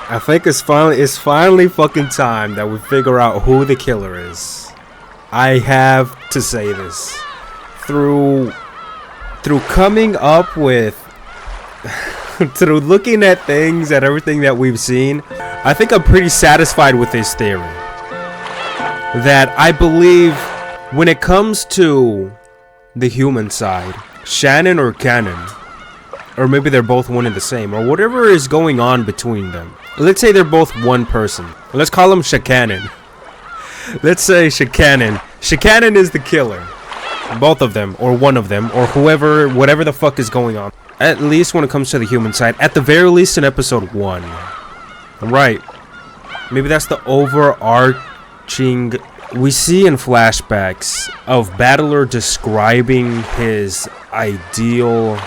I think it's finally fucking time that we figure out who the killer is. I have to say this. Through coming up with through looking at things, at everything that we've seen, I think I'm pretty satisfied with this theory. That I believe when it comes to the human side, Shannon or Cannon, or maybe they're both one and the same, or whatever is going on between them. Let's say they're both one person. Let's call him Shakanon. Let's say Shakanon. Shakanon is the killer. Both of them, or one of them, or whoever, whatever the fuck is going on. At least when it comes to the human side. At the very least in episode 1. Right. Maybe that's the overarching... We see in flashbacks of Battler describing his ideal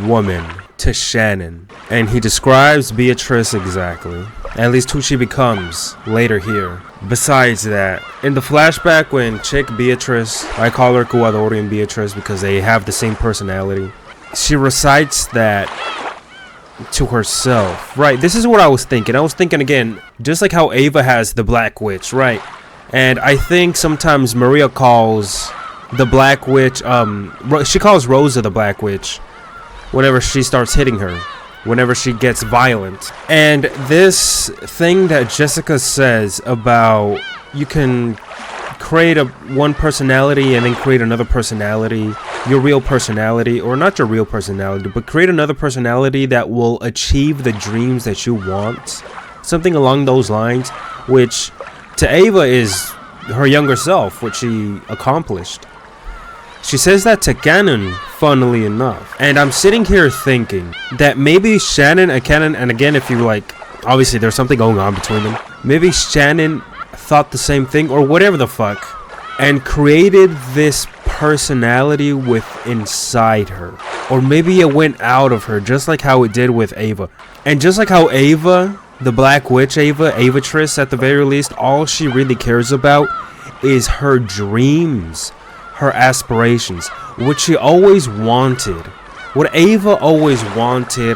woman to Shannon, and he describes Beatrice exactly, at least who she becomes later here. Besides that, in the flashback when chick Beatrice, I call her Cuadorian Beatrice because they have the same personality, she recites that to herself. Right, this is what I was thinking again, just like how Ava has the Black Witch, right? And I think sometimes Maria calls the Black Witch, she calls Rosa the Black Witch whenever she starts hitting her, whenever she gets violent. And this thing that Jessica says about you can create one personality and then create another personality, your real personality, or not your real personality, but create another personality that will achieve the dreams that you want, something along those lines, which to Ava is her younger self, which she accomplished. She says that to Cannon, funnily enough. And I'm sitting here thinking that maybe Shannon and Cannon, and again, if you like, obviously there's something going on between them. Maybe Shannon thought the same thing, or whatever the fuck, and created this personality inside her. Or maybe it went out of her, just like how it did with Ava. And just like how Ava, the Black Witch Avatrice at the very least, all she really cares about is her dreams, her aspirations, what she always wanted, what Ava always wanted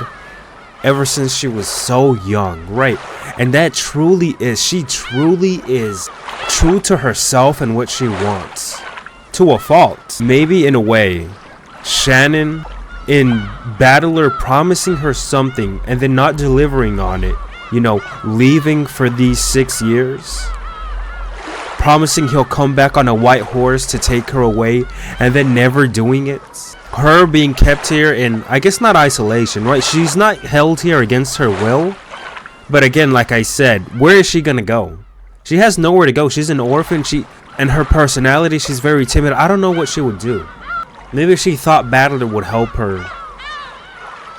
ever since she was so young, right? And that she truly is true to herself and what she wants, to a fault. Maybe in a way, Shannon, in Battler promising her something and then not delivering on it, you know, leaving for these 6 years, promising he'll come back on a white horse to take her away, and then never doing it. Her being kept here in, I guess, not isolation, right? She's not held here against her will. But again, like I said, where is she gonna go? She has nowhere to go. She's an orphan. And her personality, she's very timid. I don't know what she would do. Maybe she thought Battler would help her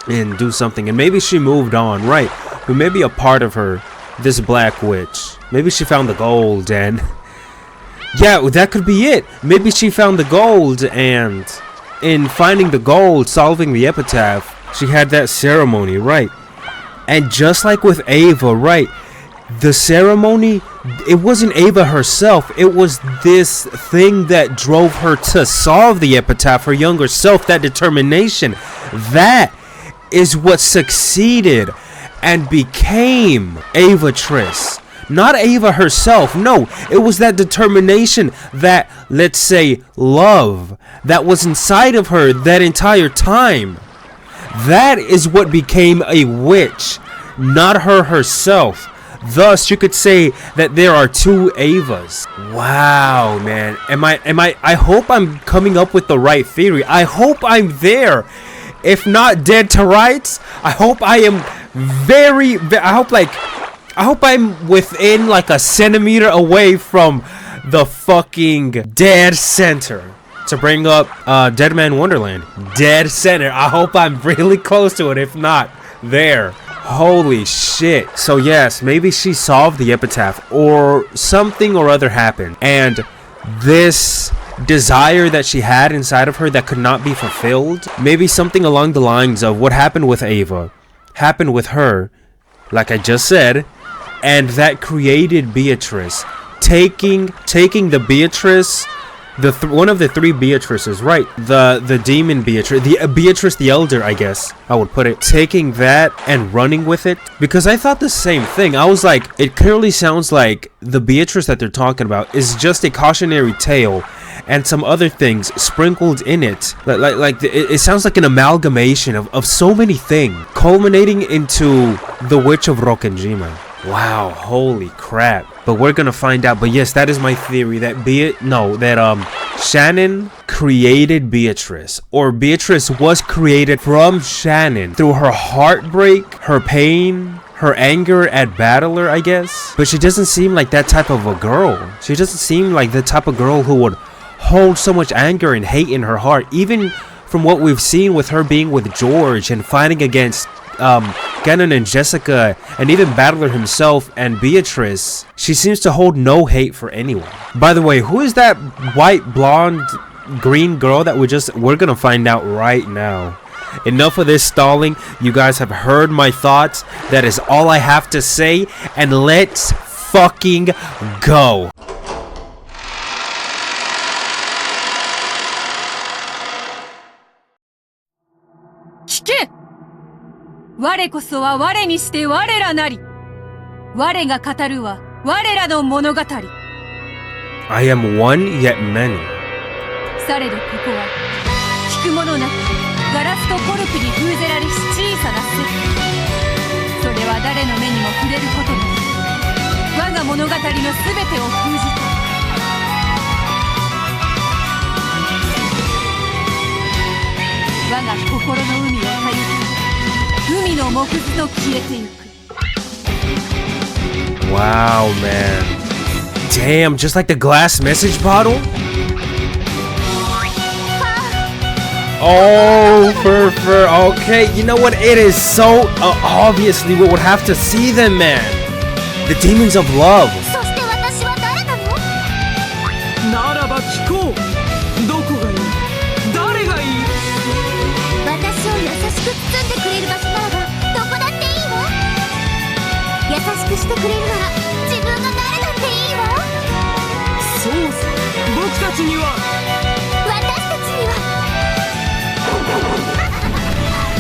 and do something, and maybe she moved on, right? But maybe a part of her, this Black Witch, maybe she found the gold, and yeah, that could be it. Maybe she found the gold, and in finding the gold, solving the epitaph, she had that ceremony, right? And just like with Ava, right, the ceremony, it wasn't Ava herself, it was this thing that drove her to solve the epitaph, her younger self, that determination. That is what succeeded and became Avatrice. Not Ava herself, no, it was that determination, that, let's say, love that was inside of her that entire time. That is what became a witch, not her herself. Thus, you could say that there are two Avas. Wow, man. I hope I'm coming up with the right theory. I hope I'm there. If not dead to rights, I hope I am I hope I'm within like a centimeter away from the fucking dead center. To bring up Dead Man Wonderland. Dead center. I hope I'm really close to it. If not, there. Holy shit. So yes, maybe she solved the epitaph, or something or other happened, and this desire that she had inside of her that could not be fulfilled, maybe something along the lines of what happened with Ava happened with her, like I just said, and that created Beatrice, taking the Beatrice one of the three Beatrices, right? The demon Beatrice, the Beatrice the Elder, I guess I would put it, taking that and running with it, because I thought the same thing. I was like, it clearly sounds like the Beatrice that they're talking about is just a cautionary tale and some other things sprinkled in it. It sounds like an amalgamation of so many things, culminating into the Witch of Rokkenjima. Wow, holy crap. But we're gonna find out. But yes, that is my theory, that Shannon created Beatrice, or Beatrice was created from Shannon through her heartbreak, her pain, her anger at Battler, I guess. But she doesn't seem like that type of a girl. She doesn't seem like the type of girl who would hold so much anger and hate in her heart, even from what we've seen with her being with George and fighting against Gannon and Jessica, and even Battler himself and Beatrice. She seems to hold no hate for anyone. By the way, who is that white, blonde, green girl that we're gonna find out right now. Enough of this stalling. You guys have heard my thoughts. That is all I have to say, and let's fucking go. Kike! 我こそは我にして我らなり。我が語るは我らの物語。I am one yet many. されどここは聞くものなくガラスとコルクに封ぜられし小さな世界。それは誰の目にも触れることなく我が物語のすべてを封じた。我が心の海をたゆき海の藻くずと消えてゆく。 Wow, man. Damn, just like the glass message bottle? Oh, okay, you know what? It is so obviously we would have to see them, man. The demons of love. そして私は誰なの？ならば聞こう。どこがいい？誰がいい？私を優しく包んでくれる場所ならばどこだっていいわ。優しくしてくれるなら自分が誰だっていいわ。そうさ、僕たちには、私たちには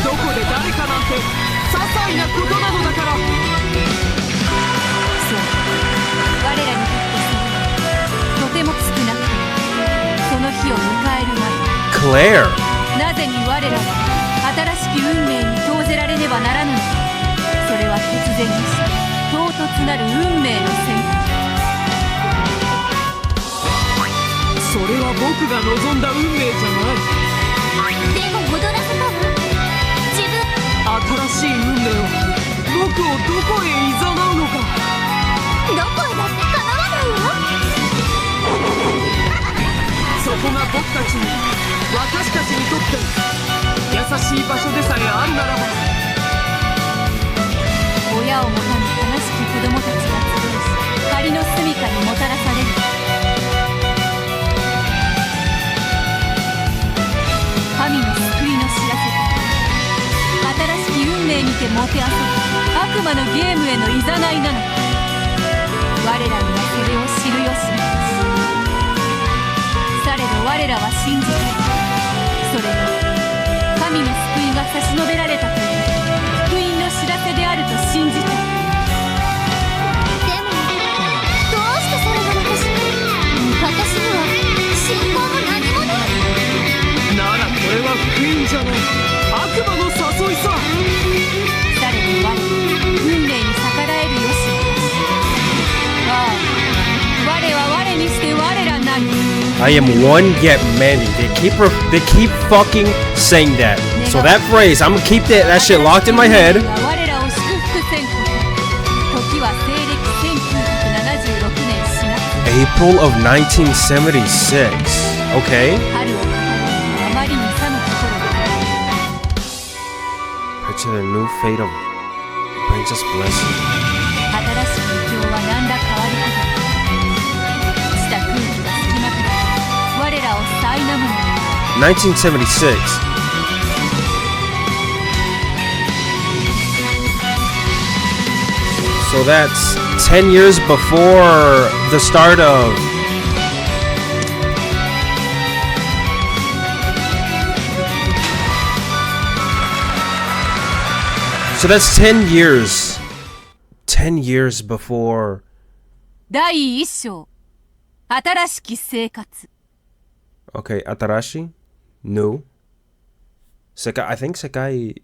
どこで誰かなんて些細なことなのだから。そう、我らにとってそれはとても少なくその日を迎える前。 Claire. なぜに我らは新しき運命に投ぜられねばならぬのか。それは突然にし唐突なる運命の選択。それは僕が望んだ運命じゃない。でも踊らせたわ。自分新しい運命は僕をどこへ誘うのか。どこへだって構わないわ。そこが僕たちに、私たちにとって優しい場所でさえあるならば。親をもとに悲しき子供たちが集いし仮の住みかにもたらされる。神の救いの知らせと新しき運命にてもてあそぶ悪魔のゲームへのいざないなのか。我らにはそれを知る由なし。されど我らは信じた。それが神の救いが差し伸べられたという福音の知らせであると信じた。でもどうしてそれなのかしら。私には信仰も何もない。ならこれは福音じゃない、悪魔の誘いさ。されど我運命に逆らえる由なし。ああ、我は我にして我らなり。 I am one yet many. They keep fucking saying that. So that phrase, I'm gonna keep that shit locked in my head. 我らを祝福せんこと。時は西暦1976年4月。 April of 1976. Okay. 春を語るあまりにさぬところで。 Picture the new fate of Princess Blessing. 新しい異境は何ら変わることなく。した空気が隙間から我らを苛むのに。 1976. So that's 10 years before the start of So that's 10 years. 10 years before. 第一章新しき生活 Okay, Atarashi? New. Sekai, I think Sekai.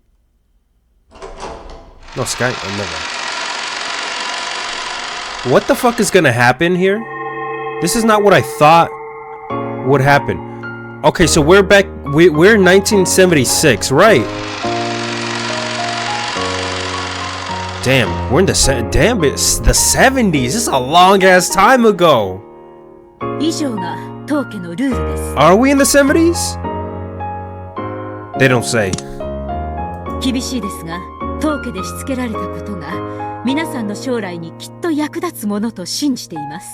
No, Sekai. Oh, never. What the fuck is gonna happen here? This is not what I thought would happen. Okay, so we're back. We're in 1976, right? Damn, we're in the 70s. This is a long ass time ago. 以上が当家のルールです Are we in the 70s? They don't say. 厳しいですが当家でしつけられたことが皆さんの将来にきっと役立つものと信じています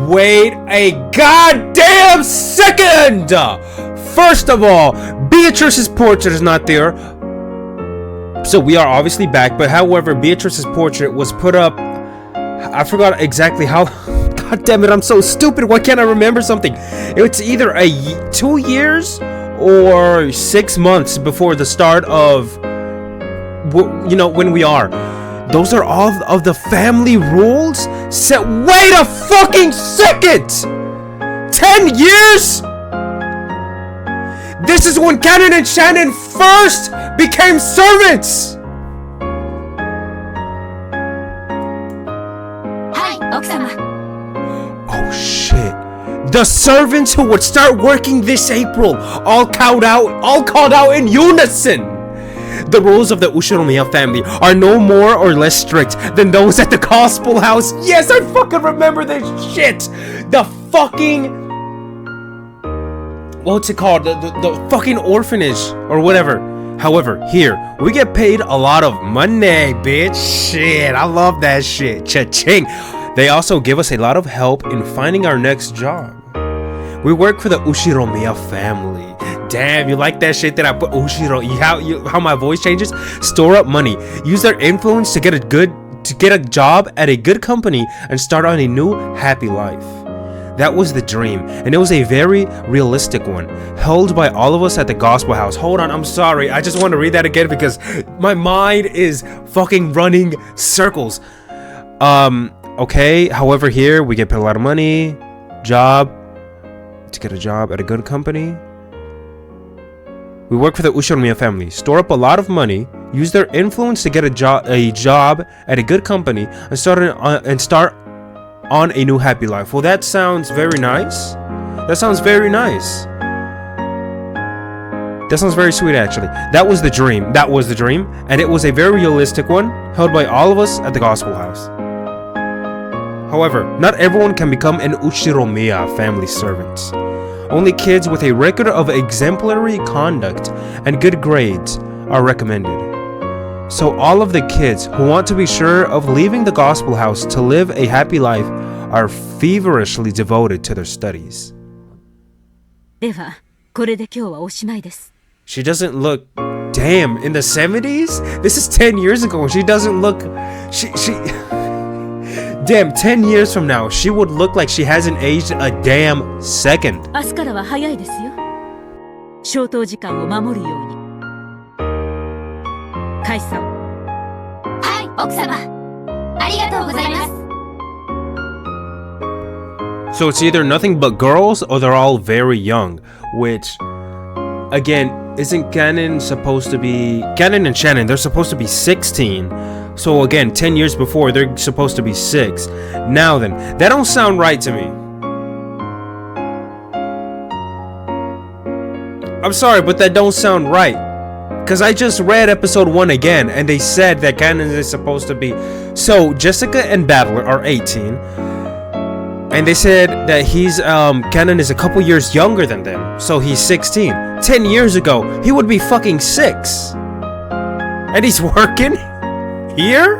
Wait a goddamn second! First of all, Beatrice's portrait is not there. So we are obviously back, but however, Beatrice's portrait was put up. I forgot exactly how. God damn it, I'm so stupid. Why can't I remember something? It's either 2 years or 6 months before the start of, you know, when we are. Those are all of the family rules? Wait a fucking second! 10 years?! This is when Canon and Shannon first became servants! はい奥様 Oh shit. The servants who would start working this April all called out in unison! The rules of the Ushiromiya family are no more or less strict than those at the Gospel House. Yes, I fucking remember this shit! The fucking... What's it called? The fucking orphanage or whatever. However, here, we get paid a lot of money, bitch. Shit, I love that shit. Cha-ching. They also give us a lot of help in finding our next job. We work for the Ushiromiya family. Damn, you like that shit that I put Ushiro? How my voice changes? Store up money. Use their influence to get a job at a good company and start on a new happy life. That was the dream, and it was a very realistic one, held by all of us at the Gospel House. Hold on, I'm sorry. I just want to read that again because my mind is fucking running circles. Okay, however, here we get paid a lot of money, to get a job at a good company. We work for the Ushiromiya family, store up a lot of money, use their influence to get a job at a good company, and start on a new happy life. Well, that sounds very nice. That sounds very nice. That sounds very sweet, actually. That was the dream. That was the dream, and it was a very realistic one, held by all of us at the Gospel House. However, not everyone can become an Ushiromiya family servant. Only kids with a record of exemplary conduct and good grades are recommended. So all of the kids who want to be sure of leaving the Gospel House to live a happy life are feverishly devoted to their studies. ではこれで今日はおしまいです She doesn't look... Damn, in the 70s? This is 10 years ago. She doesn't look... She... Damn, 10 years from now, she would look like she hasn't aged a damn second. 明日からは早いですよ消灯時間を守るように解散はい奥様ありがとうございます So it's either nothing but girls or they're all very young, which, again, isn't Canon supposed to be... Canon and Shannon, they're supposed to be 16. So again, 10 years before, they're supposed to be 6. Now then, that don't sound right to me. I'm sorry, but that don't sound right. Because I just read episode 1 again, and they said that Canon is supposed to be... So, Jessica and Battler are 18. And they said that Canon is a couple years younger than them. So he's 16. 10 years ago, he would be fucking 6. And he's working? Here?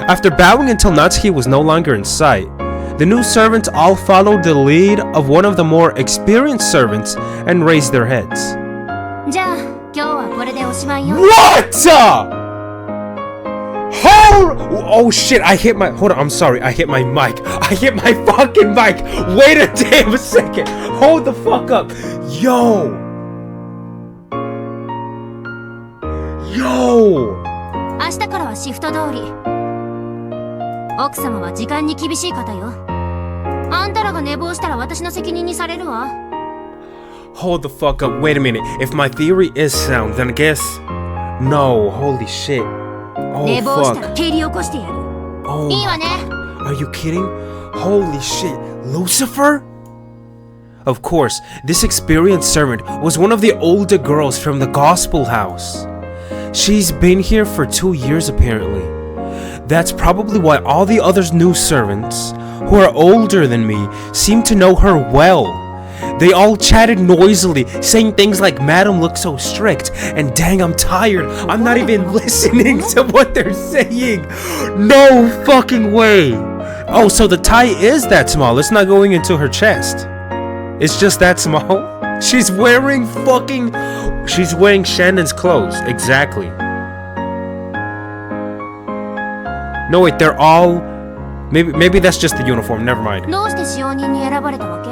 After bowing until Natsuki was no longer in sight, the new servants all followed the lead of one of the more experienced servants and raised their heads. じゃあ今日はこれでおしまいよ What? Oh shit, I hit my... Hold on, I'm sorry, I hit my mic. I hit my fucking mic. Wait a damn second. Hold the fuck up. Yo. 明日からはシフト通り。奥様は時間に厳しい方よ。あんたらが寝坊したら私の責任にされるわ。 Hold the fuck up. Wait a minute. If my theory is sound, then I guess... No, holy shit. Oh, 寝坊した fuck. ら蹴り起こしてやる。 Oh, いいわね。 are you kidding? Holy shit. Lucifer? Of course, this experienced servant was one of the older girls from the gospel house. She's been here for 2 years apparently. That's probably why all the other new servants, who are older than me, seem to know her well. They all chatted noisily, saying things like, "Madam looks so strict," and "Dang, I'm tired. I'm not even listening to what they're saying." No fucking way. Oh, so the tie is that small. It's not going into her chest. It's just that small. She's wearing Shannon's clothes. Exactly. No, wait, they're all... Maybe that's just the uniform. Never mind. どうして使用人に選ばれたわけ？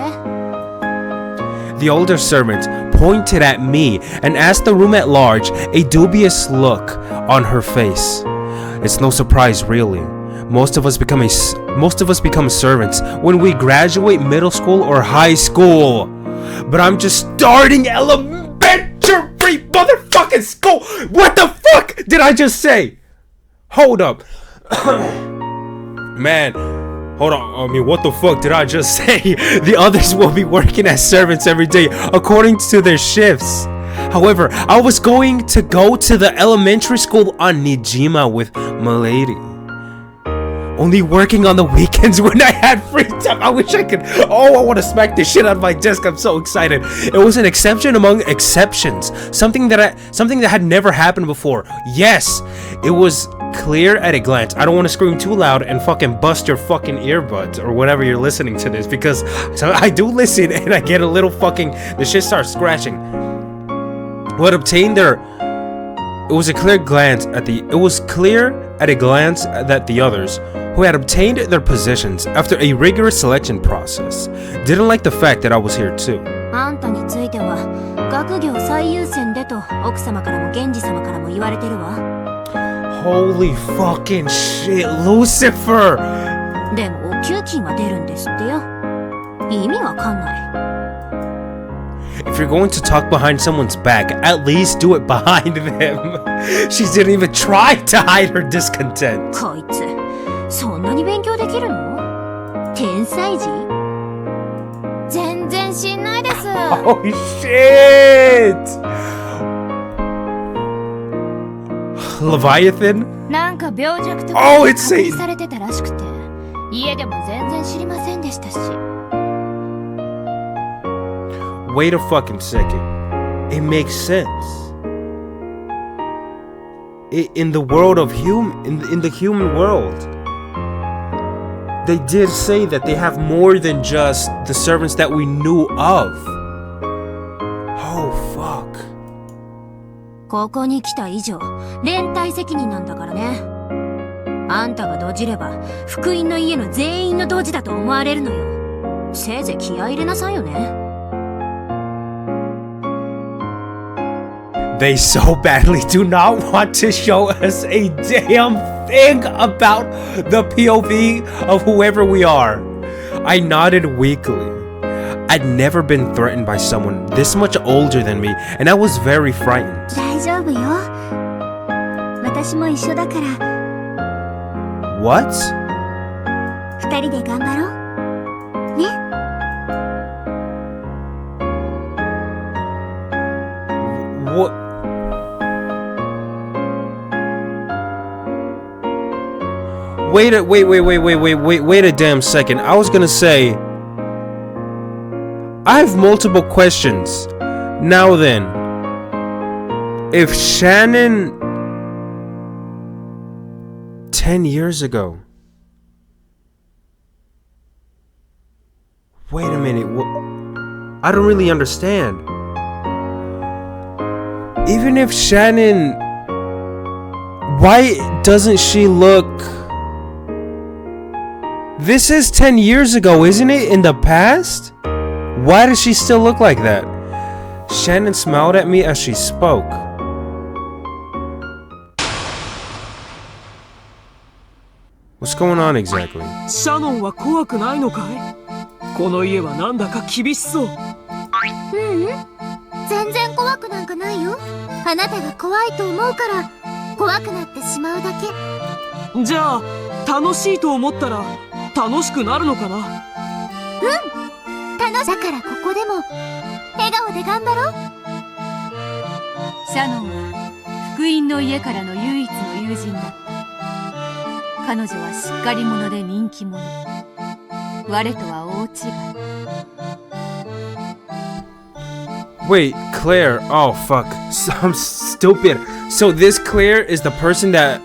The older servant pointed at me and asked the room at large, a dubious look on her face. It's no surprise, really. Most of us become servants when we graduate middle school or high school. But I'm just starting elementary motherfucking school. What the fuck did I just say? Hold up. Man, hold on. I mean, what the fuck did I just say? The others will be working as servants every day according to their shifts. However, I was going to go to the elementary school on Nijima with Milady. Only working on the weekends when I had free time. I wish I could. Oh, I want to smack this shit out of my desk. I'm so excited. It was an exception among exceptions. Something that had never happened before. Yes, it was clear at a glance. I don't want to scream too loud and fucking bust your fucking earbuds or whatever you're listening to this, because I do listen and I get a little fucking... the shit starts scratching. What obtained their... It was clear at a glance that the others, who had obtained their positions after a rigorous selection process, didn't like the fact that I was here too. あんたについては学業最優先でと奥様からも源氏様からも言われてるわ。 Holy fucking shit, Lucifer! でもお給金は出るんですってよ。意味わかんない。 If you're going to talk behind someone's back, at least do it behind them. She didn't even try to hide her discontent. こいつ、そんなに勉強できるの？天才児？全然知んないです。Oh shit! Leviathan? なんか病弱とか Oh, 隔 it's 離 Satan. されてたらしくて、家でも全然知りませんでしたし。 Wait a fucking second. It makes sense. In the world of in the human world, they did say that they have more than just the servants that we knew of. Oh fuck. ここに来た以上、連帯責任なんだからね。あんたがドジれば、福音の家の全員のドジだと思われるのよ。せいぜい気合い入れなさいよね。 They so badly do not want to show us a damn thing about the POV of whoever we are. I nodded weakly. I'd never been threatened by someone this much older than me, and I was very frightened. 大丈夫よ。私も一緒だから。 What? 二人で頑張ろう。ね。 What? Wait a damn second. I was gonna say, I have multiple questions. Now then, if Shannon 10 years ago. Wait a minute. I don't really understand. Even if Shannon, why doesn't she look... This is 10 years ago, isn't it? In the past? Why does she still look like that? Shannon smiled at me as she spoke. What's going on exactly? シャノンは怖くないのかい？この家はなんだか厳しそう。全然怖くなんかないよ。あなたが怖いと思うから怖くなってしまうだけ。じゃあ楽しいと思ったら楽しくなるのかな？楽しだからここでも笑顔で頑張ろう。シャノンは福音の家からの唯一の友人だった。彼女はしっかり者で人気者。我とは大違い。Wait, Claire. Oh, fuck. I'm stupid. So this Claire is the person that...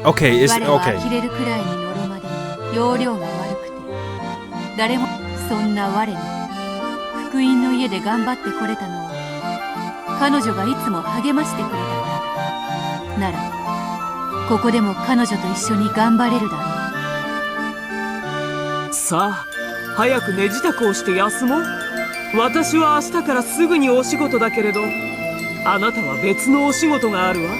Okay, is 我は okay. 呆れるくらいにのろまで容量が悪くて、誰もそんな我が福音の家で頑張ってこれたのは彼女がいつも励ましてくれたからだ。ならここでも彼女と一緒に頑張れるだろう。さあ早く寝支度をして休もう。私は明日からすぐにお仕事だけれど、あなたは別のお仕事があるわ。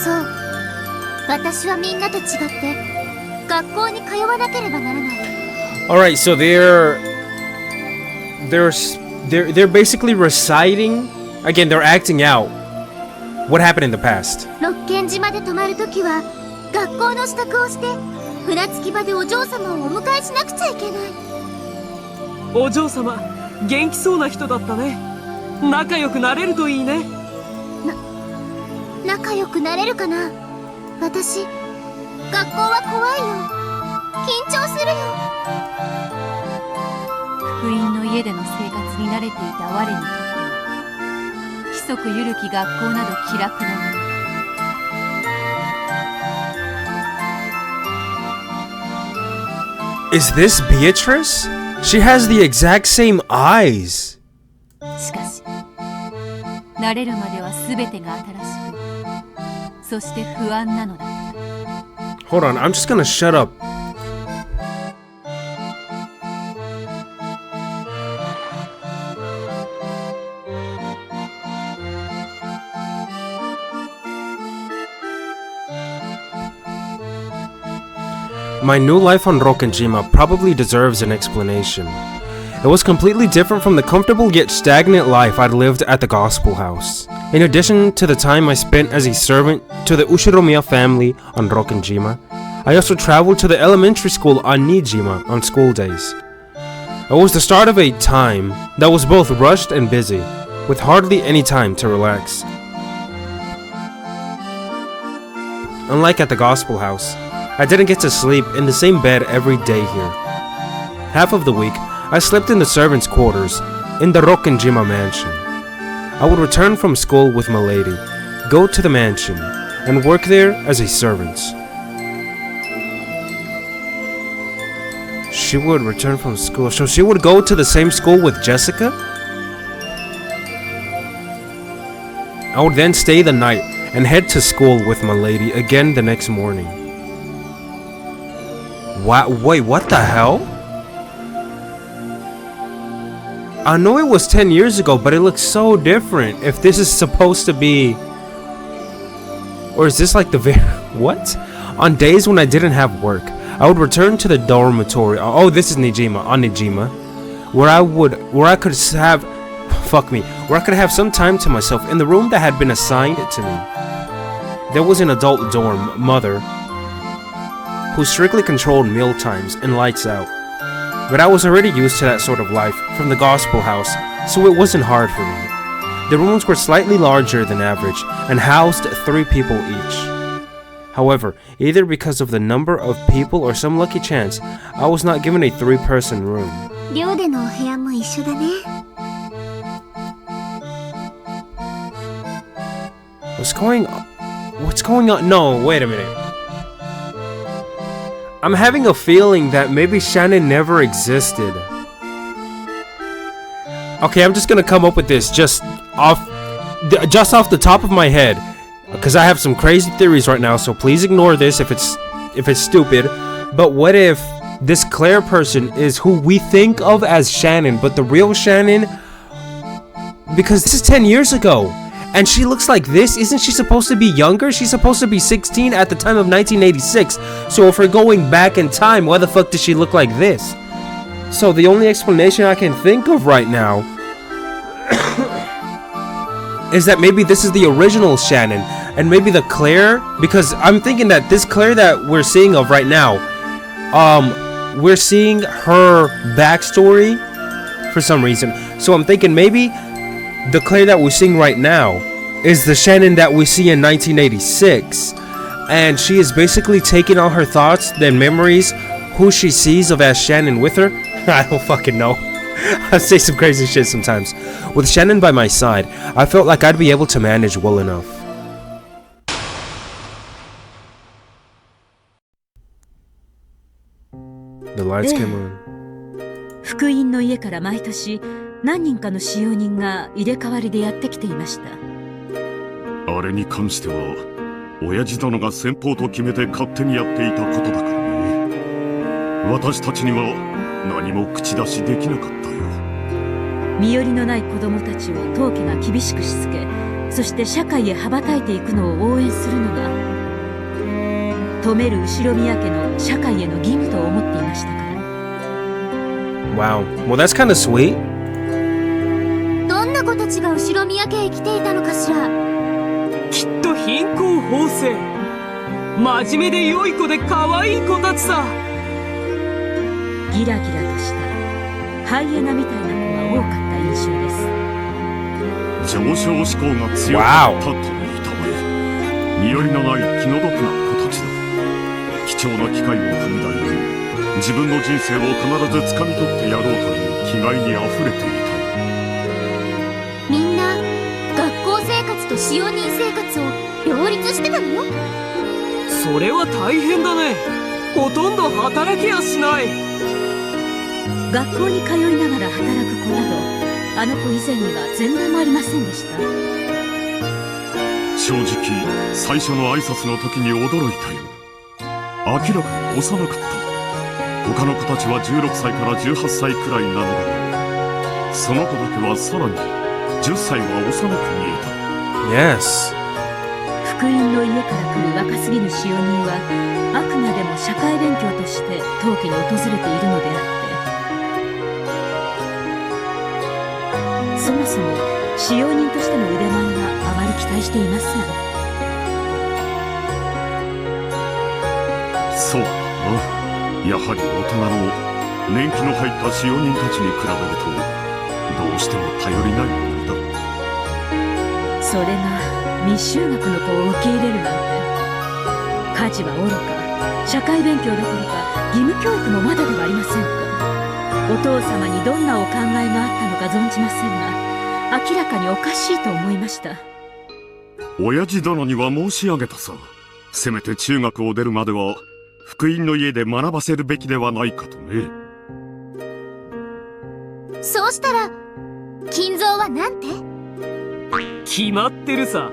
そう、私はみんなと違って学校に通わなければならない。 Alright, so they're basically reciting... Again, they're acting out what happened in the past. 六軒島で泊まるときは学校の支度をして船着き場でお嬢様をお迎えしなくちゃいけない。お嬢様元気そうな人だったね。仲良くなれるといいね。仲良くなれるかな。私学校は怖いよ。緊張するよ。福音の家での生活に慣れていた我にとっては規則ゆるき学校など気楽なもの。Is this Beatrice? She has the exact same eyes. しかし慣れるまでは全てが新しく、そして不安なのだった。 Hold on, I'm just gonna shut up. My new life on Rokkenjima probably deserves an explanation. It was completely different from the comfortable yet stagnant life I'd lived at the Gospel House. In addition to the time I spent as a servant to the Ushiromiya family on Rokkenjima, I also traveled to the elementary school on Nijima on school days. It was the start of a time that was both rushed and busy, with hardly any time to relax. Unlike at the Gospel House, I didn't get to sleep in the same bed every day here. Half of the week, I slept in the servants' quarters in the Rokkenjima mansion. I would return from school with my lady, go to the mansion, and work there as a servant. She would return from school, so she would go to the same school with Jessica? I would then stay the night and head to school with my lady again the next morning. Wait, what the hell? I know it was 10 years ago, but it looks so different. If this is supposed to be... Or is this like the very... What? On days when I didn't have work, I would return to the dormitory. Oh, this is Nijima, on Nijima. Where I could have some time to myself in the room that had been assigned to me. There was an adult dorm, mother, who strictly controlled meal times and lights out. But I was already used to that sort of life from the Gospel House, so it wasn't hard for me. The rooms were slightly larger than average and housed 3 people each. However, either because of the number of people or some lucky chance, I was not given a 3-person room. 寮でのお部屋も一緒だね。 What's going on? No, wait a minute. I'm having a feeling that maybe Shannon never existed. Okay, I'm just gonna come up with this just off the top of my head, because I have some crazy theories right now. So please ignore this if it's stupid. But what if this Claire person is who we think of as Shannon, but the real Shannon? Because this is 10 years ago, And she looks like this? Isn't she supposed to be younger? She's supposed to be 16 at the time of 1986. So if we're going back in time, why the fuck does she look like this? So the only explanation I can think of right now is that maybe this is the original Shannon, and maybe the Claire, because I'm thinking that this Claire that we're seeing of right now, we're seeing her backstory for some reason. So I'm thinking maybe the Claire that we're seeing right now is the Shannon that we see in 1986, and she is basically taking all her thoughts, then memories, who she sees of as Shannon with her. I don't fucking know. I say some crazy shit sometimes. With Shannon by my side, I felt like I'd be able to manage well enough. The lights came on. 福音の家から毎年何人かの使用人が入れ替わりでやってきていました。あれに関しては親父殿が先方と決めて勝手にやっていたことだからね。私たちには何も口出しできなかったよ。身寄りのない子供たちを当家が厳しくしつけ、そして社会へ羽ばたいていくのを応援するのが止める後宮家の社会への義務と思っていましたから。Wow, well that's kind of sweet. どんな子たちが後宮家へ来ていたのかしら。きっと貧困法制、真面目で良い子で可愛い子たちさ。ギラギラとしたハイエナみたいな子が多かった印象です。上昇志向が強かったと言いたまえ。身寄りのない気の毒な子たちだ。貴重な機会を踏み台に自分の人生を必ず掴み取ってやろうという気概にあふれていた。みんな学校生活と使用人生活を両立してたの？それは大変だね。ほとんど働きやしない。学校に通いながら働く子などあの子以前には前例もありませんでした。正直最初の挨拶の時に驚いたよ。明らかに幼かった。他の子たちは16歳から18歳くらいなのだが、その子だけはさらに10歳は幼く見えた。 Yes. 福音の家から来る若すぎる使用人はあくまでも社会勉強として当家に訪れているのであって、そもそも使用人としての腕前はあまり期待していません。そうだな。やはり大人の年季の入った使用人たちに比べるとどうしても頼りないものだ。それが未就学の子を受け入れるなんて、家事はおろか社会勉強どころか義務教育もまだではありませんか。お父様にどんなお考えがあったのか存じませんが、明らかにおかしいと思いました。親父殿には申し上げたさ。せめて中学を出るまでは福音の家で学ばせるべきではないかとね。そうしたら金蔵はなんて？決まってるさ。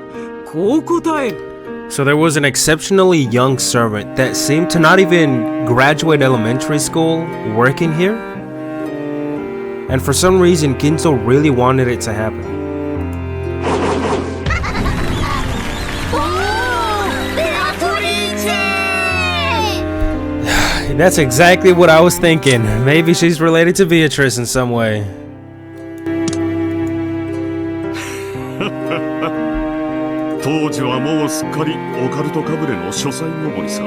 こう答える。 So there was an exceptionally young servant that seemed to not even graduate elementary school working here. And for some reason, Ginzo really wanted it to happen. That's exactly what I was thinking. Maybe she's related to Beatrice in some way. 当時はもうすっかりオカルトかぶれの書斎ごもりさ。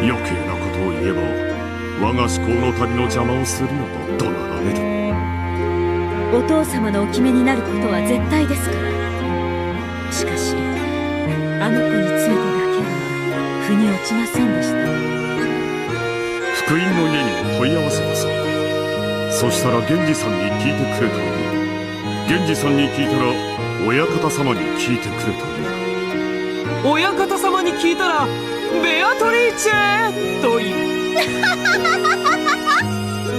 余計なことを言えば我が思考の旅の邪魔をするなと怒鳴られる。お父様のお決めになることは絶対ですから。しかしあの子についてだけは腑に落ちませんでした。福音の家にも問い合わせたさ。そしたら源氏さんに聞いてくれという。源氏さんに聞いたら親方様に聞いてくれという。親方様に聞いたらベアトリーチェと言う。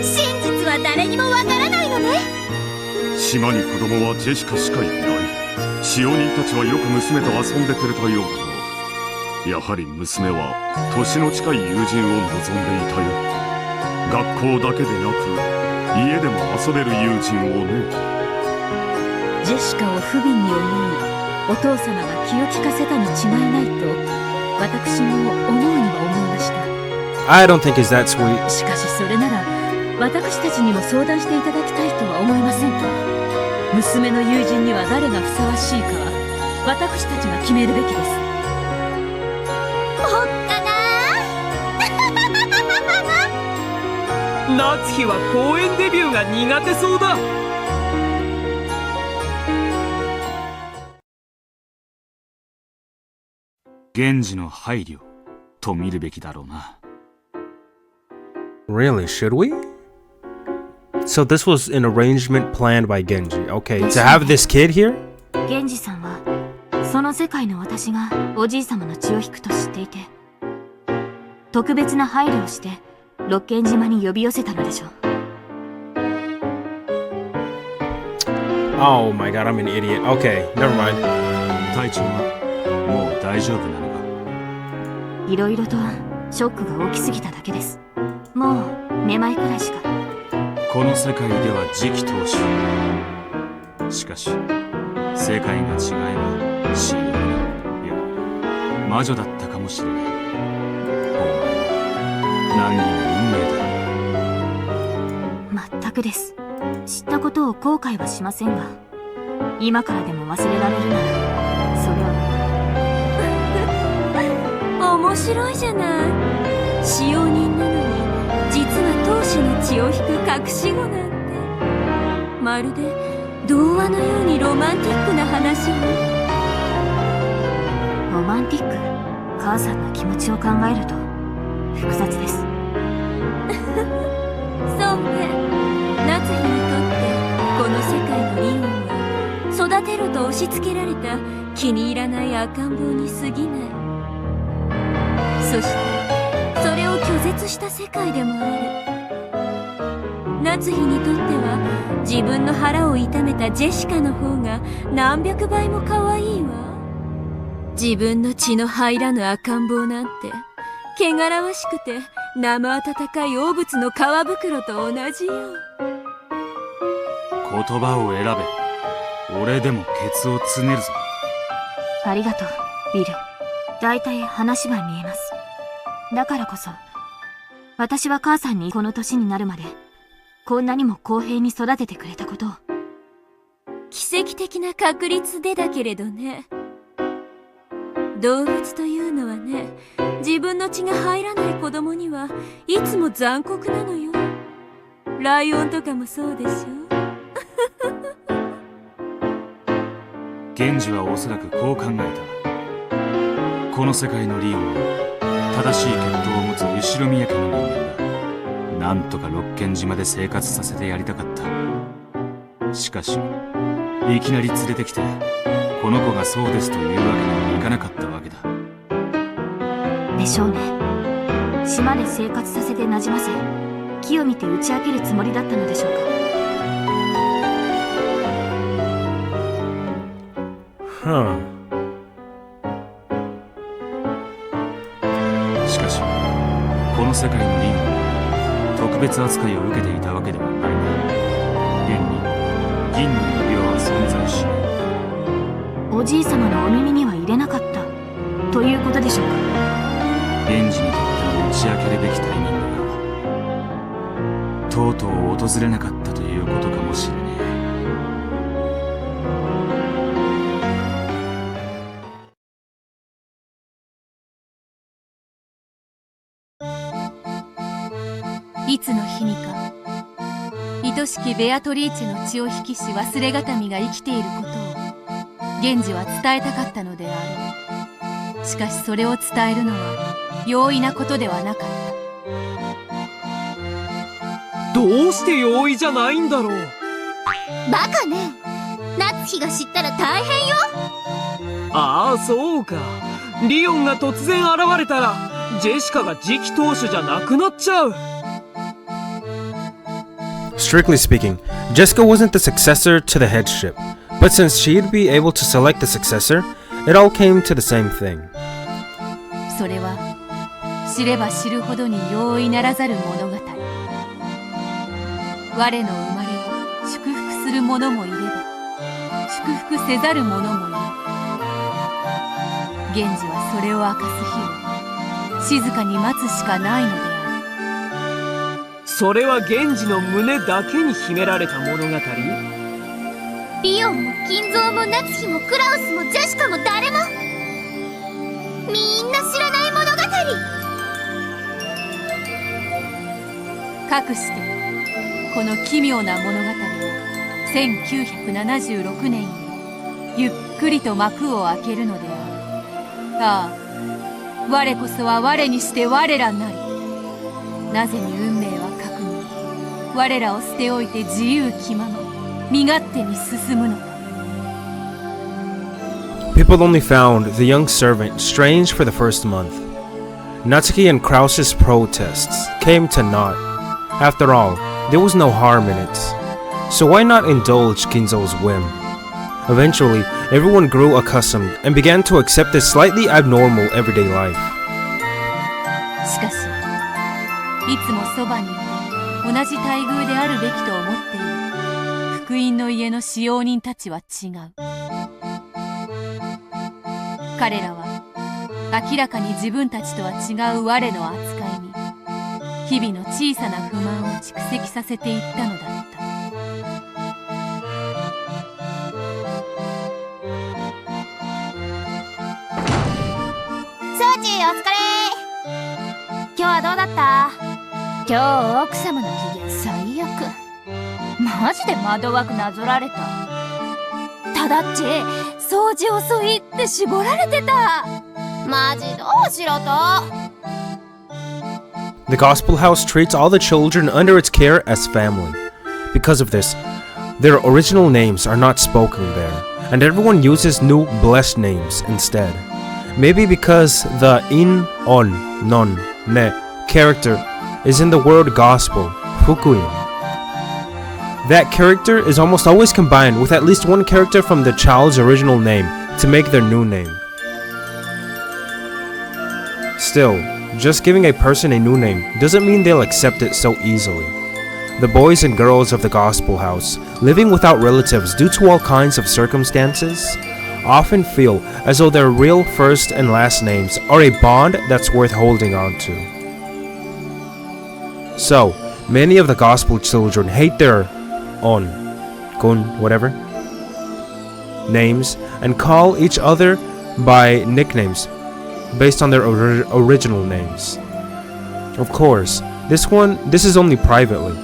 真実は誰にもわからないのね。島に子供はジェシカしかいない。使用人たちはよく娘と遊んでくれたようだが、やはり娘は年の近い友人を望んでいたよ。学校だけでなく家でも遊べる友人をね。ジェシカを不憫に思い、お父様が気を利かせたに違いないと私も思うには思いました。 I don't think it's that sweet. しかしそれなら私たちにも相談していただきたいとは思いませんか？娘の友人には誰がふさわしいかは私たちが決めるべきです。おっかな夏日は公演デビューが苦手そうだ。源氏の配慮と見るべきだろうな。 Really, should we? So this was an arrangement planned by Genji. Okay, to have this kid here? 源氏さんはその世界の私がおじい様の血を引くと知っていて、特別な配慮をして六軒島に呼び寄せたのでしょう。 Oh my god, I'm an idiot. Okay, never mind. 隊長はもう大丈夫なのか？いろいろとショックが大きすぎただけです。もうめまいくらいしか。この世界では次期当主。しかし世界が違えば死ぬ。いや魔女だったかもしれない。お前難儀な運命だ。全くです。知ったことを後悔はしませんが、今からでも忘れられるならそれを面白いじゃない。使用人なのに実は当主の血を引く隠し子なんて、まるで童話のようにロマンティックな話を。ロマンティック？母さんの気持ちを考えると複雑です。そうね。夏日にとってこの世界のリオンは育てろと押し付けられた気に入らない赤ん坊に過ぎない。そしてそれを拒絶した世界でもある。夏日にとっては自分の腹を痛めたジェシカの方が何百倍も可愛いわ。自分の血の入らぬ赤ん坊なんて汚らわしくて生温かい汚物の皮袋と同じよ。言葉を選べ。俺でもケツをつねるぞ。ありがとう、ビル。だいたい話は見えます。だからこそ私は母さんにこの年になるまでこんなにも公平に育ててくれたことを。奇跡的な確率でだけれどね。動物というのはね、自分の血が入らない子供にはいつも残酷なのよ。ライオンとかもそうでしょ。源氏はおそらくこう考えた。この世界のリオンは正しい血統を持つ後宮家の人間だ。なんとか六軒島で生活させてやりたかった。しかしいきなり連れてきてこの子がそうですというわけにはいかなかったわけだ。でしょうね。島で生活させてなじませ、木を見て打ち明けるつもりだったのでしょうか。しかしこの世界のリンは特別扱いを受けていたわけではないが、現に銀の指輪は存在しない。おじい様のお耳には入れなかったということでしょうか。源氏にとっての打ち明けるべきタイミングがとうとう訪れなかったということかもしれねえ。いつの日にか愛しきベアトリーチェの血を引きし忘れがたみが生きていることを源氏は伝えたかったのであろう。しかしそれを伝えるのは容易なことではなかった。どうして容易じゃないんだろう。バカね。夏日が知ったら大変よ。ああ、そうか。リオンが突然現れたらジェシカが次期当主じゃなくなっちゃう。Strictly speaking, Jessica wasn't the successor to the headship, but since she'd be able to select the successor, it all came to the same thing. それは知れば知るほどに容易ならざる物語。我の生まれを祝福する者もいれば祝福せざる者もいる。源氏はそれを明かす日を静かに待つしかないのである。それは源氏の胸だけに秘められた物語？リオンも金蔵も夏日もクラウスもジェシカも誰もみんな知らない物語。かくしてこの奇妙な物語は1976年にゆっくりと幕を開けるのである。ああ、我こそは我にして我らなり。なぜに運命は核に我らを捨ておいて自由気まま身勝手に進むのか。 People only found the young servant strange for the first month. Natsuki and Krause's protests came to naught. After all, there was no harm in it. So why not indulge Ginzo's whim? Eventually, everyone grew accustomed and began to accept this slightly abnormal everyday life. しかしいつもそばにいて同じ待遇であるべきと思っている福音の家の使用人たちは違う。彼らは明らかに自分たちとは違う我の扱いに日々の小さな不満を蓄積させていったのだった。スーチーお疲れ。今日はどうだった？今日奥様の機嫌最悪。マジで窓枠なぞられた。ただっち掃除遅いって絞られてた。マジどうしろと。 The Gospel House treats all the children under its care as family. Because of this, their original names are not spoken there, and everyone uses new blessed names instead. Maybe because the in, on, non, ne character is in the word gospel, fukuin. That character is almost always combined with at least one character from the child's original name to make their new name. Still, just giving a person a new name doesn't mean they'll accept it so easily. The boys and girls of the Gospel House, living without relatives due to all kinds of circumstances, often feel as though their real first and last names are a bond that's worth holding on to. So, many of the Gospel children hate their kun, whatever, names and call each other by nicknames based on their original names. Of course, this is only privately.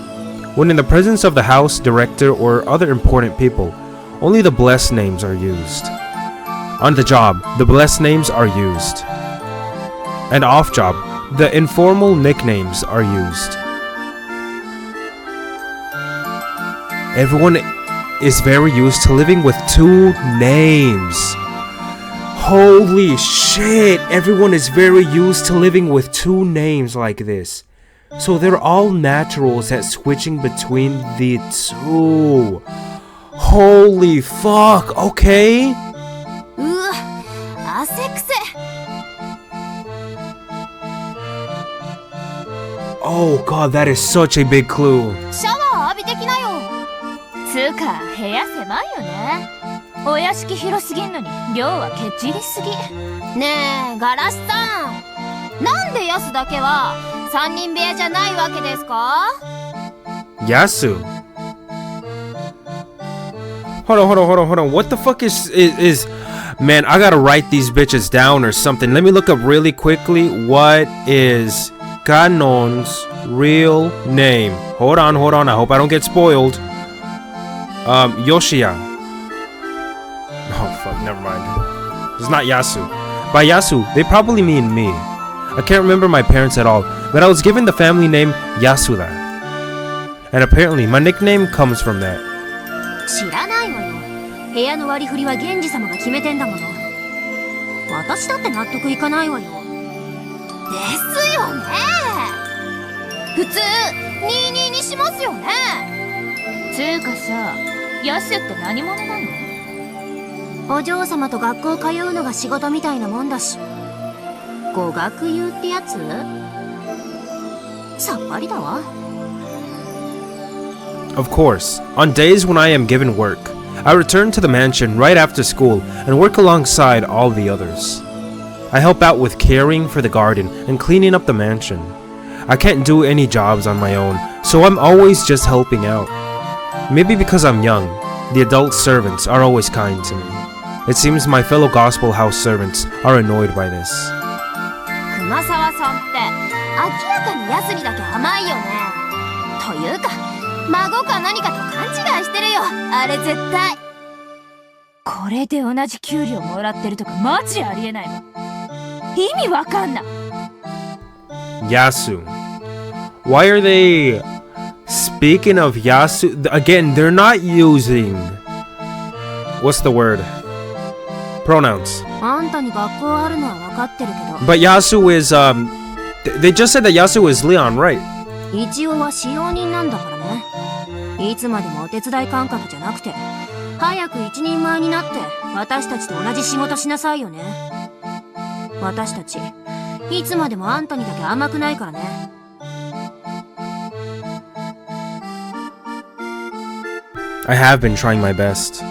When in the presence of the house director or other important people, only the blessed names are used. On the job, the blessed names are used. And off job, the informal nicknames are used. Everyone is very used to living with two names. Holy shit, everyone is very used to living with two names like this. So they're all naturals at switching between the two. Holy fuck, okay? うわ、汗くせ。 Oh god, that is such a big clue. シャワー浴びてきなよ。つうか部屋狭いよね。お屋敷広すぎんのに量はケチりすぎ。ねえガラシさん、なんでヤスだけは3人部屋じゃないわけですか？ Yasu. Hold on. What the fuck is man, I gotta write these bitches down or something. Let me look up really quickly. What is Ganon's real name? Hold on. I hope I don't get spoiled. Yoshia. Oh fuck, never mind. It's not Yasu. By Yasu, they probably mean me. I can't remember my parents at all, but I was given the family name Yasuda. And apparently my nickname comes from that. 知らないわよ。部屋の割り振りは源氏様が決めてんだもの。私だって納得いかないわよ。ですよね。普通22にしますよね。つうかさ、ヤスって何者なの？お嬢様と学校通うのが仕事みたいなもんだし。語学友ってやつ？さっぱりだわ。 Of course, on days when I am given work, I return to the mansion right after school and work alongside all the others. I help out with caring for the garden and cleaning up the mansion. I can't do any jobs on my own, so I'm always just helping out. Maybe because I'm young, the adult servants are always kind to me. It seems my fellow gospel house servants are annoyed by this. 熊沢さんって明らかにヤスにだけ甘いよね。というか孫か何かと勘違いしてるよ、あれ絶対。これで同じ給料もらってるとかマジありえないもん。意味わかんない。Yasu. Why are they... Speaking of Yasu... Again, they're not using... What's the word? Pronouns. あんたに学校あるのは分かってるけど。 But Yasu is, They just said that Yasu is Leon, right? 一応は使用人なんだからね。いつまでもお手伝い感覚じゃなくて、早く一人前になって私たちと同じ仕事しなさいよね。私たちいつまでもあんたにだけ甘くないからね。I have been trying my best.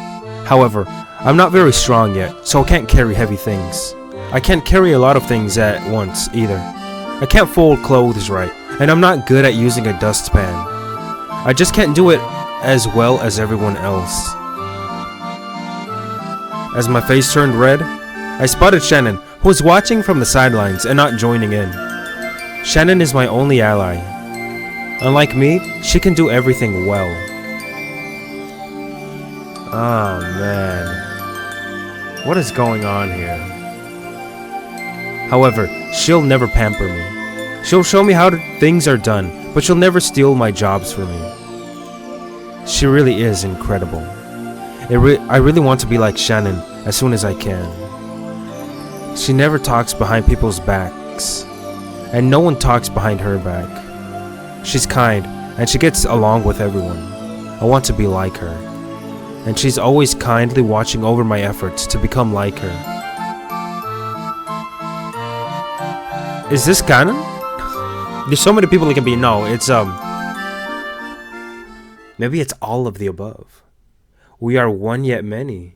However, I'm not very strong yet, so I can't carry heavy things. I can't carry a lot of things at once either. I can't fold clothes right, and I'm not good at using a dustpan. I just can't do it as well as everyone else. As my face turned red, I spotted Shannon, who was watching from the sidelines and not joining in. Shannon is my only ally. Unlike me, she can do everything well. Oh man. What is going on here? However, she'll never pamper me. She'll show me how things are done, but she'll never steal my jobs from me. She really is incredible. I really want to be like Shannon as soon as I can. She never talks behind people's backs, and no one talks behind her back. She's kind, and she gets along with everyone. I want to be like her. And she's always kindly watching over my efforts to become like her. Is this canon? There's so many people it can be. No, it's maybe it's all of the above. We are one yet many.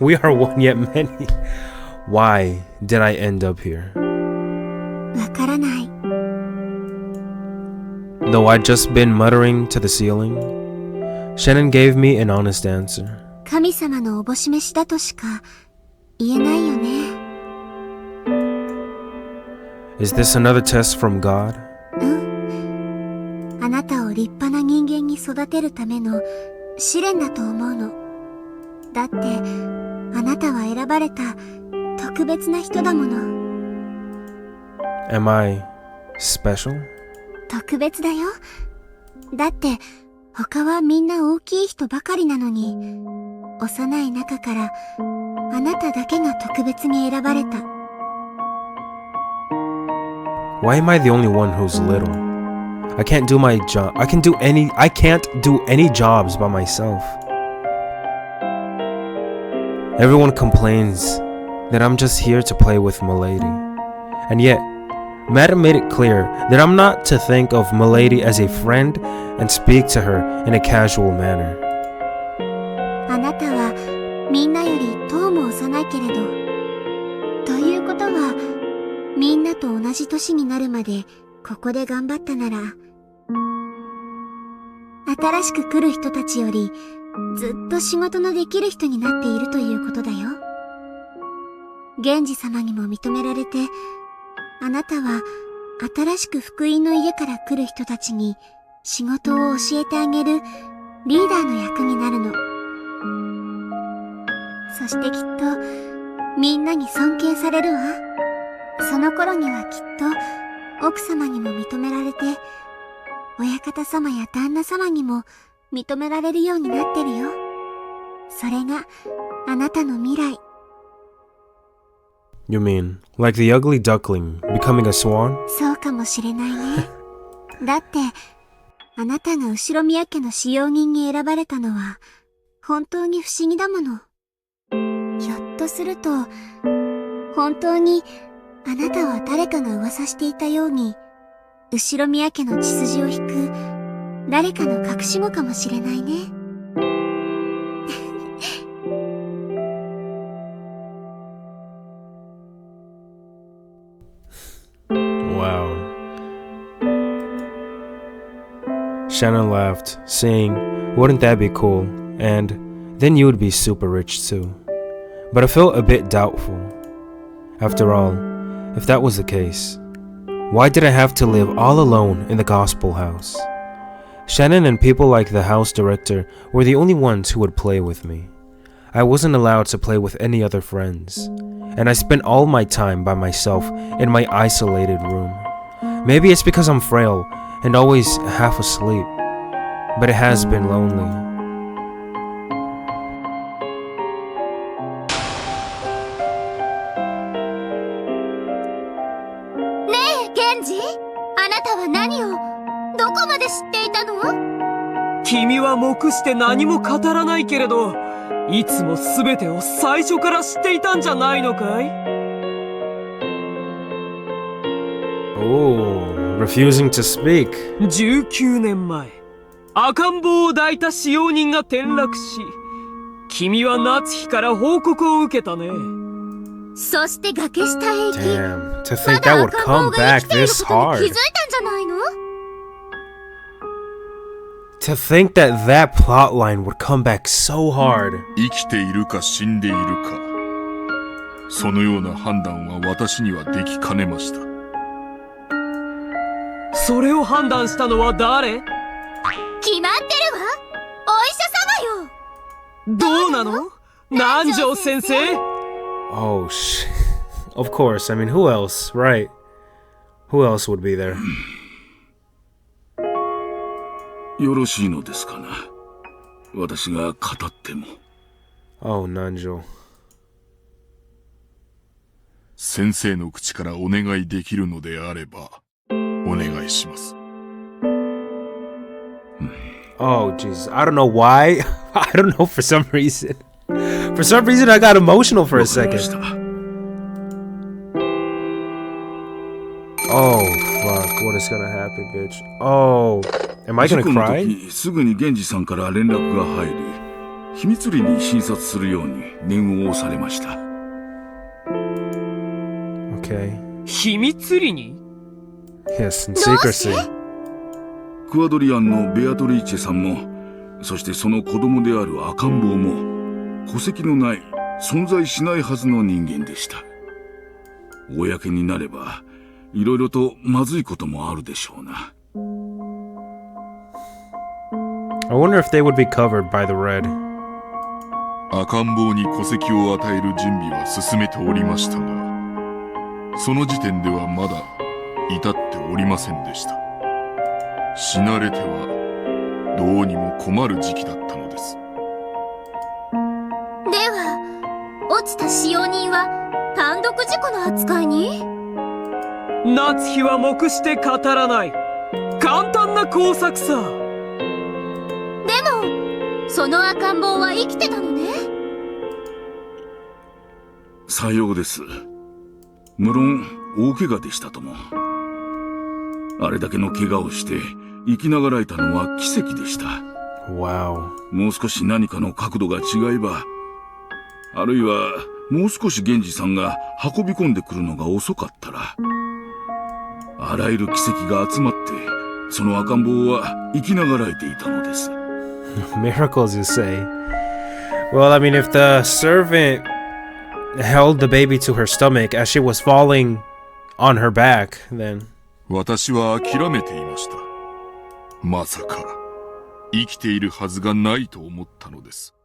We are one yet many. Why did I end up here? わからない。 Though I'd just been muttering to the ceiling, Shannon gave me an honest answer. 神様のおぼし飯だとしか言えないよね。 Is this another test from God? うん。あなたを立派な人間に育てるための試練だと思うの。だって、あなたは選ばれた特別な人だもの。 Am I special? 特別だよ。だって他はみんな大きい人ばかりなのに、幼い中からあなただけが特別に選ばれた。 Why am I the only one who's little? I can't do my job. I can't do any jobs by myself. Everyone complains that I'm just here to play with Milady. And yet, Madam made it clear that I'm not to think of Milady as a friend and speak to her in a casual manner. あなたはみんなより10も幼いけれど、ということはみんなと同じ年になるまでここで頑張ったなら、新しく来る人たちよりずっと仕事のできる人になっているということだよ。源氏様にも認められて、あなたは新しく福音の家から来る人たちに仕事を教えてあげるリーダーの役になるの。そしてきっとみんなに尊敬されるわ。その頃にはきっと奥様にも認められて、親方様や旦那様にも認められるようになってるよ。それがあなたの未来。You mean, like the ugly duckling becoming a swan? そうかもしれないね。だって、あなたが後宮家の使用人に選ばれたのは、本当に不思議だもの。ひょっとすると、本当に、あなたは誰かが噂していたように、後宮家の血筋を引く、誰かの隠し子かもしれないね。Wow. Shannon laughed, saying, "Wouldn't that be cool? And then you would be super rich too." But I felt a bit doubtful. After all, if that was the case, why did I have to live all alone in the gospel house? Shannon and people like the house director were the only ones who would play with me. I wasn't allowed to play with any other friends, and I spent all my time by myself in my isolated room. Maybe it's because I'm frail and always half asleep, but it has been lonely. あなたは何を、どこまで知っていたの？君は黙して何も語らないけれど、いつも全てを最初から知っていたんじゃないのかい？ Oh, refusing to speak. 19年前、赤ん坊を抱いた使用人が転落し、君は夏日から報告を受けたね。そして崖下へ行き、 Damn, to think that would come back this まだ赤ん坊が生きていることに気づいたん hard. じゃないの？ To think that that plotline would come back so hard. 生きているか死んでいるか、そのような判断は私にはできかねました。それを判断したのは誰？決まってるわ。お医者様よ。どうなの？南條先生？ Oh, of course. I mean, who else, right? Who else would be there? よろしいのですかな。私が語っても。Oh, Nanjo. 先生の口からお願いできるのであれば、お願いします。Oh, jeez. I don't know why. I don't know for some reason. For some reason, I got emotional for a second. Oh, fuck. What is gonna happen, bitch? Oh, am I gonna 事故の cry? 時、すぐに源氏さんから連絡が入り、秘密裏に診察するように念を押されました。Okay. 秘密裏に？ Yes, in secrecy. クアドリアンのベアトリーチェさんも、そしてその子供である赤ん坊も、戸籍のない、存在しないはずの人間でした。公になれば、いろいろとまずいこともあるでしょうな。I wonder if they would be covered by the red. 赤ん坊に戸籍を与える準備は進めておりましたが、その時点ではまだ至っておりませんでした。死なれてはどうにも困る時期だったのです。では、落ちた使用人は単独事故の扱いに？夏日は黙して語らない。簡単な工作さ。でも、その赤ん坊は生きてたのね。さようです。無論大怪我でしたとも。あれだけの怪我をして生きながらえたのは奇跡でした。Wow. もう少し何かの角度が違えば、あるいはもう少し源氏さんが運び込んでくるのが遅かったら、あらゆる奇跡が集まって、その赤ん坊は生きながらえていたのです。Miracles, you say? Well, I mean, if the servant held the baby to her stomach as she was falling on her back, then... 私は諦めていました。まさか、生きているはずがないと思ったのです。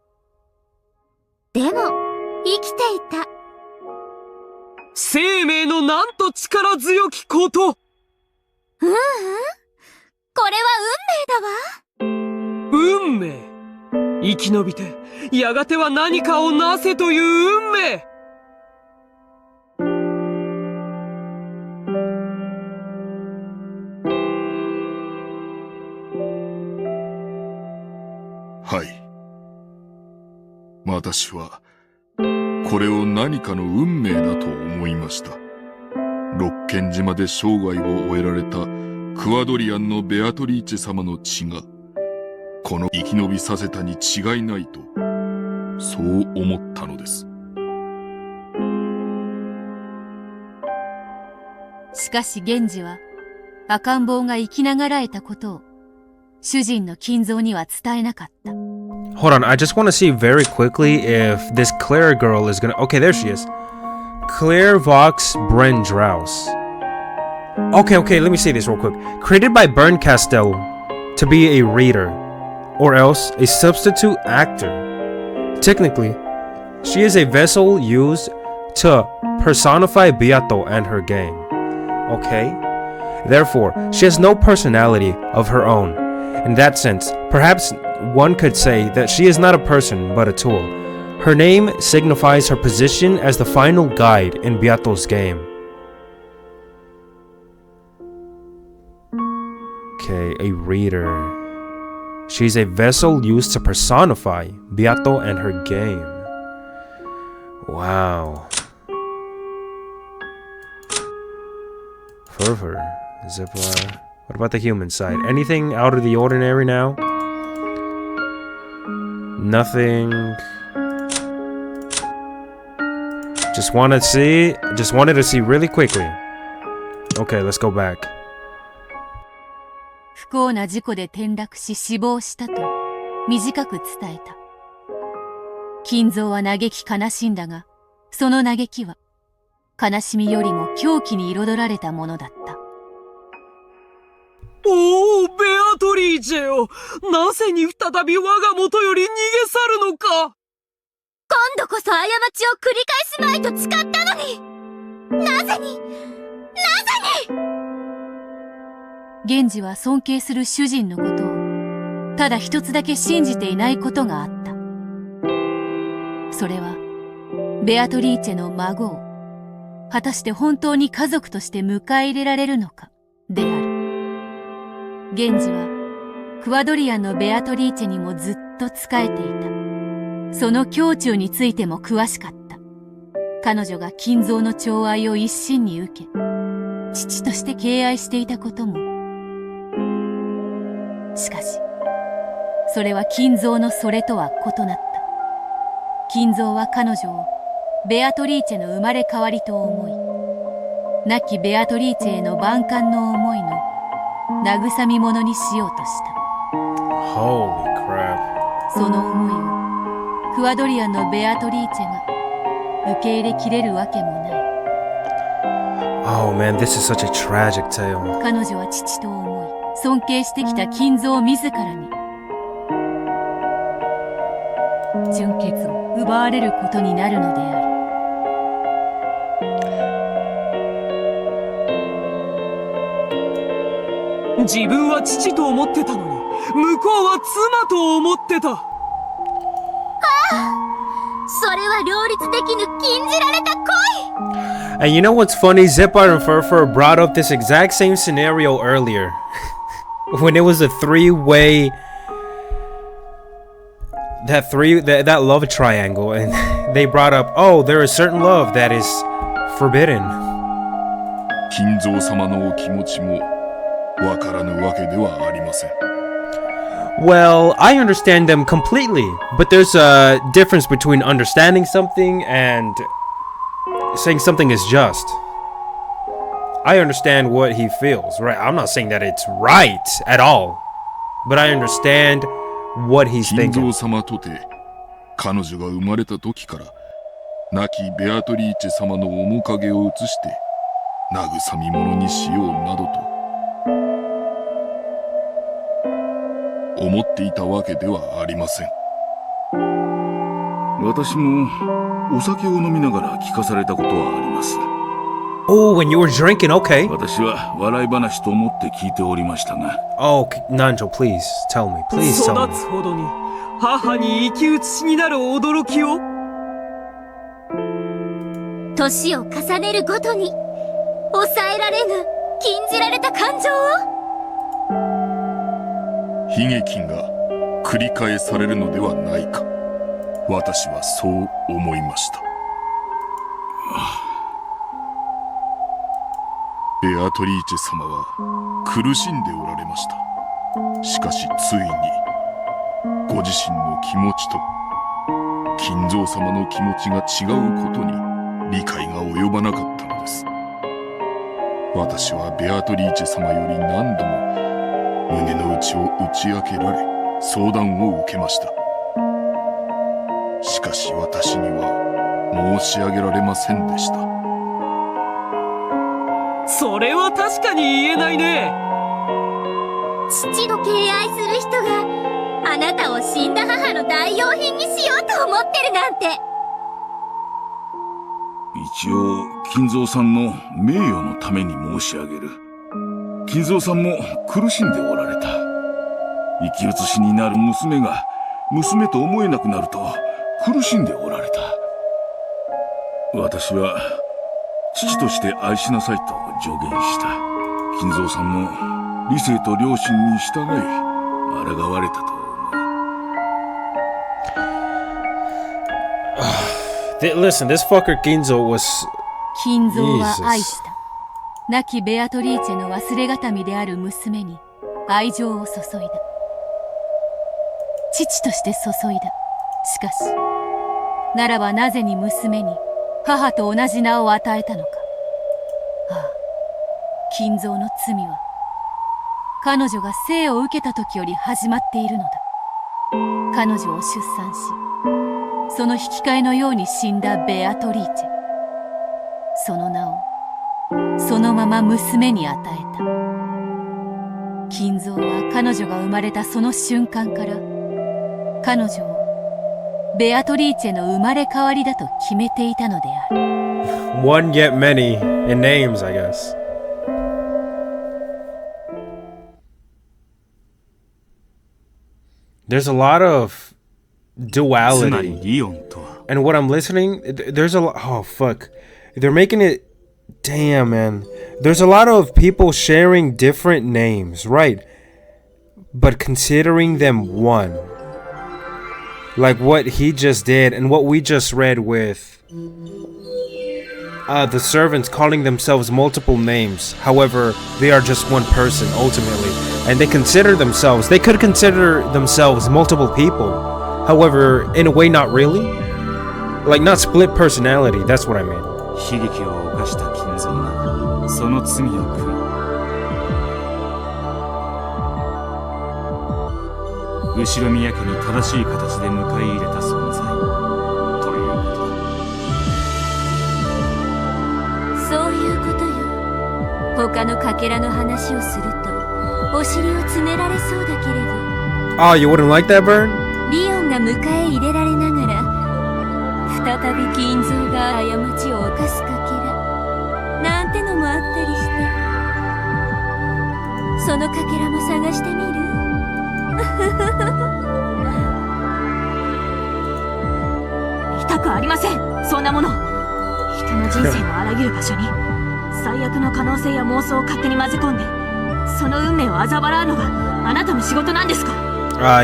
でも、生きていた。生命のなんと力強きこと。これは運命。生き延びて、やがては何かをなせという運命。はい。私は、これを何かの運命だと思いました。六軒島で生涯を終えられたクワドリアンのベアトリーチェ様の血がこの生き延びさせたに違いないとそう思ったのです。しかし源氏は赤ん坊が生きながらえたことを主人の金蔵には伝えなかった。 Hold on, I just want to see very quickly if this Claire girl is gonna... Okay, there she is. Claire Vox Brandrouse. Okay, let me say this real quick. Created by Bern Castello to be a reader, or else a substitute actor. Technically, she is a vessel used to personify Beato and her game. Okay? Therefore, she has no personality of her own. In that sense, perhaps one could say that she is not a person but a tool. Her name signifies her position as the final guide in Beato's game. Okay, a reader. She's a vessel used to personify Beato and her game. Wow. Fervor. Zipline. What about the human side? Anything out of the ordinary now? Nothing. Just wanted to see really quickly. Okay, let's go back. 不幸な事故で転落し死亡したと短く伝えた。金蔵は嘆き悲しんだが、その嘆きは悲しみよりも狂気に彩られたものだった。おお、ベアトリーチェよ。なぜに再び我が元より逃げ去るのか。今度こそ過ちを繰り返すまいと誓ったのに。なぜに源氏は尊敬する主人のことをただ一つだけ信じていないことがあった。それはベアトリーチェの孫を果たして本当に家族として迎え入れられるのかである。源氏はクワドリアンのベアトリーチェにもずっと仕えていた。その胸中についても詳しかった。彼女が金蔵の寵愛を一身に受け、父として敬愛していたことも。しかし、それは金蔵のそれとは異なった。金蔵は彼女をベアトリーチェの生まれ変わりと思い、亡きベアトリーチェへの万感の思いの慰み者にしようとした。Holy crap. その思いをクワドリアンのベアトリーチェが受け入れきれるわけもない。Oh man, this is such a tragic tale. 彼女は父と思い、尊敬してきた金蔵自らに純血を奪われることになるのである。自分は父と思ってたのに、向こうは妻と思ってた。それは両立できぬ禁じられた恋。 And you know what's funny? Zipar and Furfur brought up this exact same scenario earlier. When it was a three-way... That love triangle. And they brought up, oh, there is certain love that is forbidden. 金蔵様のお気持ちもわからぬわけではありません。Well, I understand them completely, but there's a difference between understanding something and saying something is just. I understand what he feels, right? I'm not saying that it's right at all, but I understand what he's 金 thinking. 蔵様とて彼女が生まれた時から亡きベアトリーチェ様の面影を移して慰み者にしようなどと思っていたわけではありません。私もお酒を飲みながら聞かされたことはあります。 Oh, when you were drinking, okay. 私は笑い話と思って聞いておりましたが。 Oh, Nanjo, please tell me. Please tell 育 me. つほどに母に生き写しになる驚きを。年を重ねるごとに抑えられぬ禁じられた感情を。悲劇が繰り返されるのではないか、私はそう思いました。ベベアトリーチェ様は苦しんでおられました。しかしついにご自身の気持ちと金蔵様の気持ちが違うことに理解が及ばなかったのです。私はベアトリーチェ様より何度も胸の内を打ち明けられ相談を受けました。しかし私には申し上げられませんでした。それは確かに言えないね。父と敬愛する人があなたを死んだ母の代用品にしようと思ってるなんて。一応金蔵さんの名誉のために申し上げる。金蔵さんも苦しんでおられた。生き写しになる娘が娘と思えなくなると苦しんでおられた。私は父として愛しなさいと助言した。金蔵さんも理性と良心に従い抗われたと思う。Listen, this fucker Kinzo was... 金蔵は愛した。亡きベアトリーチェの忘れがたみである娘に愛情を注いだ。父として注いだ。しかし、ならばなぜに娘に母と同じ名を与えたのか。ああ、金蔵の罪は彼女が生を受けた時より始まっているのだ。彼女を出産し、その引き換えのように死んだベアトリーチェ。その名をそのまま娘に与えた。金蔵は彼女が生まれたその瞬間から彼女をベアトリーチェの生まれ変わりだと決めていたのである。One yet many in names, I guess. There's a lot of つまり duality. リオンとは And what I'm listening, there's a lot. Oh, fuck. They're making it. Damn, man. There's a lot of people sharing different names, right? But considering them one. Like what he just did and what we just read with the servants calling themselves multiple names. However, they are just one person ultimately. And they could consider themselves multiple people. However, in a way, not really. Like, not split personality, that's what I mean. 悲劇を犯した金蔵がその罪を悔い、後ろ宮家に正しい形で迎え入れた存在ということだ。そういうことよ。他のかけらの話をするとお尻をつねられそうだけれど、 Oh, you wouldn't like that, Burn? リオンが迎え入れられながら再び金蔵が過ちを犯すかけらなんてのもあったりして、そのかけらも探してみる？痛くありません、そんなもの。人の人生を荒げる場所に最悪の可能性や妄想を勝手に混ぜ込んでその運命を嘲笑うのがあなたの仕事なんですか？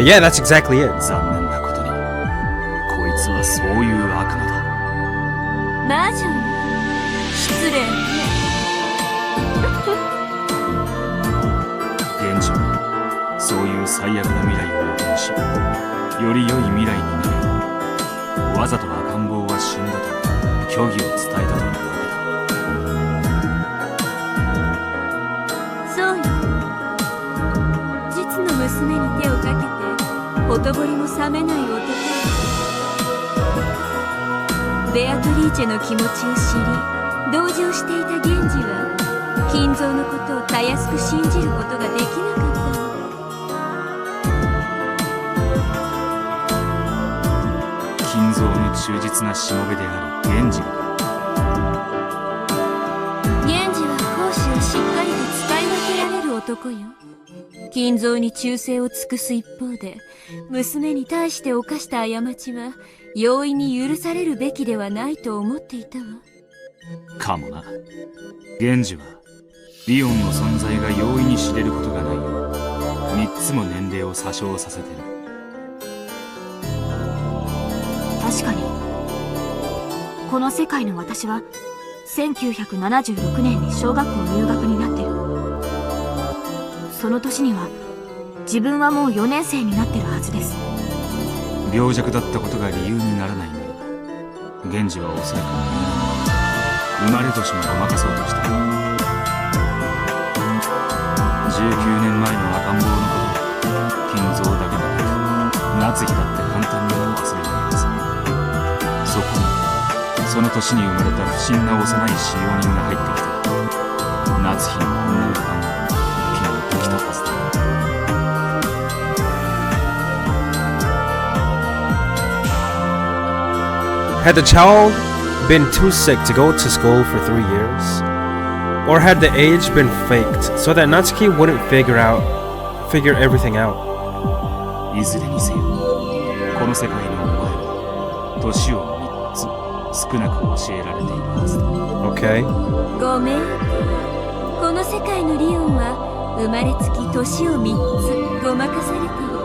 Yeah, that's exactly it. 残念なことにこいつはそういう悪魔だ。魔女に失礼ね。現状そういう最悪な未来を予見し、より良い未来になるわざと赤ん坊は死んだと虚偽を伝えたというわそうよ。実の娘に手をかけてほとぼりも冷めない男よ。ベアトリーチェの気持ちを知り同情していた源氏は金蔵のことをたやすく信じることができなかったの。金蔵の忠実なしもべである源氏が、源氏は公私をしっかりと使い分けられる男よ。金蔵に忠誠を尽くす一方で娘に対して犯した過ちは容易に許されるべきではないと思っていたわ。かもな。源氏はリオンの存在が容易に知れることがないよう3つも年齢を詐称させてる。確かにこの世界の私は1976年に小学校入学になってる。その年には自分はもう4年生になってるはずです。病弱だったことが理由にならないなら、源氏はおそらく生まれ年もごまかそうとした。19年前の赤ん坊のことを金蔵だけでなく夏日だって簡単には忘れないはず。そこにその年に生まれた不審な幼い使用人が入ってきて、夏日の女の子がピンときたはずだ。Had the child been too sick to go to school for 3 years? Or had the age been faked so that Natsuki wouldn't figure everything out? いずれにせよ、この世界のお前は年を3つ少なく教えられているはずだ。Okay. ごめん。この世界のリオンは生まれつき年を3つごまかされてる。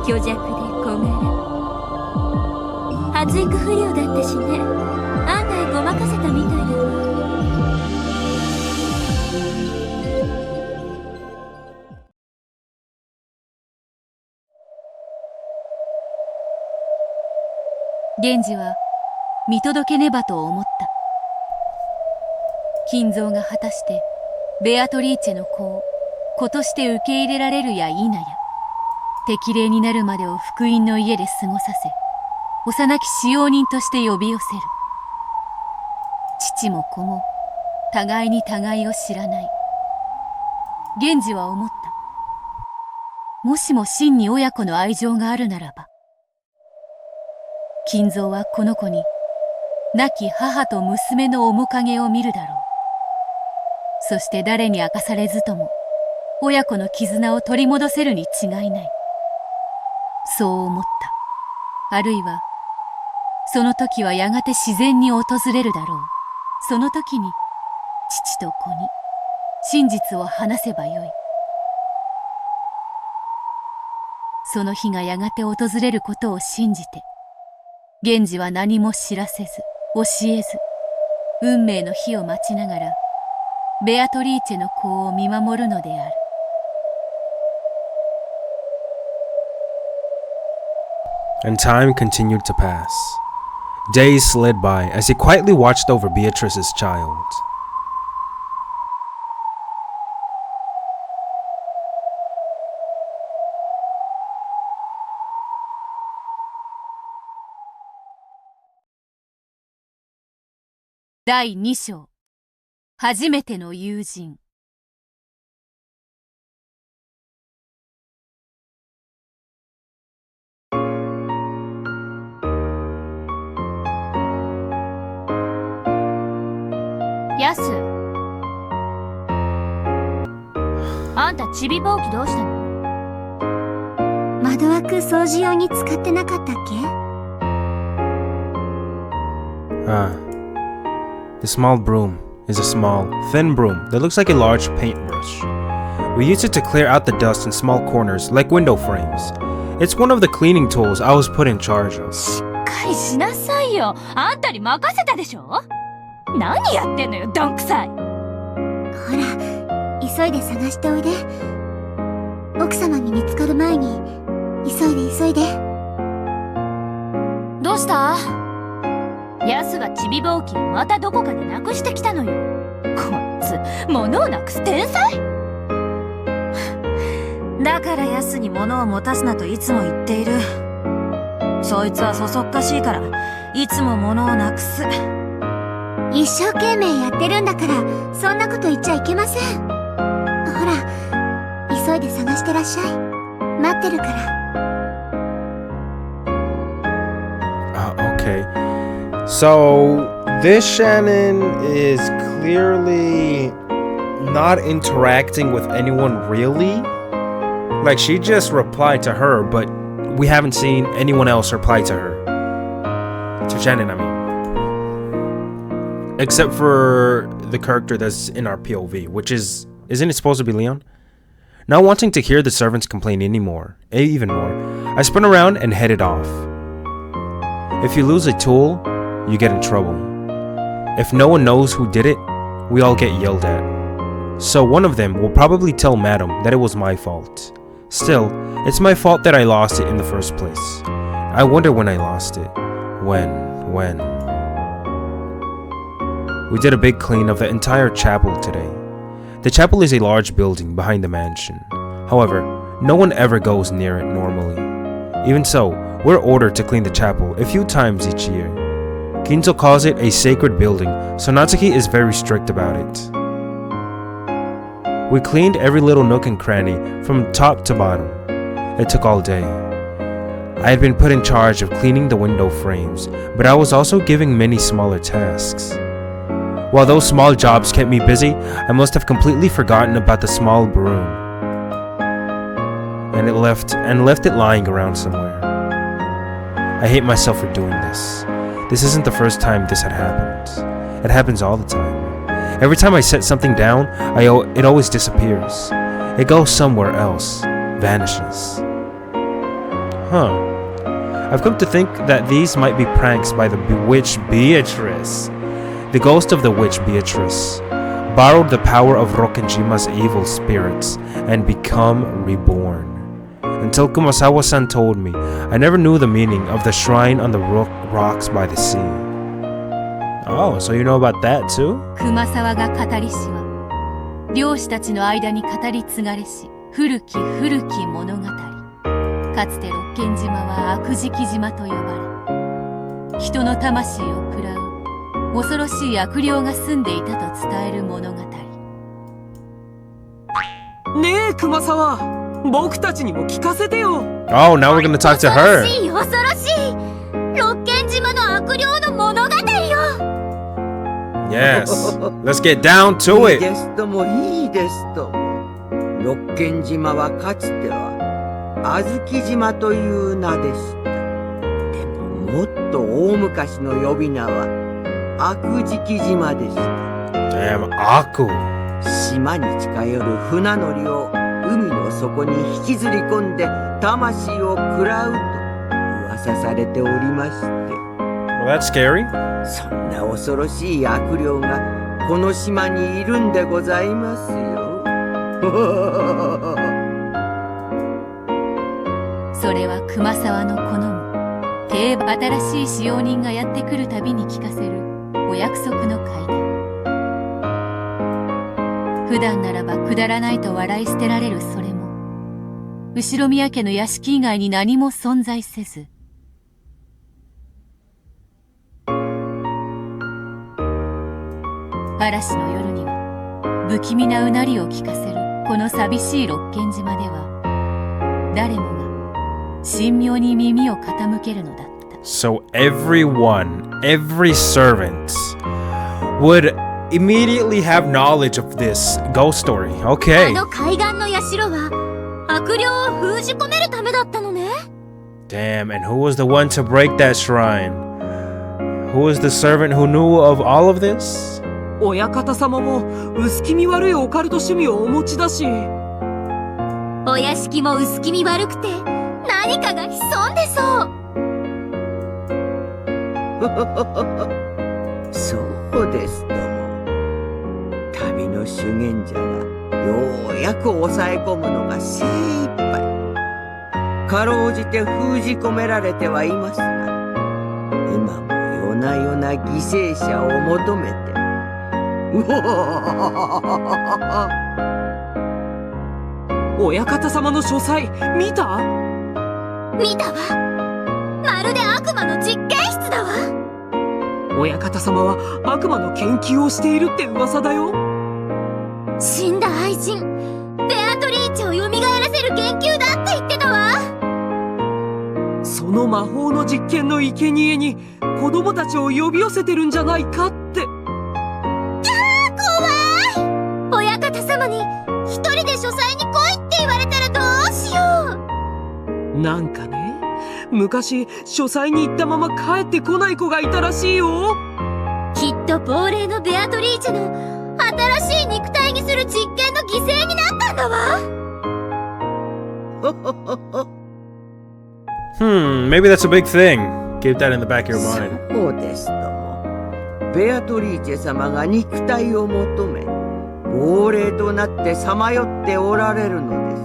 虚弱で小柄。発育不良だったしね。案外ごまかせたみたいだわ。源氏は見届けねばと思った。金蔵が果たしてベアトリーチェの子を子として受け入れられるや否や、適齢になるまでを福音の家で過ごさせ、幼き使用人として呼び寄せる。父も子も互いに互いを知らない。源氏は思った。もしも真に親子の愛情があるならば、金蔵はこの子に亡き母と娘の面影を見るだろう。そして誰に明かされずとも親子の絆を取り戻せるに違いない。そう思った。あるいはその時はやがて自然に訪れるだろう。その時に父と子に真実を話せばよい。その日がやがて訪れることを信じて、源氏は何も知らせず教えず、運命の日を待ちながらベアトリーチェの子を見守るのである。And time continued to pass. Days slid by as he quietly watched over Beatrice's child.第2章、初めての友人。ヤス、あんたちびぼうきどうしたの？窓枠掃除用に使ってなかったっけ？ The small broom is a small, thin broom that looks like a large paintbrush. We use it to clear out the dust in small corners like window frames. It's one of the cleaning tools I was put in charge of. しっかりしなさいよ。あんたに任せたでしょ？何やってんのよ、どんくさい。ほら、急いで探しておいで。奥様に見つかる前に、急いで。どうした？ヤスがちびぼうきまたどこかでなくしてきたのよ。こいつ、物をなくす天才。だからヤスに物を持たすなといつも言っている。そいつはそそっかしいから、いつも物をなくす。一生懸命やってるんだから、そんなこと言っちゃいけません。ほら、急いで探してらっしゃい。待ってるから。Okay. So, this Shannon is clearly not interacting with anyone really. Like, she just replied to her, but we haven't seen anyone else reply to her. To Shannon, I mean. Except for the character that's in our POV, which isn't it supposed to be Leon? Not wanting to hear the servants complain even more, I spun around and headed off. If you lose a tool, you get in trouble. If no one knows who did it, we all get yelled at. So one of them will probably tell Madam that it was my fault. Still, it's my fault that I lost it in the first place. I wonder when I lost it. When? We did a big clean of the entire chapel today. The chapel is a large building behind the mansion. However, no one ever goes near it normally. Even so, we're ordered to clean the chapel a few times each year. Ginzo calls it a sacred building, so Natsuki is very strict about it. We cleaned every little nook and cranny from top to bottom. It took all day. I had been put in charge of cleaning the window frames, but I was also given many smaller tasks. While those small jobs kept me busy, I must have completely forgotten about the small broom and left it lying around somewhere. I hate myself for doing this. This isn't the first time this had happened. It happens all the time. Every time I set something down, it always disappears. It goes somewhere else, vanishes. I've come to think that these might be pranks by the witch Beatrice. The ghost of the witch Beatrice borrowed the power of Rokkenjima's evil spirits and become reborn. Until Kumasawa-san told me, I never knew the meaning of the shrine on the rocks by the sea. Oh, so you know about that too? 熊沢が語りしは漁師たちの間に語り継がれし古き古き物語。かつて六軒島は悪食島と呼ばれ、人の魂を喰らう恐ろしい悪霊が住んでいたと伝える物語。ねえ熊沢、僕たちにも聞かせてよ。Oh, now we're gonna talk to her. 恐ろしい恐ろしい、六軒島の悪霊の物語よ。Yes, let's get down to いい it. ですともいいですとも。六軒島はかつては小豆島という名でした。でももっと大昔の呼び名は悪食島でした。Damn, Aku. 島に近寄る船乗りを海の底に引きずり込んで魂を喰らうと噂されておりまして。Well, that's scary. そんな恐ろしい悪霊がこの島にいるんでございますよ。それは熊沢の好む新しい使用人がやってくるたびに聞かせるお約束の会談。普段ならばくだらないと笑い捨てられるそれも後宮家の屋敷以外に何も存在せず、嵐の夜には不気味なうなりを聞かせるこの寂しい六軒島では誰もが神妙に耳を傾けるのだった。 So everyone, every servant would immediately have knowledge of this ghost story. あ Okay. の海岸の社は悪霊を封じ込めるためだったのね。Damn, and who was the one to break that shrine? Who was the servant who knew of all of this? 親方様も薄気味悪いオカルト趣味をお持ちだし、お屋敷も薄気味悪くて何かが潜んでそう。そうですとも。旅の修験者がようやく抑え込むのが精一杯。かろうじて封じ込められてはいますが、今も夜な夜な犠牲者を求めて。親方様の書斎見た？見たわ。まるで悪魔の実験室だわ。親方様は悪魔の研究をしているって噂だよ。死んだ愛人ベアトリーチェを蘇らせる研究だって言ってたわ。その魔法の実験の生贄に子供たちを呼び寄せてるんじゃないかって。親方様に一人で書斎に来いって言われたらどうしよう。なんかね、昔書斎に行ったまま帰ってこない子がいたらしいよ。きっと亡霊のベアトリーチェの新しい肉体にする実験の犠牲になったんだわ。Maybe that's a big thing. Keep that in the back of your mind. そうですとも。ベベアトリーチェ様が肉体を求め、亡霊となってさまよっておられるのです。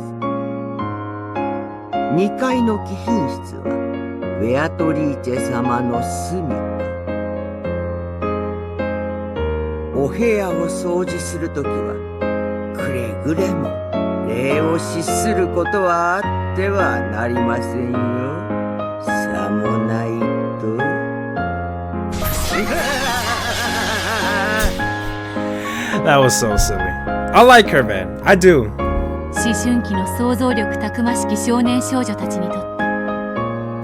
2階の貴賓室はベアトリーチェ様の住みか。お部屋を掃除するときはくれぐれも礼を失することはあってはなりませんよ。さもないと。That was so silly. I like her, man. I do. 思春期の想像力たくましき少年少女たちにとって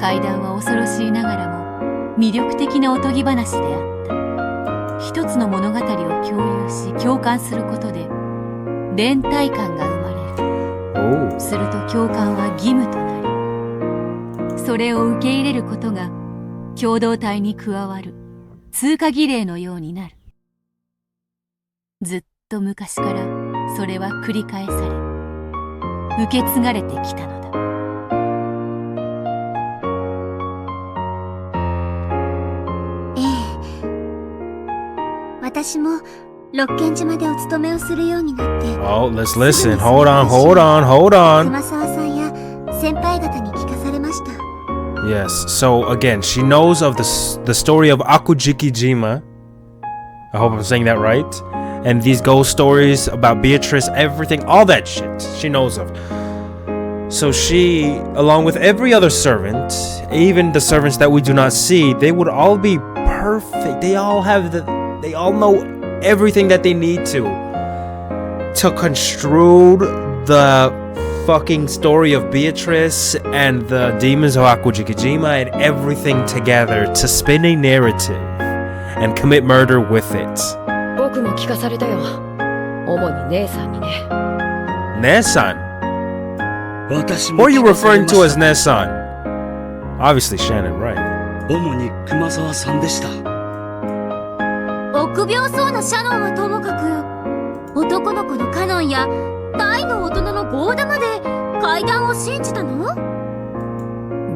怪談は恐ろしいながらも魅力的なおとぎ話であった。一つの物語を共有し共感することで連帯感が生まれる。すると共感は義務となり、それを受け入れることが共同体に加わる通過儀礼のようになる。ずっと昔からそれは繰り返され受け継がれてきたのだ。ええ、私も六軒島でお勤めをするようになって。Oh, let's listen. Hold on. 熊沢さんや先輩方に聞かされました。Yes. So again, she knows of the story of Akujikijima. I hope I'm saying that right. And these ghost stories about Beatrice, everything, all that shit she knows of. So she, along with every other servant, even the servants that we do not see, they would all be perfect. They all know everything that they need to construe the fucking story of Beatrice and the demons of Akujikijima and everything together to spin a narrative and commit murder with it. 僕も聞かされたよ。主に姉さんにね。Nesan? Who are you referring to as Nesan? Obviously Shannon, right? 主に熊沢さんでした。臆病そうなシャノンはともかく、男の子のカノンや大の大人のゴーダまで怪談を信じたの？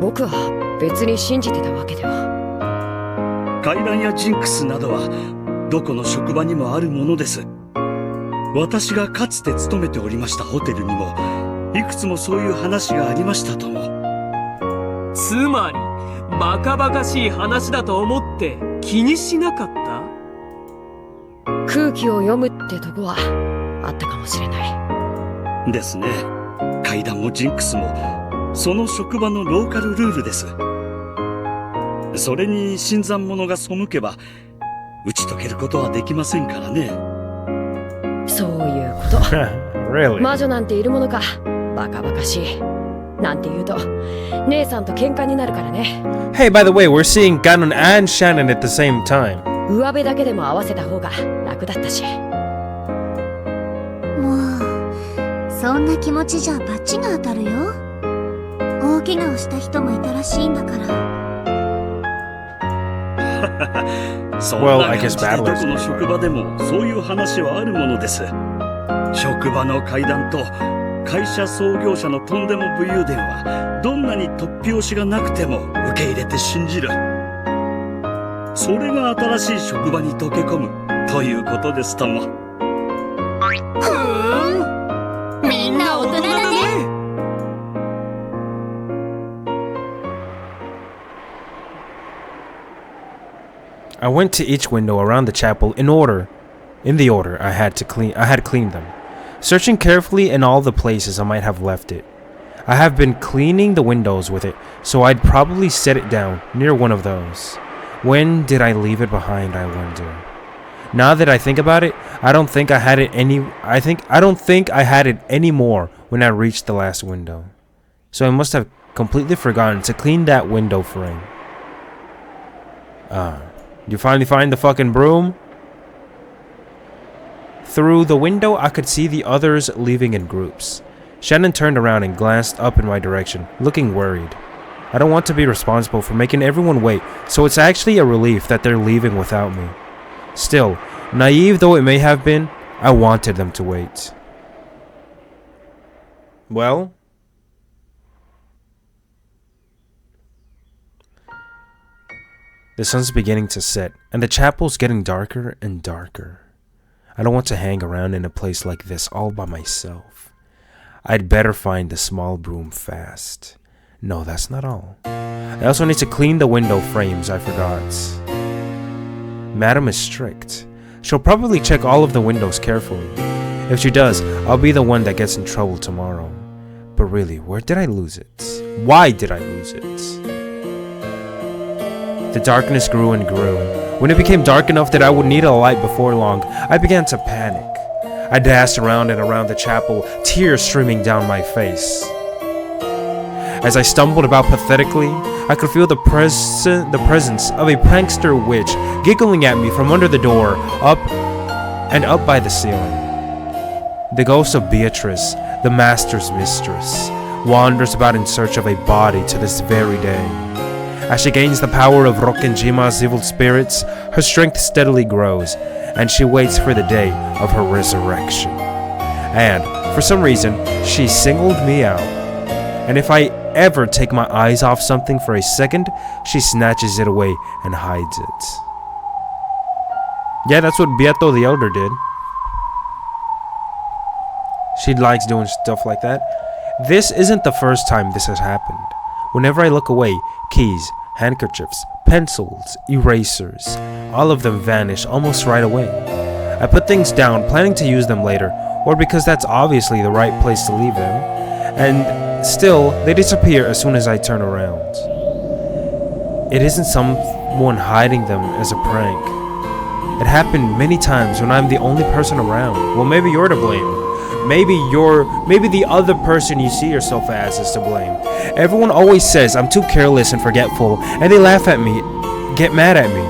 僕は別に信じてたわけでは。怪談やジンクスなどはどこの職場にもあるものです。私がかつて勤めておりましたホテルにもいくつもそういう話がありましたとも。つまりバカバカしい話だと思って気にしなかった？空気を読むってとこはあったかもしれない。ですね。怪談もジンクスもその職場のローカルルールです。それに新参者が背けば打ち解けることはできませんからね。そういうこと。Really? 魔女なんているものか。バカバカしい。なんて言うと姉さんと喧嘩になるからね。Hey, by the way, we're seeing Ganon and Shannon at the same time. 上辺だけでも合わせた方が楽だったし。もうそんな気持ちじゃバチが当たるよ。大怪我をした人もいたらしいんだから。そんな感じでどこの職場でもそういう話はあるものです。職場の怪談と会社創業者のとんでも武勇伝はどんなに突拍子がなくても受け入れて信じる。それが新しい職場に溶け込むということですとも。みんな大人だね。I went to each window around the chapel in the order I had cleaned them, searching carefully in all the places I might have left it. I have been cleaning the windows with it, so I'd probably set it down near one of those. When did I leave it behind, I wonder? Now that I think about it, I don't think I had it anymore when I reached the last window. So I must have completely forgotten to clean that window frame. You finally find the fucking broom? Through the window, I could see the others leaving in groups. Shannon turned around and glanced up in my direction, looking worried. I don't want to be responsible for making everyone wait, so it's actually a relief that they're leaving without me. Still, naive though it may have been, I wanted them to wait. Well, The sun's beginning to set, and the chapel's getting darker and darker. I don't want to hang around in a place like this all by myself. I'd better find the small broom fast. No, that's not all. I also need to clean the window frames, I forgot. Madam is strict. She'll probably check all of the windows carefully. If she does, I'll be the one that gets in trouble tomorrow. But really, where did I lose it? Why did I lose it? The darkness grew and grew. When it became dark enough that I would need a light before long, I began to panic. I dashed around and around the chapel, tears streaming down my face. As I stumbled about pathetically, I could feel the presence of a prankster witch giggling at me from under the door, up by the ceiling. The ghost of Beatrice, the master's mistress, wanders about in search of a body to this very day. As she gains the power of Rokkenjima's evil spirits, her strength steadily grows, and she waits for the day of her resurrection. And, for some reason, she singled me out. And if I ever take my eyes off something for a second, she snatches it away and hides it. Yeah, that's what Beato the Elder did. She likes doing stuff like that. This isn't the first time this has happened. Whenever I look away, keys, handkerchiefs, pencils, erasers, all of them vanish almost right away. I put things down, planning to use them later, or because that's obviously the right place to leave them, and still, they disappear as soon as I turn around. It isn't someone hiding them as a prank. It happened many times when I'm the only person around. Well, maybe you're to blame. Maybe the other person you see yourself as is to blame. Everyone always says I'm too careless and forgetful, and they laugh at me, get mad at me.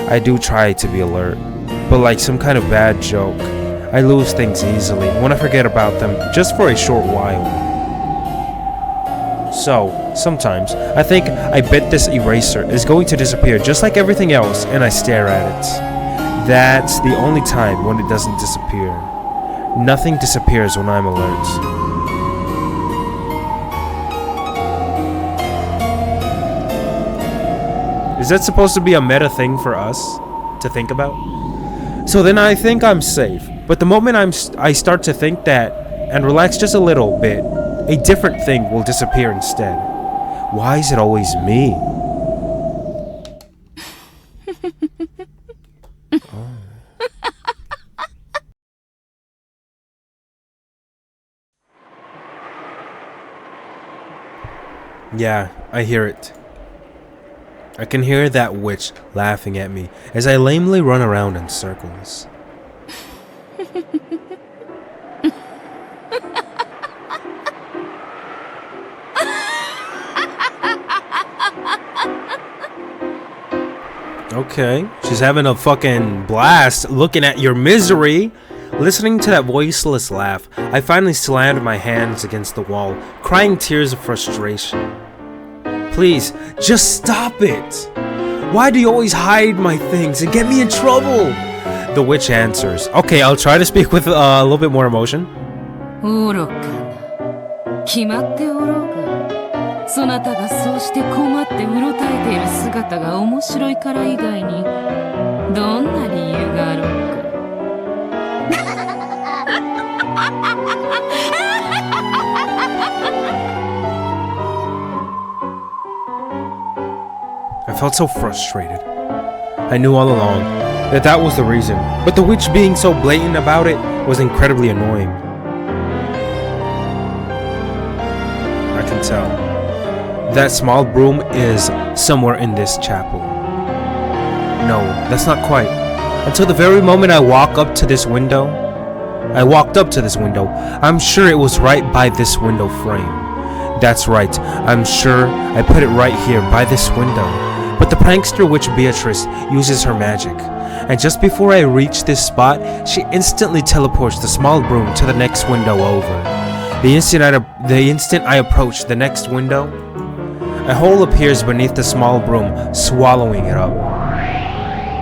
I do try to be alert, but like some kind of bad joke, I lose things easily when I forget about them just for a short while. So, sometimes, I think I bet this eraser is going to disappear just like everything else, and I stare at it. That's the only time when it doesn't disappear. Nothing disappears when I'm alert. Is that supposed to be a meta thing for us to think about? So then I think I'm safe, but the moment I start to think that and relax just a little bit, a different thing will disappear instead. Why is it always me? Yeah, I hear it. I can hear that witch laughing at me as I lamely run around in circles. Okay, she's having a fucking blast looking at your misery. Listening to that voiceless laugh, I finally slammed my hands against the wall, crying tears of frustration. Please, just stop it! Why do you always hide my things and get me in trouble? The witch answers. Okay, I'll try to speak with a little bit more emotion. 決まっておろうが、そなたがそうして困ってうろたえている姿が面白いから以外にどんな理由があろうか。I felt so frustrated. I knew all along that was the reason, but the witch being so blatant about it was incredibly annoying. I can tell. That small broom is somewhere in this chapel. No, that's not quite. Until the very moment I walked up to this window, I'm sure it was right by this window frame. That's right, I'm sure I put it right here by this window. But the prankster witch Beatrice uses her magic, and just before I reach this spot, she instantly teleports the small broom to the next window over. The instant I approach the next window, a hole appears beneath the small broom, swallowing it up.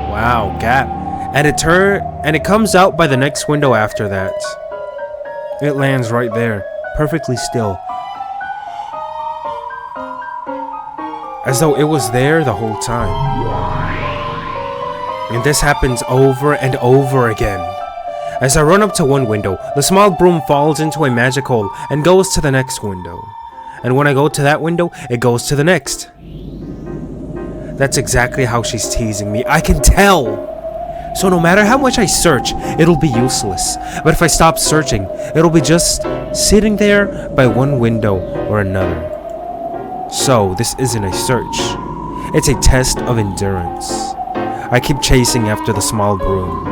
Wow, gap. And it comes out by the next window after that. It lands right there, perfectly still. As though it was there the whole time. And this happens over and over again. As I run up to one window, the small broom falls into a magic hole and goes to the next window. And when I go to that window, it goes to the next. That's exactly how she's teasing me. I can tell! So no matter how much I search, it'll be useless. But if I stop searching, it'll be just sitting there by one window or another. So this isn't a search. It's a test of endurance. I keep chasing after the small broom.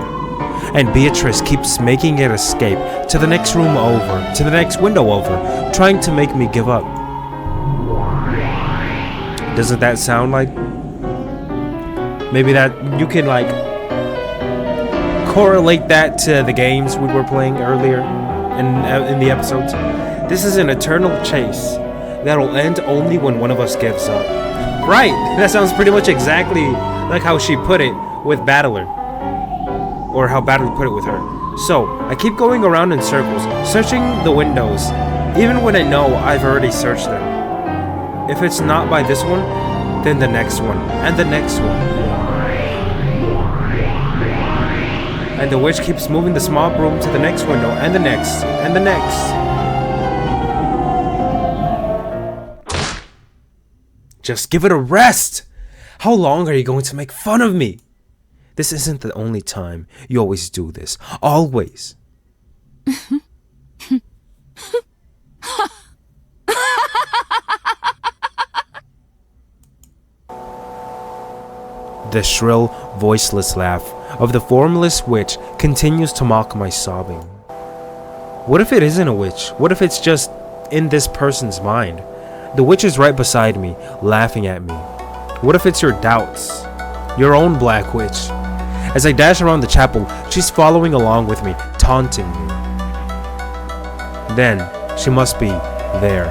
And Beatrice keeps making it escape to the next room over, to the next window over, trying to make me give up. Doesn't that sound like... maybe that you can like correlate that to the games we were playing earlier in the episodes? This is an eternal chase that'll end only when one of us gives up. Right, that sounds pretty much exactly like how she put it with Battler. Or how Battler put it with her. So, I keep going around in circles, searching the windows, even when I know I've already searched them. If it's not by this one, then the next one, and the next one. And the witch keeps moving the small broom to the next window, and the next, and the next. Just give it a rest! How long are you going to make fun of me? This isn't the only time. You always do this. Always. The shrill, voiceless laugh of the formless witch continues to mock my sobbing. What if it isn't a witch? What if it's just in this person's mind? The witch is right beside me, laughing at me. What if it's your doubts? Your own black witch? As I dash around the chapel, she's following along with me, taunting me. Then, she must be there.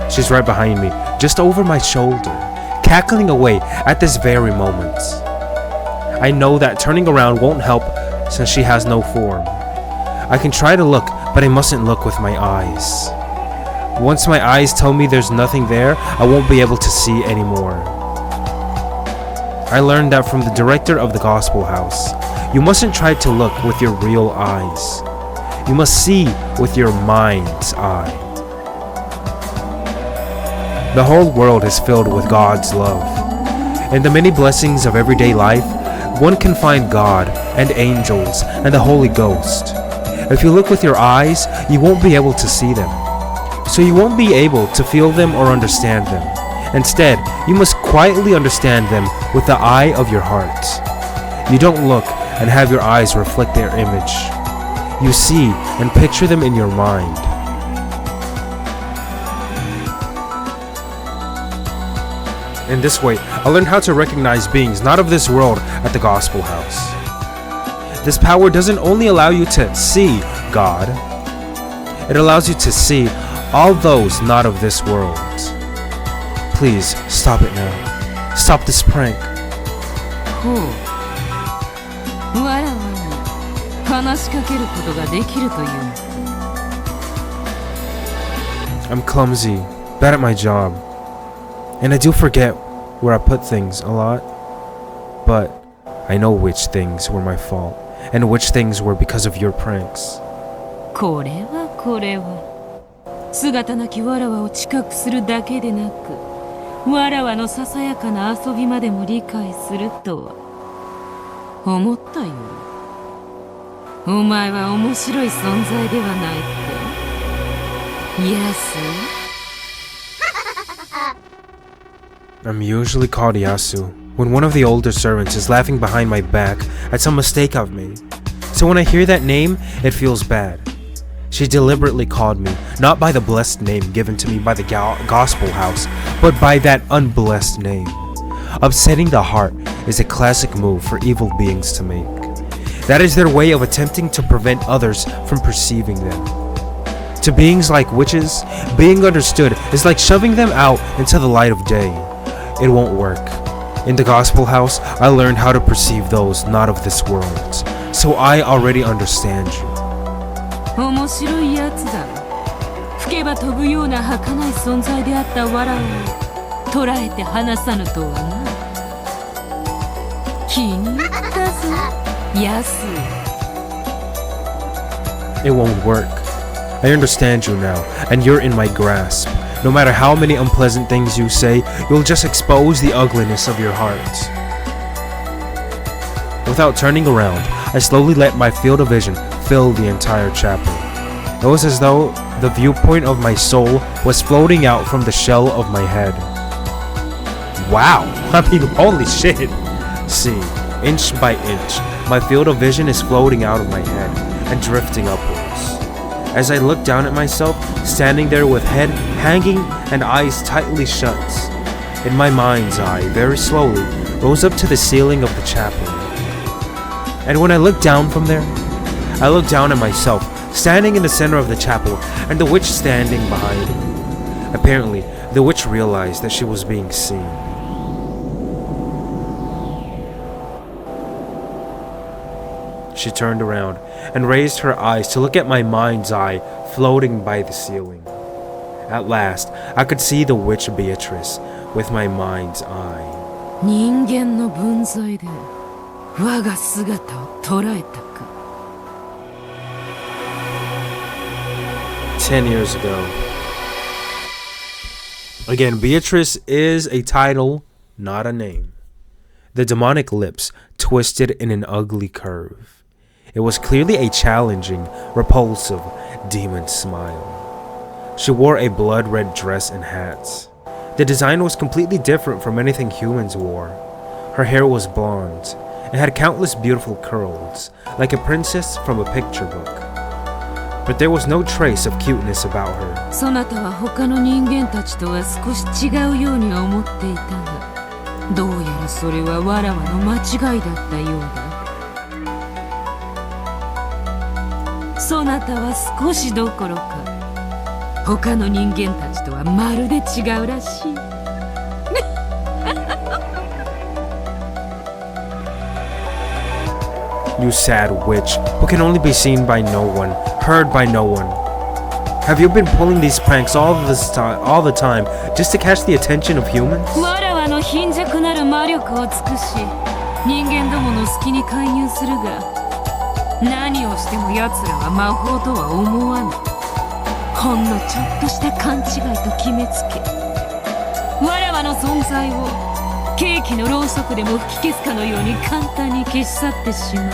She's right behind me, just over my shoulder, cackling away at this very moment. I know that turning around won't help since she has no form. I can try to look, but I mustn't look with my eyes. Once my eyes tell me there's nothing there, I won't be able to see anymore. I learned that from the director of the Gospel House. You mustn't try to look with your real eyes. You must see with your mind's eye. The whole world is filled with God's love. In the many blessings of everyday life, one can find God and angels and the Holy Ghost. If you look with your eyes, you won't be able to see them. So you won't be able to feel them or understand them. Instead, you must quietly understand them with the eye of your heart. You don't look and have your eyes reflect their image. You see and picture them in your mind. In this way, I learned how to recognize beings not of this world at the Gospel House. This power doesn't only allow you to see God, it allows you to see all those not of this world. Please, stop it now. Stop this prank. I'm clumsy, bad at my job, and I do forget where I put things a lot. But I know which things were my fault, and which things were because of your pranks. これは姿なきわらわを知覚するだけでなく、わらわのささやかな遊びまでも理解するとは思ったよ。お前は面白い存在ではないって。I'm usually called Yasu when one of the older servants is laughing behind my back at some mistake I've made. So when I hear that name, it feels bad. She deliberately called me, not by the blessed name given to me by the Gospel House, but by that unblessed name. Upsetting the heart is a classic move for evil beings to make. That is their way of attempting to prevent others from perceiving them. To beings like witches, being understood is like shoving them out into the light of day. It won't work. In the Gospel House, I learned how to perceive those not of this world. So I already understand you. 面白いやつだ。吹けば飛ぶような儚い存在であったわらを捉えて離さぬとはな。It won't work. I understand you now, and you're in my grasp. No matter how many unpleasant things you say, you'll just expose the ugliness of your heart. Without turning around, I slowly let my field of vision fill the entire chapel. It was as though the viewpoint of my soul was floating out from the shell of my head. Wow, I mean, holy shit. See, inch by inch, my field of vision is floating out of my head and drifting upwards. As I look down at myself, standing there with head hanging and eyes tightly shut, in my mind's eye, very slowly, rose up to the ceiling of the chapel. And when I looked down from there, I looked down at myself, standing in the center of the chapel, and the witch standing behind me. Apparently, the witch realized that she was being seen. She turned around and raised her eyes to look at my mind's eye floating by the ceiling. At last, I could see the witch Beatrice with my mind's eye. 人間の分際で我が姿を捉えたか。 10 years ago. Again, Beatrice is a title, not a name. The demonic lips twisted in an ugly curve. It was clearly a challenging, repulsive, demon smile. She wore a blood-red dress and hat. The design was completely different from anything humans wore. Her hair was blonde and had countless beautiful curls, like a princess from a picture book. But there was no trace of cuteness about her. そなたは他の人間たちとは少し違うように思っていたが、どうやらそれはわらわの間違いだったようだ。そなたは少しどころか、他の人間たちとはまるで違うらしい。You sad witch, who can only be seen by no one, heard by no one. Have you been pulling these pranks all the time just to catch the attention of humans? わらわの貧弱なる魔力を尽くし、人間どもの隙に介入するが、何をしても奴らは魔法とは思わぬ。ほんのちょっとした勘違いと決めつけ、わらわの存在をケーキのろうそくでも吹き消すかのように簡単に消し去ってしまう。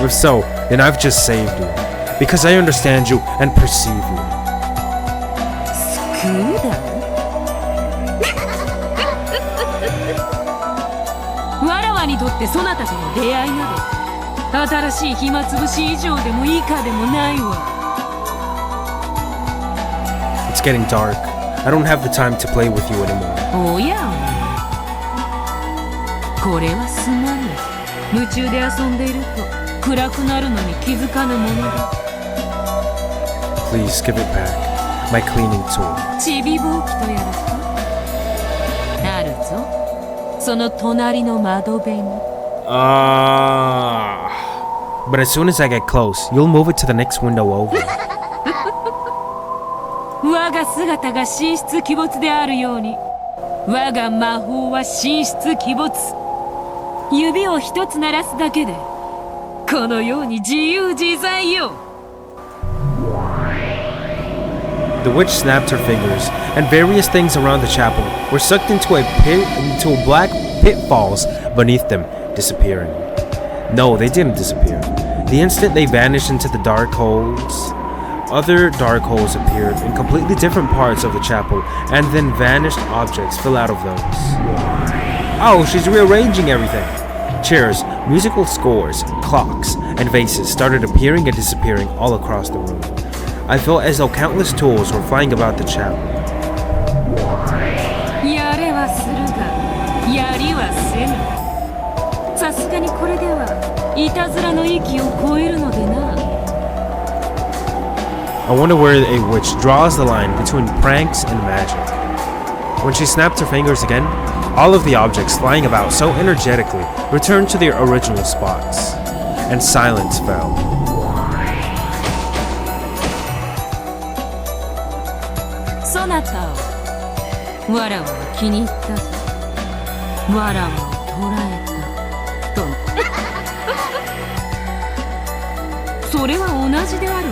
If so, then I've just saved you, because I understand you and perceive you. 救うだわらわにとってそなたとの出会いなど、新しい暇つぶし以上でも以下でもないわ。It's getting dark. I don't have the time to play with you anymore. おやこれはすまぬ。夢中で遊んでいると暗くなるのに気づかぬものだ。 Please give it back. My cleaning tool. ちびぼうきとやらかなるぞ。その隣の窓辺に。But as soon as I get close, you'll move it to the next window over. 我が姿が神出鬼没であるように、我が魔法は神出鬼没。指を一つ鳴らすだけで、このように自由自在よ。The witch snapped her fingers, and various things around the chapel were sucked into black pitfalls beneath them, disappearing. No, they didn't disappear. The instant they vanished into the dark holes, other dark holes appeared in completely different parts of the chapel, and then vanished objects fell out of those. Oh, she's rearranging everything. Chairs, musical scores, clocks, and vases started appearing and disappearing all across the room. I felt as though countless tools were flying about the chapel. やれはするが、やりはせぬ。さすがにこれではいたずらの域を超えるのでな。I wonder where a witch draws the line between pranks and magic. When she snapped her fingers again, all of the objects flying about so energetically returned to their original spots, and silence fell. そなたをわらわは気に入ったぞ。わらわを捕らえたとそれは同じである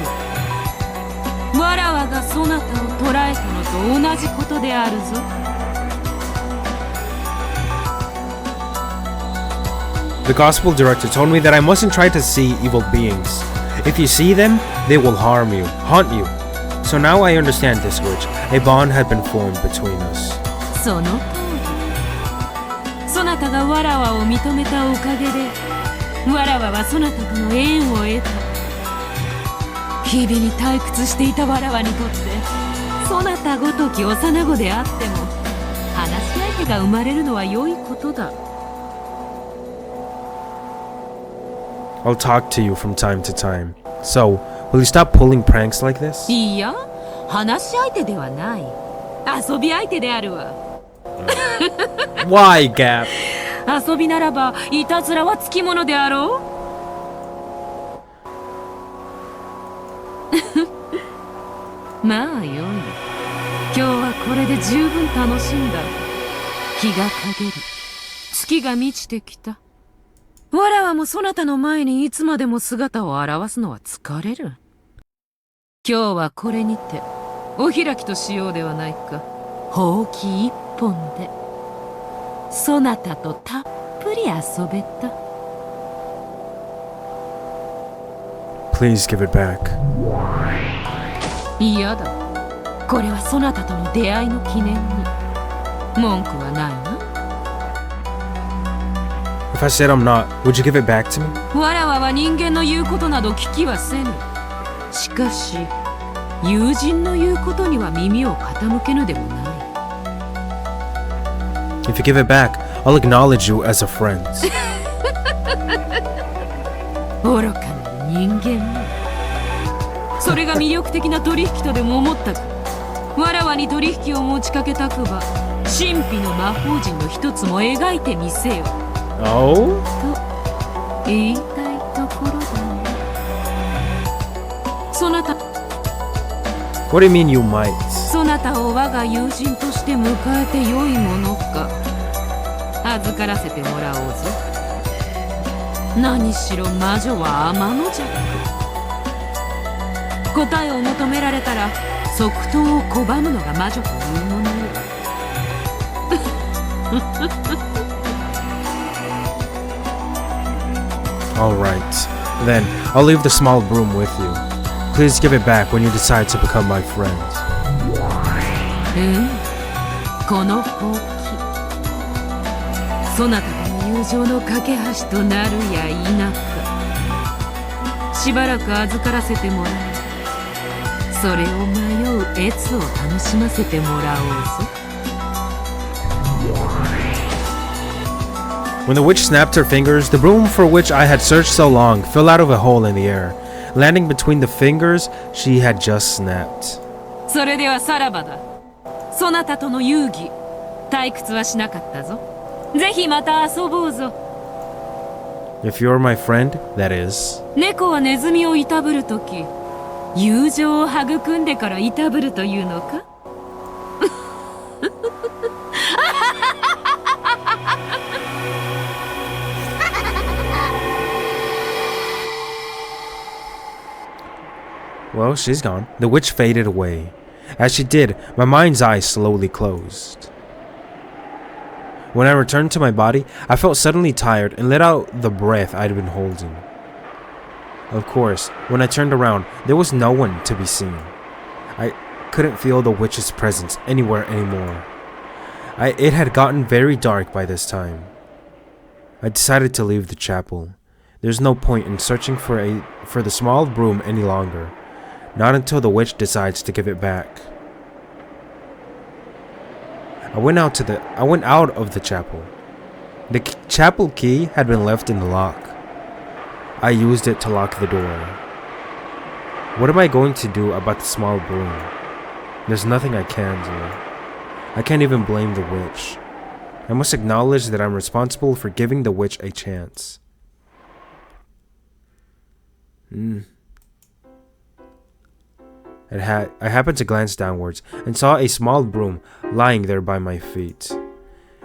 わ。わらわがそなたを捕らえたのと同じことであるぞ。The gospel director told me that I mustn't try to see evil beings. If you see them, they will harm you, haunt you. So now I understand this witch. A bond had been formed between us. その通り。そなたがわらわを認めたおかげで、わらわはそなたとの縁を得た。日々に退屈していたわらわにとって、そなたごとき幼子であっても、話し相手が生まれるのは良いことだ。I'll talk to you from time to time. So, will you stop pulling pranks like this? いや、話し相手ではない。遊び相手であるわ。Why, Gap? 遊びならば、いたずらはつきものであろう。まあよい。今日はこれで十分楽しんだ。日が陰り、月が満ちてきた。わらわもそなたの前にいつまでも姿を現すのは疲れる。今日はこれにてお開きとしようではないか。ほうき一本でそなたとたっぷり遊べた。 Please give it back. 嫌だ。これはそなたとの出会いの記念に。文句はないな。If I said I'm not, would you give it back to me? わらわは人間の言うことなど聞きはせぬ。しかし友人の言うことには耳を傾けぬでもない。 If you give it back, I'll acknowledge you as a friend. 愚かな人間も。それが魅力的な取引とでも思ったか。わらわに取引を持ちかけたくば、神秘の魔法陣の一つも描いてみせよ。Oh? と言いたいところだね。そなた What do you mean you might? そなたを我が友人として迎えてよいものか。預からせてもらおうぞ。何しろ魔女は天の弱。答えを求められたら即答を拒むのが魔女というものよ。Alright. Then, I'll leave the small broom with you. Please give it back when you decide to become my friend. このほうき、そなたとの友情の架け橋となるや否か。しばらく預からせてもらう。それを迷う越を楽しませてもらおうぞ。When the witch snapped her fingers, the broom for which I had searched so long fell out of a hole in the air, landing between the fingers she had just snapped. それではさらばだ。そなたとの遊戯、退屈はしなかったぞ。ぜひまた遊ぼうぞ。If you're my friend, that is. 猫はネズミをいたぶるとき、友情を育んでからいたぶるというのか。Well, she's gone. The witch faded away. As she did, my mind's eye slowly closed. When I returned to my body, I felt suddenly tired and let out the breath I'd been holding. Of course, when I turned around, there was no one to be seen. I couldn't feel the witch's presence anywhere anymore. It had gotten very dark by this time. I decided to leave the chapel. There's no point in searching for the small broom any longer. Not until the witch decides to give it back. I went out of the chapel. The chapel key had been left in the lock. I used it to lock the door. What am I going to do about the small broom? There's nothing I can do. I can't even blame the witch. I must acknowledge that I'm responsible for giving the witch a chance. I happened to glance downwards and saw a small broom lying there by my feet.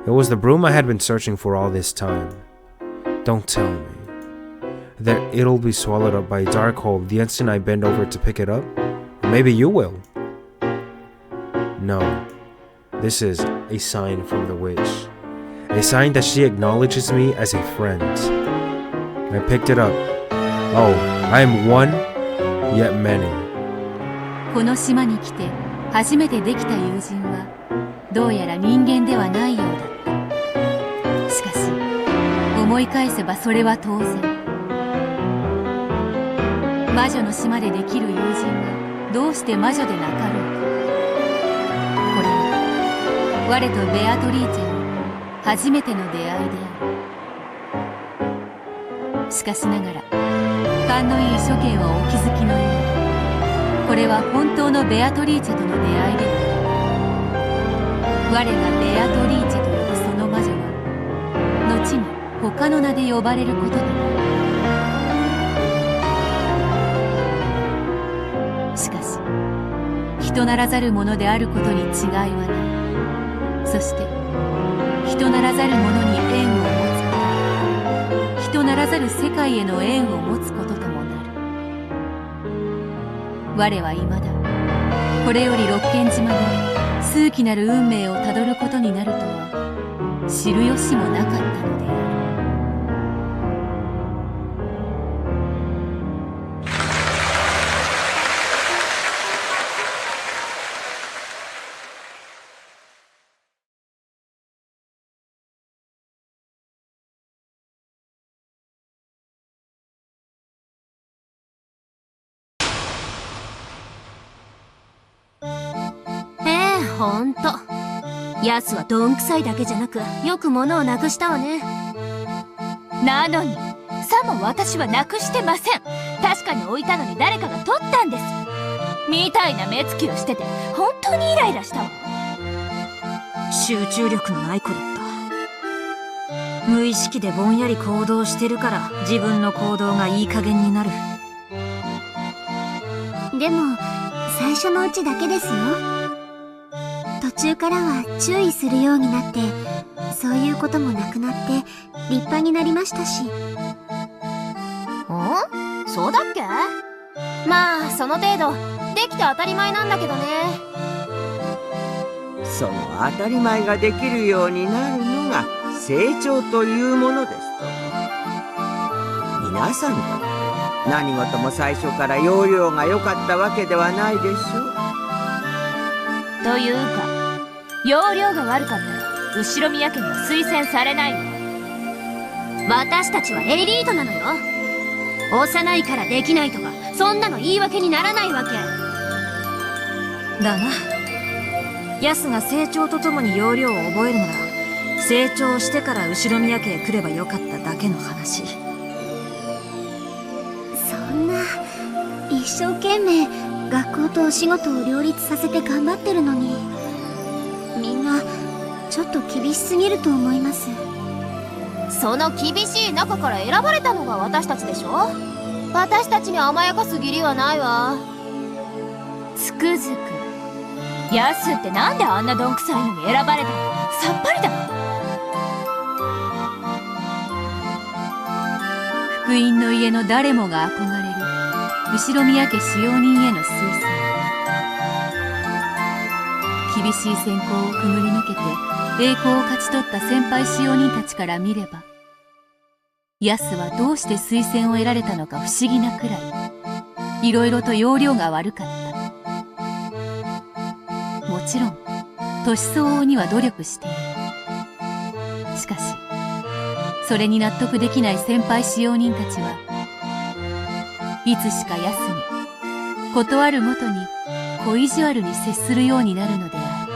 It was the broom I had been searching for all this time. Don't tell me that it'll be swallowed up by a dark hole the instant I bend over to pick it up. Maybe you will. No, this is a sign from the witch. A sign that she acknowledges me as a friend. I picked it up. Oh, I am one, yet many. この島に来て初めてできた友人はどうやら人間ではないようだった。しかし思い返せばそれは当然。魔女の島でできる友人がどうして魔女でなかろうか。これは我とベアトリーチェの初めての出会いである。しかしながら勘のいい諸君はお気づきのように、これは本当のベアトリーチェとの出会いである。我がベアトリーチェと呼ぶその魔女は後に他の名で呼ばれることになる。しかし人ならざるものであることに違いはない。そして人ならざるものに縁を持つこと、人ならざる世界への縁を持つことともなる。我は未だこれより六軒島で数奇なる運命をたどることになるとは知る由もなかったのである。ほんとヤスはどんくさいだけじゃなくよく物をなくしたわね。なのにさも私はなくしてません。確かに置いたのに誰かが取ったんですみたいな目つきをしてて本当にイライラしたわ。集中力のない子だった。無意識でぼんやり行動してるから自分の行動がいい加減になる。でも最初のうちだけですよ。途中からは注意するようになって、そういうこともなくなって立派になりましたし。そうだっけ？まあその程度できて当たり前なんだけどね。その当たり前ができるようになるのが成長というものですと。皆さんだって何事も最初から要領が良かったわけではないでしょう。というか要領が悪かったら後ろ宮家には推薦されないわ。私たちはエリートなのよ。幼いからできないとかそんなの言い訳にならないわけだな。ヤスが成長とともに要領を覚えるなら成長してから後宮家へ来ればよかっただけの話。そんな一生懸命学校とお仕事を両立させて頑張ってるのに、みんなちょっと厳しすぎると思います。その厳しい中から選ばれたのが私たちでしょ。私たちに甘やかす義理はないわ。つくづくヤスってなんであんなどんくさいのに選ばれたの？さっぱりだわ。福音の家の誰もが憧れる後宮家使用人への推薦。厳しい選考をくぐり抜けて栄光を勝ち取った先輩使用人たちから見れば、ヤスはどうして推薦を得られたのか不思議なくらいいろいろと要領が悪かった。もちろん年相応には努力している。しかしそれに納得できない先輩使用人たちはいつしかヤスにことあるごとに小意地悪に接するようになるのである。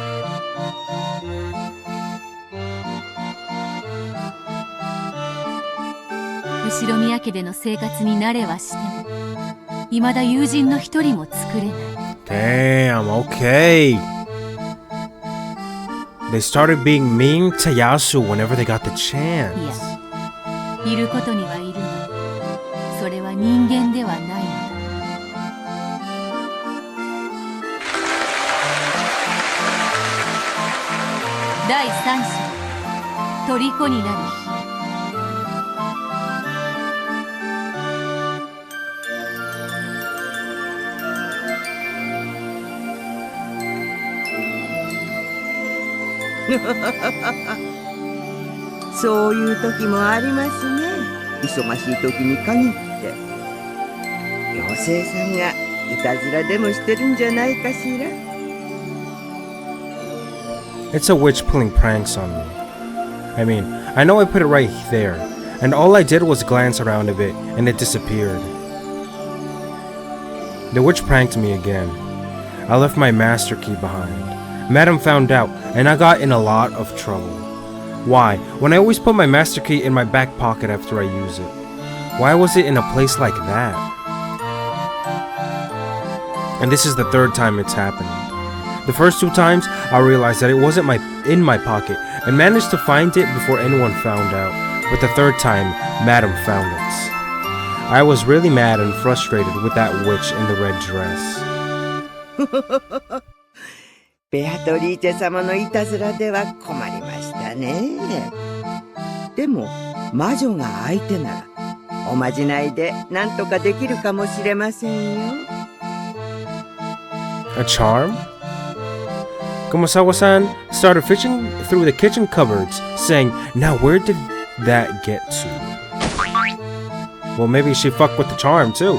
後宮家での生活に慣れはしても未だ友人の一人も作れない。 Damn, okay. They started being mean to Yasu whenever they got the chance. いや、いることにはいるが、それは人間ではないのだ。第3章、虜になる日。そういう時もありますね。忙しい時に限って。妖精さんがいたずらでもしてるんじゃないかしら。It's a witch pulling pranks on me. I mean, I know I put it right there, and all I did was glance around a bit, and it disappeared. The witch pranked me again. I left my master key behind. Madam found out, and I got in a lot of trouble. Why? When I always put my master key in my back pocket after I use it. Why was it in a place like that? And this is the third time it's happened. The first two times, I realized that it wasn't in my pocket and managed to find it before anyone found out. But the third time, Madam found it. I was really mad and frustrated with that witch in the red dress. ベアトリーチェ様のいたずらでは困りましたね。でも魔女が相手ならおまじないで何とかできるかもしれませんよ。A charm? Kumasawa-san started fishing through the kitchen cupboards, saying, "Now where did that get to?" Well, maybe she fucked with the charm too.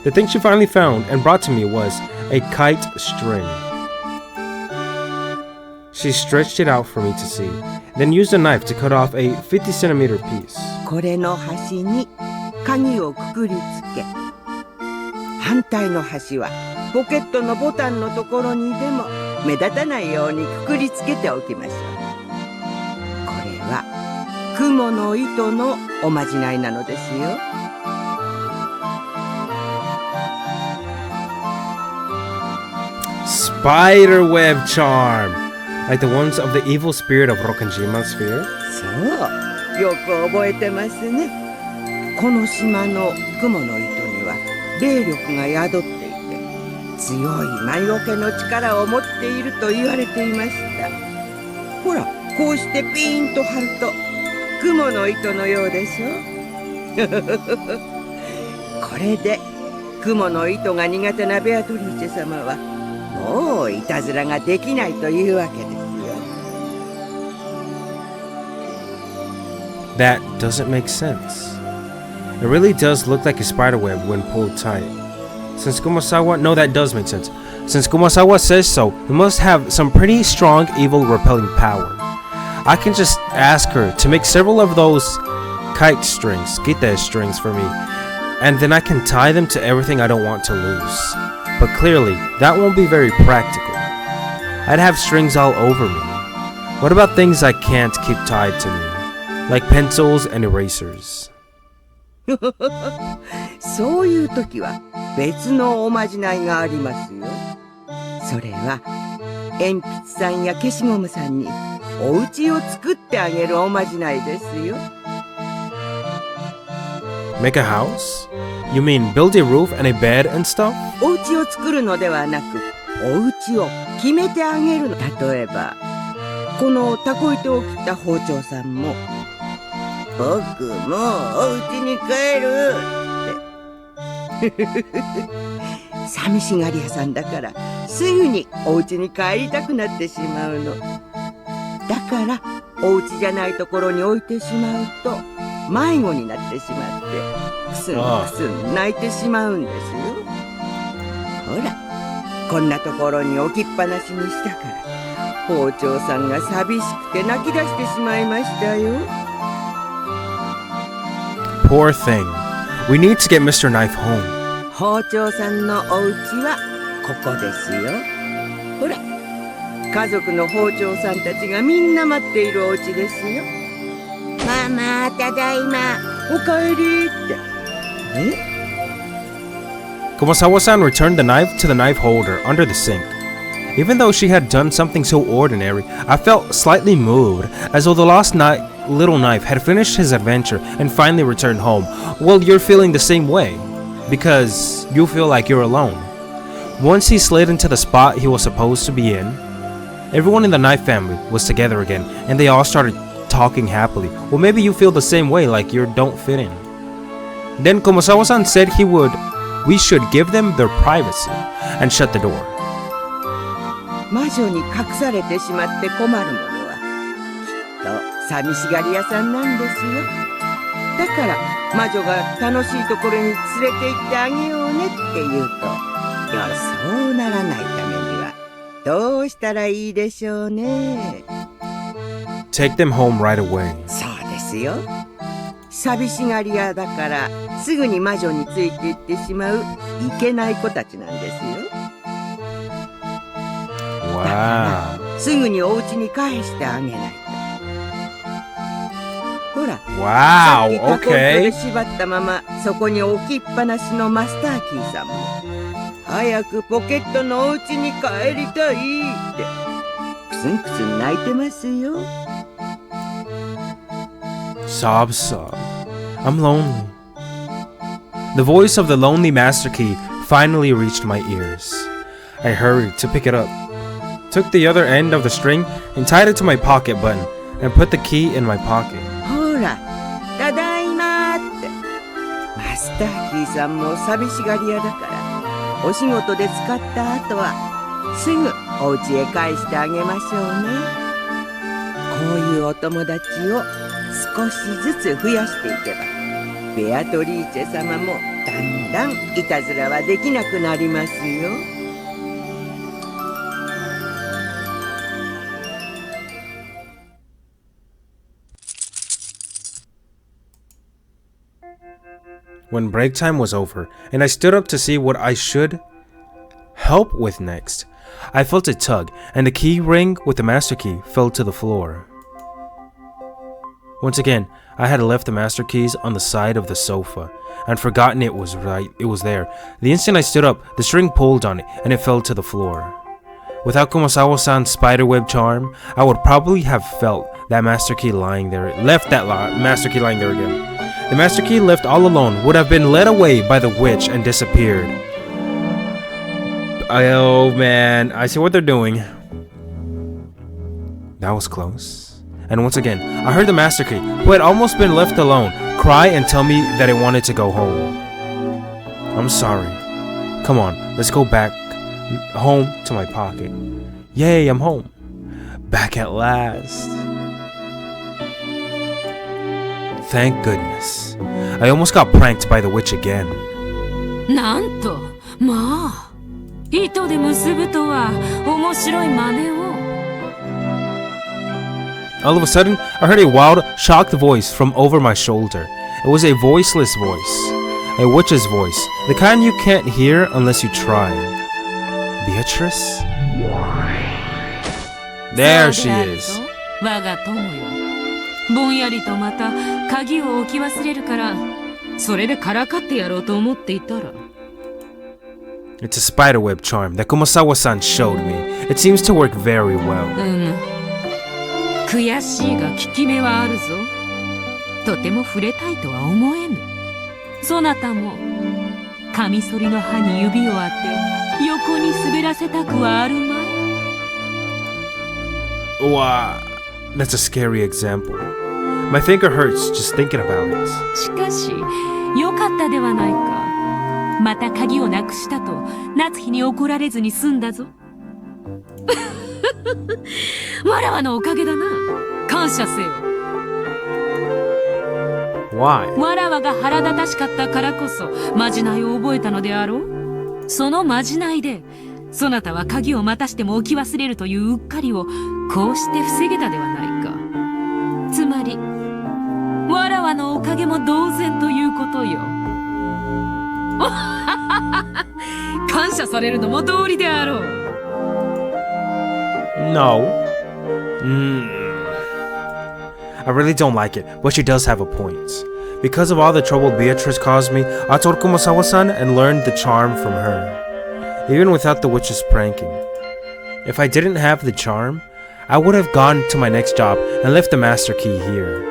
The thing she finally found and brought to me was a kite string. She stretched it out for me to see, then used a knife to cut off a 50cm piece. これの端に鍵をくくりつけ、反対の端はポケットのボタンのところにでも目立たないようにくくりつけておきましょう。これは雲の糸のおまじないなのですよ。Spiderweb charm, like the ones of the evil spirit of Rokkanjima sphere. そう、よく覚えてますね。この島の雲の糸には霊力が宿っていて、強い魔除けの力を持っていると言われていました。ほら、こうしてピーンと張ると雲の糸のようでしょ。これで雲の糸が苦手なベアトリーチェ様はもういたずらができないというわけですよ。That doesn't make sense. It really does look like a spiderweb when pulled tight. Since Kumasawa... No, that does make sense. Since Kumasawa says so, it must have some pretty strong evil repelling power. I can just ask her to make several of those kite strings, gite strings for me, and then I can tie them to everything I don't want to lose. But clearly, that won't be very practical. I'd have strings all over me. What about things I can't keep tied to me? Like pencils and erasers. そういう時は別のおまじないがありますよ。それは鉛筆さんや消しゴムさんにお家を作ってあげるおまじないですよ。Make a house? You mean build a roof and a bed and stuff? お家を作るのではなく、お家を決めてあげるの。例えば、このタコ糸を切った包丁さんも、僕もうお家に帰るって。寂しがり屋さんだからすぐにお家に帰りたくなってしまうの。だからお家じゃないところに置いてしまうと迷子になってしまってクスンクスン泣いてしまうんですよ。ほら、こんなところに置きっぱなしにしたから包丁さんが寂しくて泣き出してしまいましたよ。Poor thing. We need to get Mr. Knife home. 包丁さんのお家はここですよ。ほら、家族の包丁さんたちがみんな待っているお家ですよ。ママ、ただいま。おかえりって。Kumasawa-san returned the knife to the knife holder under the sink. Even though she had done something so ordinary, I felt slightly moved, as though the lost little knife had finished his adventure and finally returned home. Well, you're feeling the same way, because you feel like you're alone. Once he slid into the spot he was supposed to be in, everyone in the knife family was together again, and they all started talking happily. Well, maybe you feel the same way, like you don't fit in. Then Kumasawa-san said we should give them their privacy and shut the door. 魔女に隠されてしまって困る者はきっと寂しがり屋さんなんですよ。だから魔女が楽しいところに連れて行ってあげようねって言うと、そうならないためにはどうしたらいいでしょうね。Take them home right away. そうですよ。寂しがり屋だからすぐに魔女についていってしまういけない子たちなんですよ。Wow. すぐにお家に返してあげないと。ほら、wow, さっきタコ糸で縛ったままそこに置きっぱなしのマスターキーさんも早くポケットのお家に帰りたいってクスンクスン泣いてますよ。Sob, sob. I'm lonely. The voice of the lonely Master Key finally reached my ears. I hurried to pick it up, took the other end of the string and tied it to my pocket button and put the key in my pocket. ほら、ただいまーって。マスターキーさんも寂しがり屋だから、お仕事で使った後はすぐお家へ返してあげましょうね。こういうお友達を少しずつ増やしていけば、ベアトリーチェ様もだんだんいたずらはできなくなりますよ。When break time was over, and I stood up to see what I should help with next, I felt a tug, and the key ring with the master key fell to the floor. Once again, I had left the master keys on the side of the sofa, and forgotten it was there. The instant I stood up, the string pulled on it, and it fell to the floor. Without Kumasawa-san's spiderweb charm, I would probably have left that master key lying there again. The master key, left all alone, would have been led away by the witch and disappeared. Oh man, I see what they're doing. That was close. And once again, I heard the master key, who had almost been left alone, cry and tell me that it wanted to go home. I'm sorry. Come on, let's go back home to my pocket. Yay, I'm home. Back at last. Thank goodness. I almost got pranked by the witch again. なんと、まあ、糸で結ぶとは面白い真似を。All of a sudden, I heard a wild, shocked voice from over my shoulder. It was a voiceless voice. A witch's voice. The kind you can't hear unless you try. Beatrice? There she is. 我が友よ。ぼんやりとまた鍵を置き忘れるから、それでからかってやろうと思っていたら。It's a spiderweb charm that Kumasawa-san showed me. It seems to work very well. 悔しいが効き目はあるぞ。とても触れたいとは思えぬ。そなたもカミソリの刃に指を当て横に滑らせたくはあるまい。Wow, that's a scary example. My finger hurts just thinking about it. しかし、よかったではないか。また鍵をなくしたと夏日に怒られずに済んだぞ。わらわのおかげだな。感謝せよ。Why? わらわが腹立たしかったからこそまじないを覚えたのであろう。そのまじないでそなたは鍵をまたしても置き忘れるといううっかりをこうして防げたではないか。つまりわらわのおかげも同然ということよ。感謝されるのも道理であろう。No. I really don't like it, but she does have a point. Because of all the trouble Beatrice caused me, I told Kumasawa-san and learned the charm from her, even without the witch's pranking. If I didn't have the charm, I would have gone to my next job and left the master key here.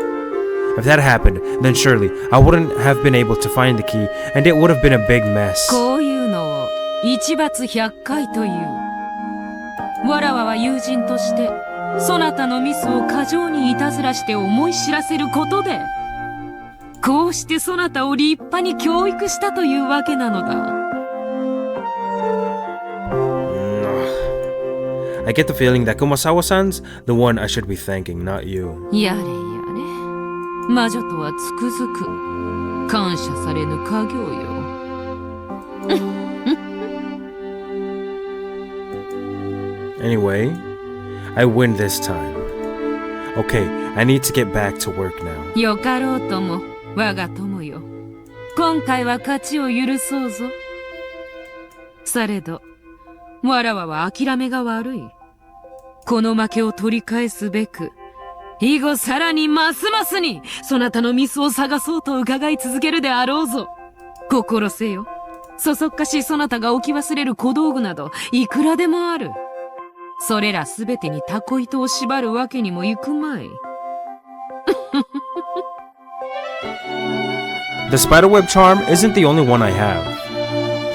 If that happened, then surely I wouldn't have been able to find the key, and it would have been a big mess. こういうのを一罰百回という。わらわは友人としてそなたのミスを過剰にいたずらして思い知らせることで、こうしてそなたを立派に教育したというわけなのだ。I get the feeling that Kumasawa-san's the one I should be thanking, not you. やれやれ、魔女とはつくづく感謝されぬ家業よ。Anyway, I win this time. Okay, I need to get back to work now. よかろうとも我が友よ、今回は勝ちを許そうぞ。されどわらわは諦めが悪い。この負けを取り返すべく、以後さらにますますにそなたのミスを探そうと伺い続けるであろうぞ。心せよ、そそっかしいそなたが置き忘れる小道具などいくらでもある。それらすべてにタコ糸を縛るわけにもいくまい。The spiderweb charm isn't the only one I have.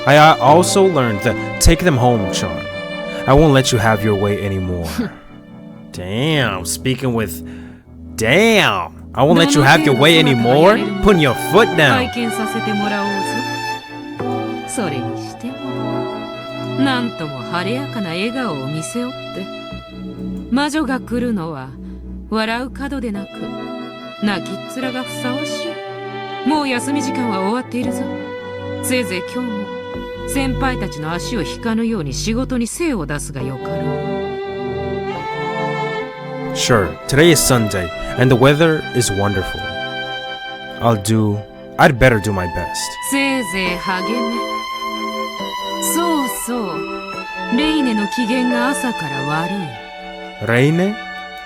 I also learned the take them home charm. I won't let you have your way anymore. Damn, speaking with... Damn! I won't let you have your way anymore? Putting your foot down. 体験させてもらおうぞ。それにしてもなんとも晴れやかな笑顔を見せおって、魔女が来るのは笑う角でなく泣きっ面がふさわしい。もう休み時間は終わっているぞ。せいぜい今日も先輩たちの足を引かぬように仕事に精を出すがよかろう。 Sure, today is Sunday and the weather is wonderful. I'd better do my best. せいぜい励め。そうそう、レイネの機嫌が朝から悪い。レイネ？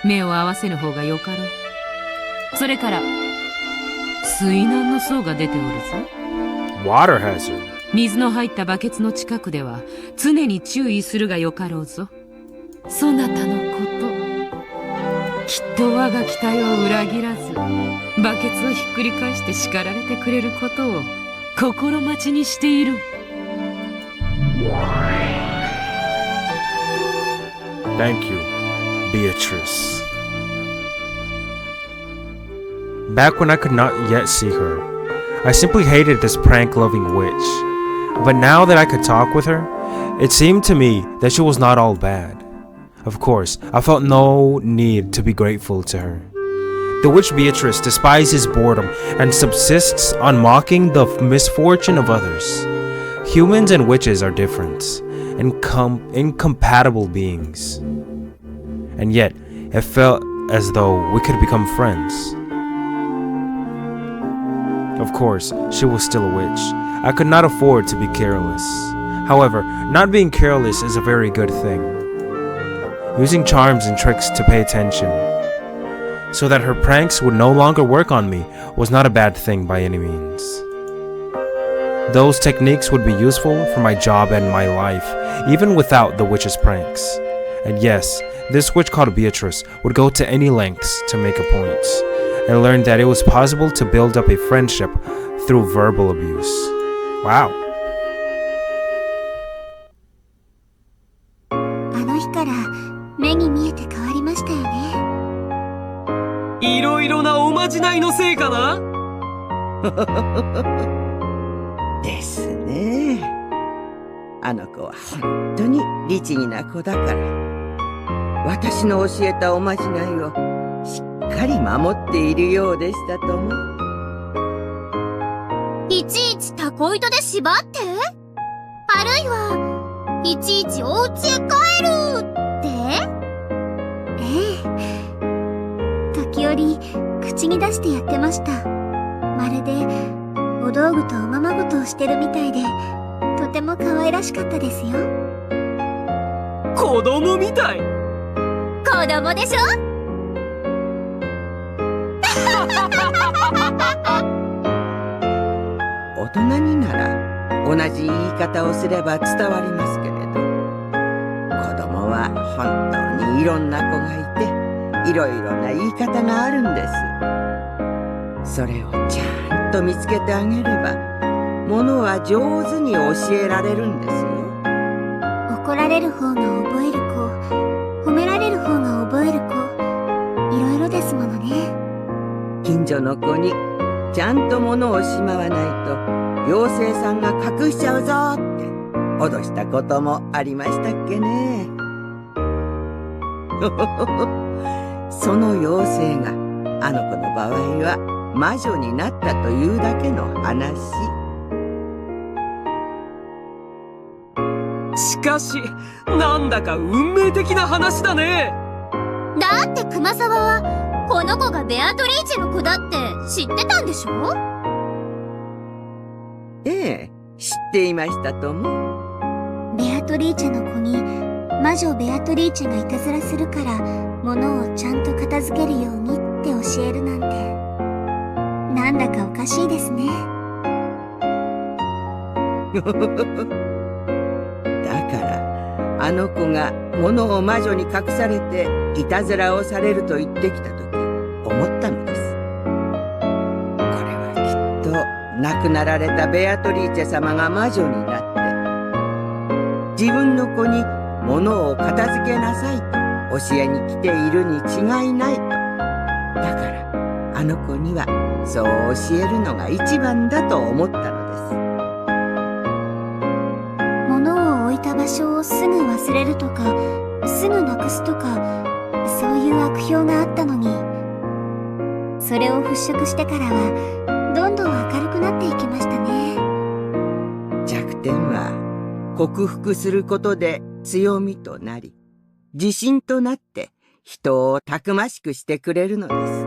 目を合わせぬ方がよかろう。それから水難の層が出ておるぞ。 Water hazard. 水の入ったバケツの近くでは常に注意するがよかろうぞ。そなたのこと、きっと我が期待を裏切らず、バケツをひっくり返して叱られてくれることを心待ちにしている。Thank you, Beatrice. Back when I could not yet see her, I simply hated this prank-loving witch. But now that I could talk with her, it seemed to me that she was not all bad. Of course, I felt no need to be grateful to her. The witch Beatrice despises boredom and subsists on mocking the misfortune of others. Humans and witches are different, incompatible beings. And yet, it felt as though we could become friends. Of course, she was still a witch. I could not afford to be careless. However, not being careless is a very good thing. Using charms and tricks to pay attention, so that her pranks would no longer work on me, was not a bad thing by any means. Those techniques would be useful for my job and my life, even without the witch's pranks. And yes, this witch called Beatrice would go to any lengths to make a point. I learned that it was possible to build up a friendship through verbal abuse. Wow. あの日から目に見えて変わりましたよね。いろいろなおまじないのせいかな。ですね。あの子は本当に律儀な子だから、私の教えたおまじないをしっかり守っているようでしたとも。いちいちタコ糸で縛って、あるいはいちいちお家へ帰るって。ええ、時折口に出してやってました。まるでお道具とおままごとをしてるみたいで、とても可愛らしかったですよ。子供みたい。子供でしょ。大人になら同じ言い方をすれば伝わりますけれど、子供は本当にいろんな子がいて、いろいろな言い方があるんです。それをちゃんと見つけてあげれば、ものは上手に教えられるんですよ。怒られる方が覚える子、褒められる方が覚える子、ですものね。近所の子にちゃんと物をしまわないと妖精さんが隠しちゃうぞって脅したこともありましたっけね。その妖精があの子の場合は魔女になったというだけの話。しかし、なんだか運命的な話だね。だって熊沢はこの子がベアトリーチェの子だって知ってたんでしょ？ええ、知っていましたとも。ベアトリーチェの子に魔女ベアトリーチェがいたずらするから物をちゃんと片付けるようにって教えるなんて、なんだかおかしいですね。だからあの子が物を魔女に隠されていたずらをされると言ってきた時思ったのです。これはきっと亡くなられたベアトリーチェ様が魔女になって自分の子に物を片付けなさいと教えに来ているに違いないと。だからあの子にはそう教えるのが一番だと思ったのです。物を置いた場所をすぐ忘れるとかすぐなくすとか、そういう悪評があったのに、それを払拭してからはどんどん明るくなっていきましたね。弱点は克服することで強みとなり、自信となって人をたくましくしてくれるのです。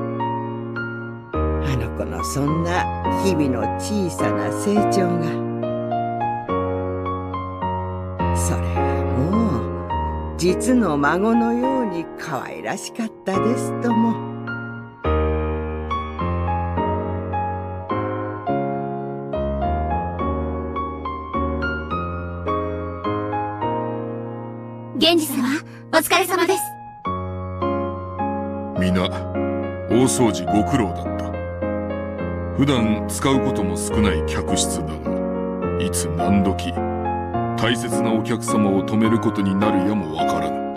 あの子のそんな日々の小さな成長が、それはもう実の孫のように可愛らしかったですとも。源氏様、お疲れ様です。皆大掃除ご苦労だった。普段使うことも少ない客室だが、いつ何時大切なお客様を止めることになるやもわからぬ。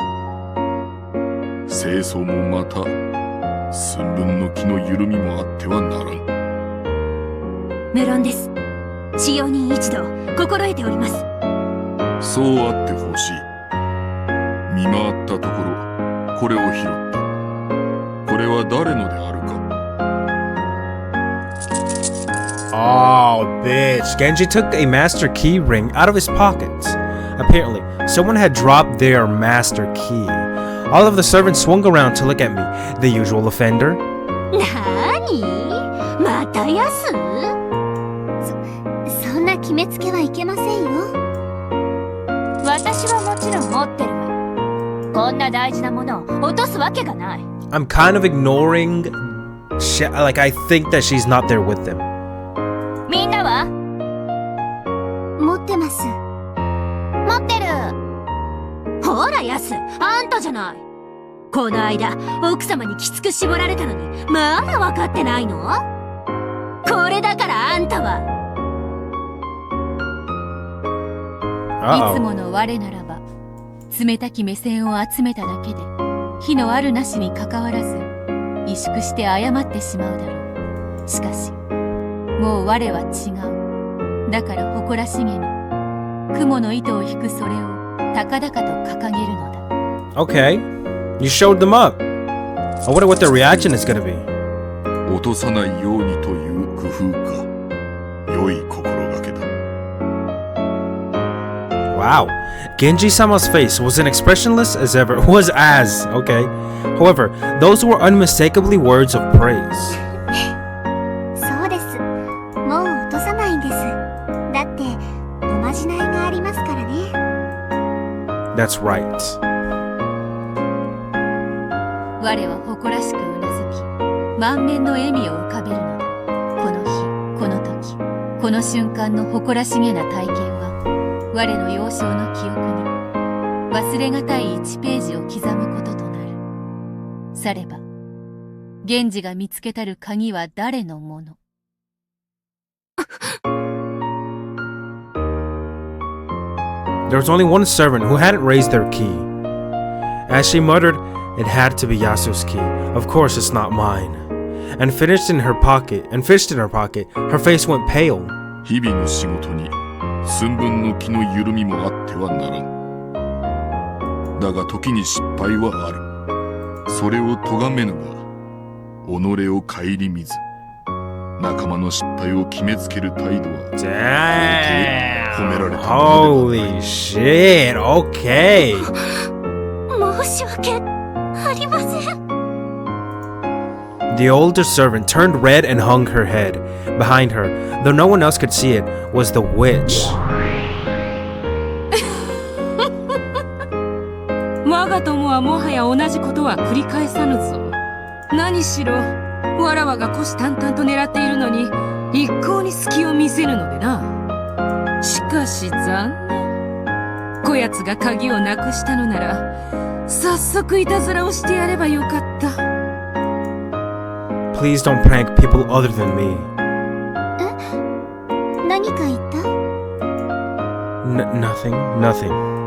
清掃もまた寸分の気の緩みもあってはならん。無論です。使用人一同心得ております。そうあってほしい。見回ったところこれを拾った。これは誰のであるか。Oh, bitch. Genji took a master key ring out of his pocket. Apparently, someone had dropped their master key. All of the servants swung around to look at me, the usual offender. なーに？またやす？そんな決めつけはいけませんよ。私はもちろん持ってるわ。こんな大事なものを落とすわけがない。I'm kind of ignoring. Like, I think that she's not there with them. みんなは？持ってます。持ってる。ほらやす、あんたじゃない。この間奥様にきつく絞られたのにまだ分かってないの？これだからあんたは。いつもの我ならば冷たき目線を集めただけで火のあるなしにかかわらず萎縮して謝ってしまうだろう。しかしもう我は違う。だから誇らしげに雲の糸を引くそれを高々と掲げるのだ。 Okay, you showed them up. I wonder what their reaction is gonna be. 落とさないようにという工夫か。良い心がけだ。Wow. Genji-sama's face was as expressionless as ever. Okay. However, those were unmistakably words of praise. そうです。もう落とさないんです。だっておまじないがありますからね。That's right. 我は誇らしくうなずき満面の笑みを浮かべるのだ。この日この時この瞬間の誇らしげな体験は我の幼少の記憶に忘れがたい1ページを刻むこととなる。されば源氏が見つけたる鍵は誰のもの？ There was only one servant who hadn't raised their key. As she muttered, It had to be Yasu's key. Of course it's not mine. And fished in her pocket, her face went pale. 日々の仕事に寸分の気の緩みもあってはならん。だが時に失敗はある。それを咎めぬが己を顧みず、仲間の失敗を決めつける態度は褒められたものではない。 Holy shit, okay. 申し訳ありません。 The older servant turned red and hung her head. Behind her, though no one else could see it, was the witch. 我が友はもはや同じことは繰り返さぬぞ。何しろわらわが虎視眈々と狙っているのに一向に隙を見せぬのでな。しかし残念。こやつが鍵をなくしたのなら早速いたずらをしてやればよかった。 Please don't prank people other than me. 何か言った？ Nothing.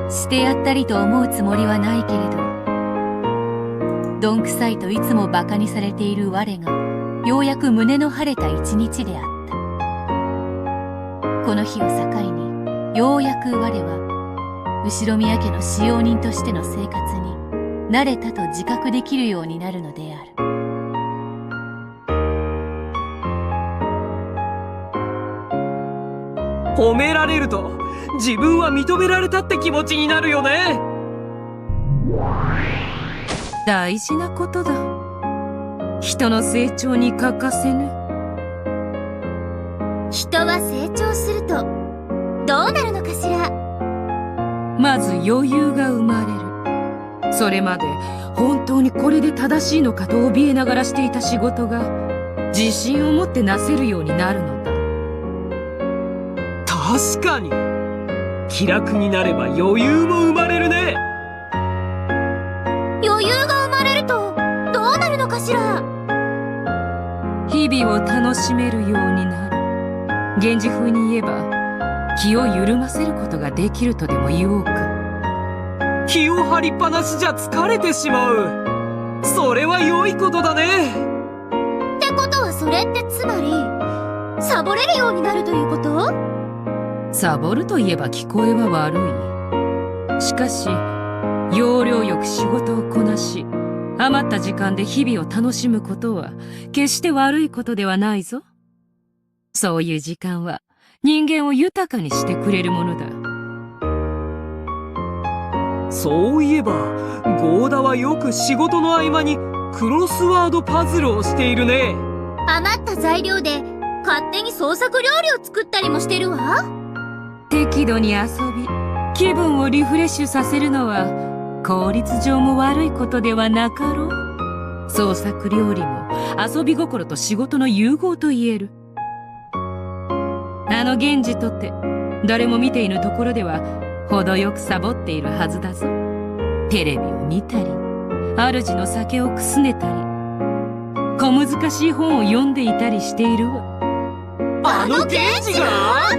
してやったりと思うつもりはないけれど、どんくさいといつもバカにされている我がようやく胸の晴れた一日であった。この日を境にようやく我は後宮家の使用人としての生活に慣れたと自覚できるようになるのである。褒められると自分は認められたって気持ちになるよね。大事なことだ。人の成長に欠かせぬ。人は成長するとどうなるのかしら。まず余裕が生まれる。それまで本当にこれで正しいのかと怯えながらしていた仕事が自信を持ってなせるようになるのだ。確かに気楽になれば余裕も生まれるね。余裕が生まれるとどうなるのかしら。日々を楽しめるようになる。源氏風に言えば気を緩ませることができるとでも言おうか。気を張りっぱなしじゃ疲れてしまう。それは良いことだね。ってことはそれってつまりサボれるようになるということ？サボるといえば聞こえは悪い。しかし要領よく仕事をこなし余った時間で日々を楽しむことは決して悪いことではないぞ。そういう時間は人間を豊かにしてくれるものだ。そういえばゴーダはよく仕事の合間にクロスワードパズルをしているね。余った材料で勝手に創作料理を作ったりもしてるわ。適度に遊び気分をリフレッシュさせるのは効率上も悪いことではなかろう。創作料理も遊び心と仕事の融合と言える。源氏とて誰も見ていぬところでは程よくサボっているはずだぞ。テレビを見たり主の酒をくすねたり小難しい本を読んでいたりしているわ。源氏が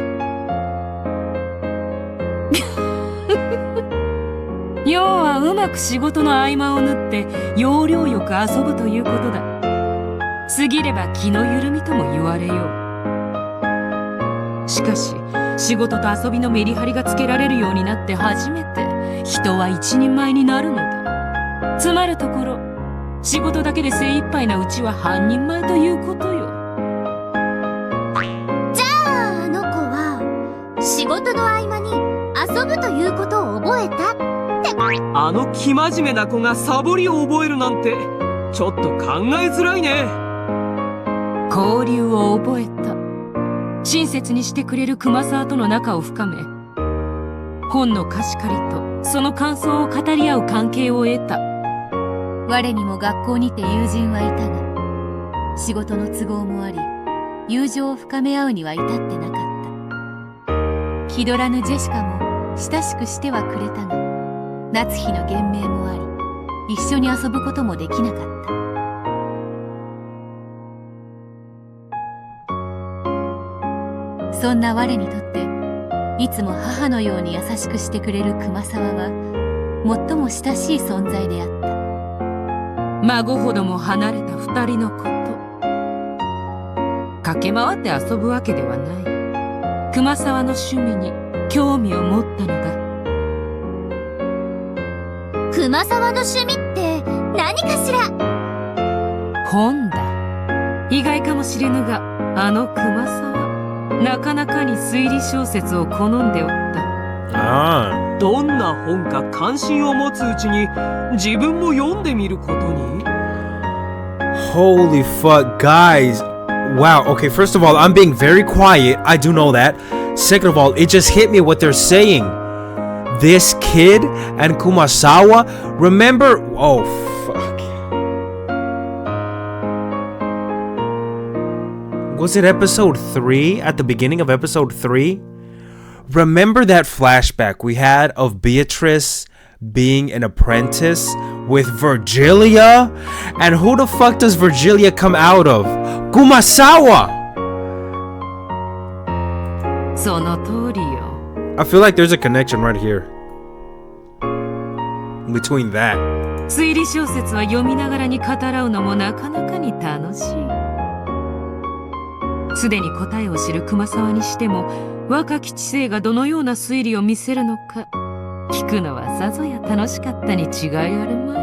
要はうまく仕事の合間を縫って要領よく遊ぶということだ。過ぎれば気の緩みとも言われよう。しかし仕事と遊びのメリハリがつけられるようになって初めて人は一人前になるのだ。つまるところ仕事だけで精一杯なうちは半人前ということよ。じゃああの子は仕事の合間に遊ぶということを覚えたって。あの生真面目な子がサボりを覚えるなんてちょっと考えづらいね。交流を覚えた。親切にしてくれる熊沢との仲を深め本の貸し借りとその感想を語り合う関係を得た。我にも学校にて友人はいたが仕事の都合もあり友情を深め合うには至ってなかった。気取らぬジェシカも親しくしてはくれたが夏日の減命もあり一緒に遊ぶこともできなかった。そんな我にとっていつも母のように優しくしてくれる熊沢は最も親しい存在であった。孫ほども離れた二人のこと、駆け回って遊ぶわけではない。熊沢の趣味に興味を持ったのだ。熊沢の趣味って何かしら？本だ。意外かもしれぬが、あの熊沢、なかなかに推理小説を好んでおった。どんな本か関心を持つうちに自分も読んでみることに。 Holy fuck, guys. Wow, okay, first of all, I'm being very quiet. I do know that. Second of all, it just hit me what they're saying. This kid and Kumasawa, remember? Oh, fuck. Was it episode 3? At the beginning of episode 3? Remember that flashback we had of Beatrice being an apprentice with Virgilia? And who the fuck does Virgilia come out of? Kumasawa! その通りよ。I feel like there's a connection right here between that. 推理小説は読みながらに語らうのもなかなかに楽しい。すでに答えを知る熊沢にしても、若き知性がどのような推理を見せるのか聞くのはさぞや楽しかったに違いあるまい。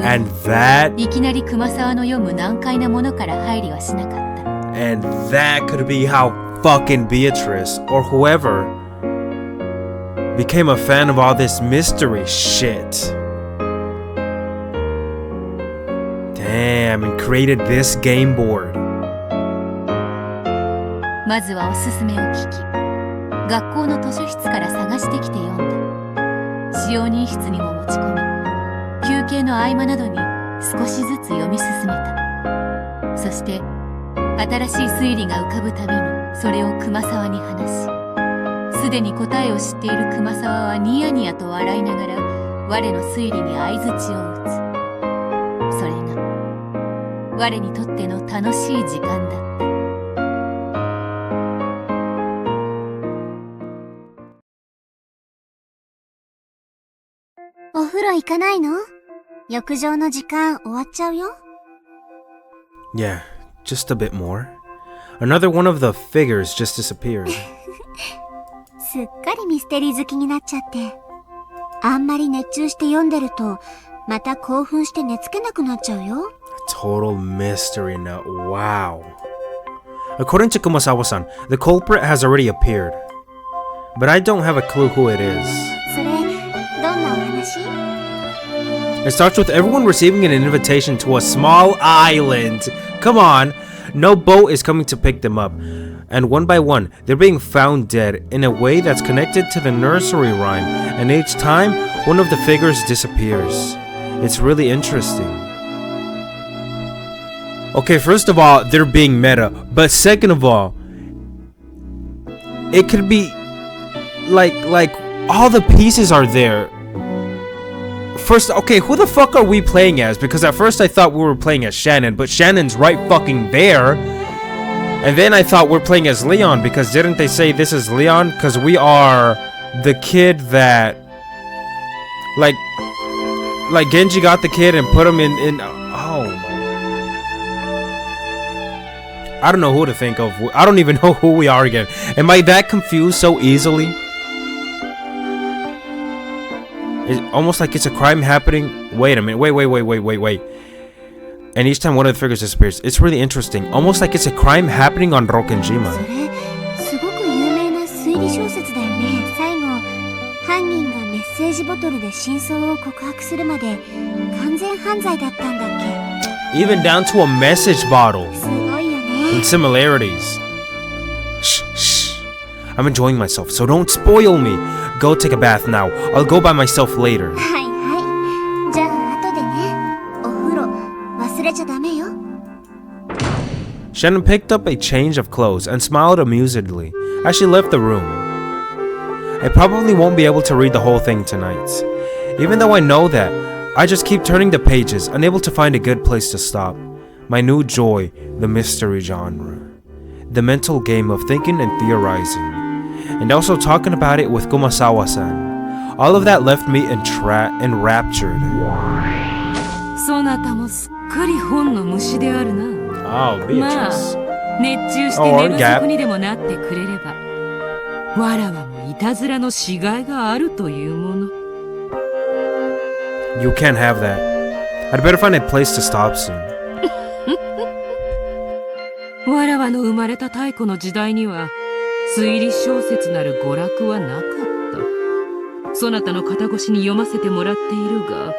And that いきなり熊沢の読む難解なものから入りはしなかった。And that could be how fucking Beatrice or whoever became a fan of all this mystery shit. Damn, and created this game board. まずはおすすめを聞き、学校の図書室から探してきて読んだ。使用人室にも持ち込み、休憩の合間などに少しずつ読み進めた。そして新しい推理が浮かぶたびにそれを熊沢に話し、すでに答えを知っている熊沢はニヤニヤと笑いながら我の推理に相槌を打つ。それが我にとっての楽しい時間だった。お風呂行かないの？浴場の時間終わっちゃうよ。Yeah, just a bit more. Another one of the figures just disappeared. すっかりミステリー好きになっちゃって。あんまり熱中して読んでると、また興奮して寝つけなくなっちゃうよ。Total mystery nut. Wow. According to Kumasawa-san, the culprit has already appeared. But I don't have a clue who it is. それ、どんなお話？ It starts with everyone receiving an invitation to a small island. Come on. No boat is coming to pick them up. And one by one, they're being found dead in a way that's connected to the nursery rhyme. And each time, one of the figures disappears. It's really interesting. Okay, first of all, they're being meta. But second of all, it could be like all the pieces are there. First, okay, who the fuck are we playing as? Because at first I thought we were playing as Shannon, but Shannon's right fucking there. And then I thought we're playing as Leon, because didn't they say this is Leon? Because we are the kid that... Like Genji got the kid and put him in... Oh my... I don't know who to think of. I don't even know who we are again. Am I that confused so easily? It's almost like it's a crime happening. Wait a minute. Wait. And each time one of the figures disappears, it's really interesting. Almost like it's a crime happening on Rokkenjima. それ、すごく有名な推理小説だよね。最後、犯人がメッセージボトルで真相を告白するまで完全犯罪だったんだっけ？ Even down to a message bottle. すごいよね。 And similarities. Shh. I'm enjoying myself, so don't spoil me. Go take a bath now. I'll go by myself later. はいはい。じゃあ後でね。お風呂忘れちゃダメよ。 Shannon picked up a change of clothes and smiled amusedly as she left the room. I probably won't be able to read the whole thing tonight. Even though I know that, I just keep turning the pages, unable to find a good place to stop. My new joy, the mystery genre. the mental game of thinking and theorizing, and also talking about it with Kumasawa-san. All of that left me enraptured. そなたもすっかり本の虫であるな。Oh, Beatrice. まあ、熱中して寝不足にでもなってくれれば、わらわもいたずらのしがいがあるというもの。You can't have that. I'd better find a place to stop soon. わらわの生まれた太古の時代には推理小説なる娯楽はなかった。そなたの肩越しに読ませてもらっているが、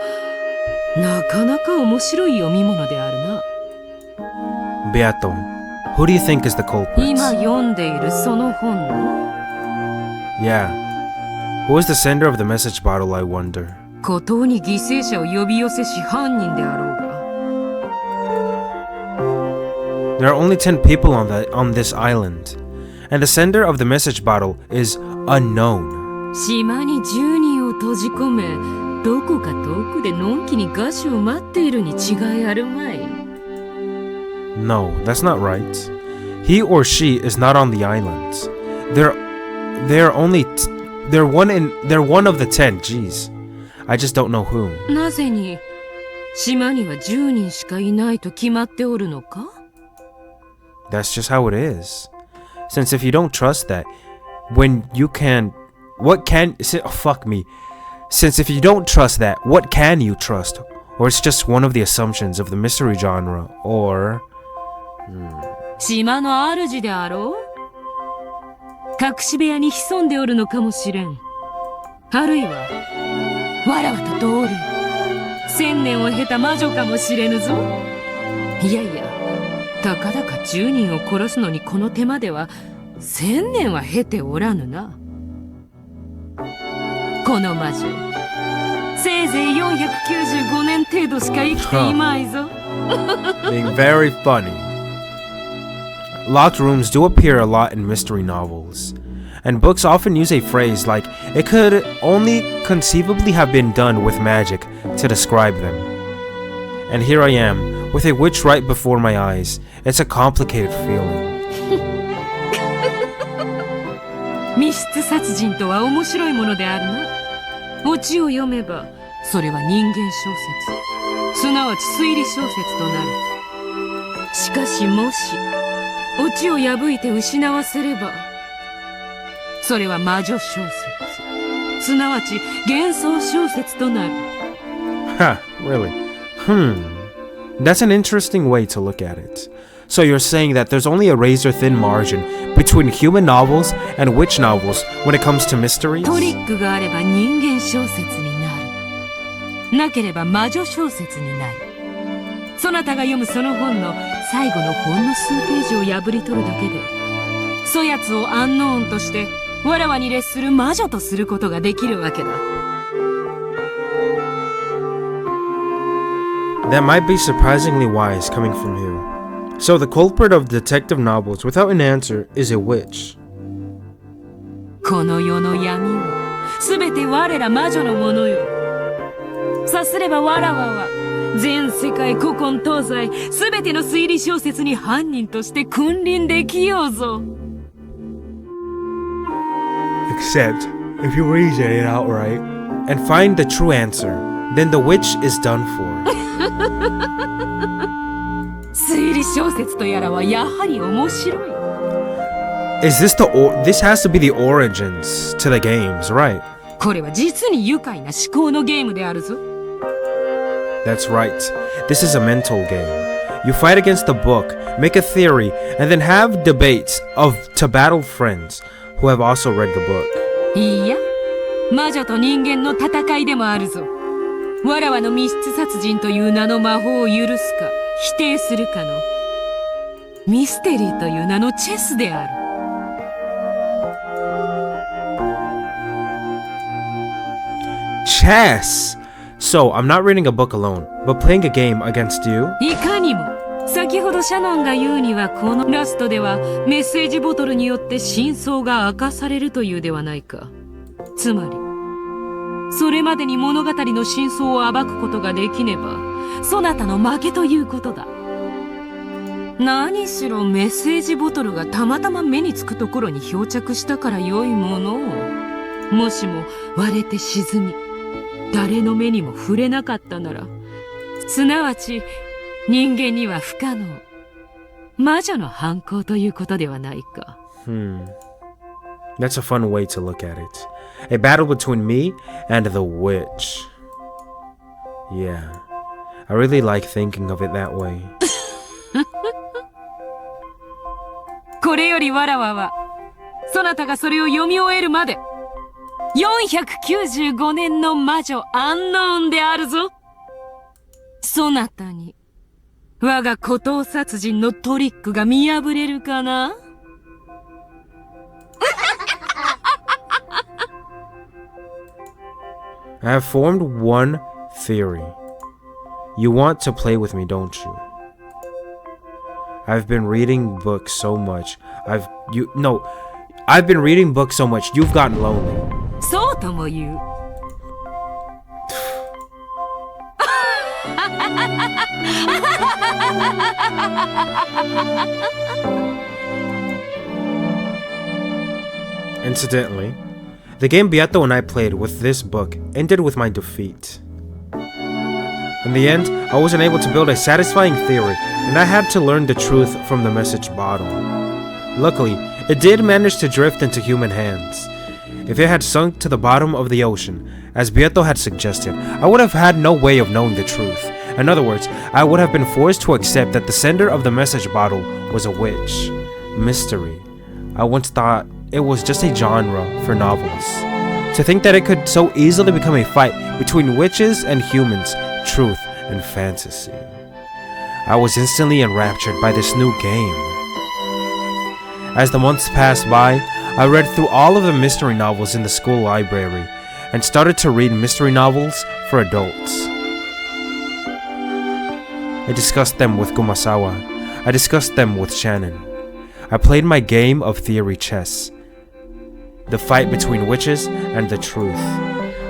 なかなか面白い読み物であるな。Beato, who do you think is the culprit? 今読んでいるその本の Yeah. Who is the sender of the message bottle, I wonder? 孤島に犠牲者を呼び寄せし犯人であろうが。There are only 10 people on this island, and the sender of the message bottle is unknown. 島に10人を閉じ込め、どこか遠くでのんきに餓死を待っているに違いあるまい。No, that's not right. He or she is not on the island. They're one of the 10. Jeez, I just don't know who. なぜに島には10人しかいないと決まっておるのか？ That's just how it is. Since if you don't trust that, fuck me. Since if you don't trust that, what can you trust? Or it's just one of the assumptions of the mystery genre, or... 島の主であろう？隠し部屋に潜んでおるのかもしれん。あるいは、わらわと同類、1000年を経た魔女かもしれぬぞ。いやいや、たかだか10人を殺すのにこの手間では1000年は経ておらぬな。この魔女、せいぜい495年程度しか生きていまいぞ。Being very funny. Locked rooms do appear a lot in mystery novels, and books often use a phrase like, it could only conceivably have been done with magic to describe them. And here I am, with a witch right before my eyes. It's a complicated feeling. 密室殺人とは面白いものであるな。オチを読めば、それは人間小説、すなわち推理小説となる。しかしもし、オチを破いて失わせれば、それは魔女小説、すなわち幻想小説となる。Ha, really? That's an interesting way to look at it. So you're saying that there's only a razor-thin margin between human novels and witch novels when it comes to mysteries? トリックがあれば人間小説になる。なければ魔女小説になる。そなたが読むその本の最後のほんの数ページを破り取るだけで、そやつをアンノーンとしてわらわに列する魔女とすることができるわけだ。That might be surprisingly wise coming from you. So the culprit of detective novels without an answer is a witch. この世の闇はすべて我ら魔女のものよ。さすればわらわは全世界古今東西すべての推理小説に犯人として君臨できようぞ。Except if you reason it outright and find the true answer, then the witch is done for. 推理小説とやらはやはり面白い。This has to be the origins to the games, right? これは実に愉快な思考のゲームであるぞ。That's right. This is a mental game. You fight against the book, make a theory, and then have debates to battle friends who have also read the book. いや、魔女と人間の戦いでもあるぞ。わらわの密室殺人という名の魔法を許すか否定するかのミステリーという名のチェスである。Chess! So, I'm not reading a book alone, but playing a game against you? いかにも、先ほどシャノンが言うにはこのラストではメッセージボトルによって真相が明かされるというではないか。つまり、それまでに物語の真相を暴くことができねば、そなたの負けということだ。何しろメッセージボトルがたまたま目につくところに漂着したから良いものを、もしも割れて沈み誰の目にも触れなかったなら、すなわち人間には不可能、魔女の犯行ということではないか。That's a fun way to look at it. A battle between me and the witch. Yeah, I really like thinking of it that way. これよりわらわは、そなたがそれを読み終えるまで、495年の魔女アンノーンであるぞ。そなたに、我が孤島殺人のトリックが見破れるかなI have formed one theory. You want to play with me, don't you? I've been reading books so much. I've been reading books so much. You've gotten lonely. そうとも言う。Incidentally, the game Beato and I played with this book ended with my defeat. In the end, I wasn't able to build a satisfying theory, and I had to learn the truth from the message bottle. Luckily, it did manage to drift into human hands. If it had sunk to the bottom of the ocean, as Beato had suggested, I would have had no way of knowing the truth. In other words, I would have been forced to accept that the sender of the message bottle was a witch. Mystery. I once thought it was just a genre for novels. To think that it could so easily become a fight between witches and humans, truth and fantasy. I was instantly enraptured by this new game. As the months passed by, I read through all of the mystery novels in the school library and started to read mystery novels for adults. I discussed them with Kumasawa. I discussed them with Shannon. I played my game of theory chess. The fight between witches and the truth.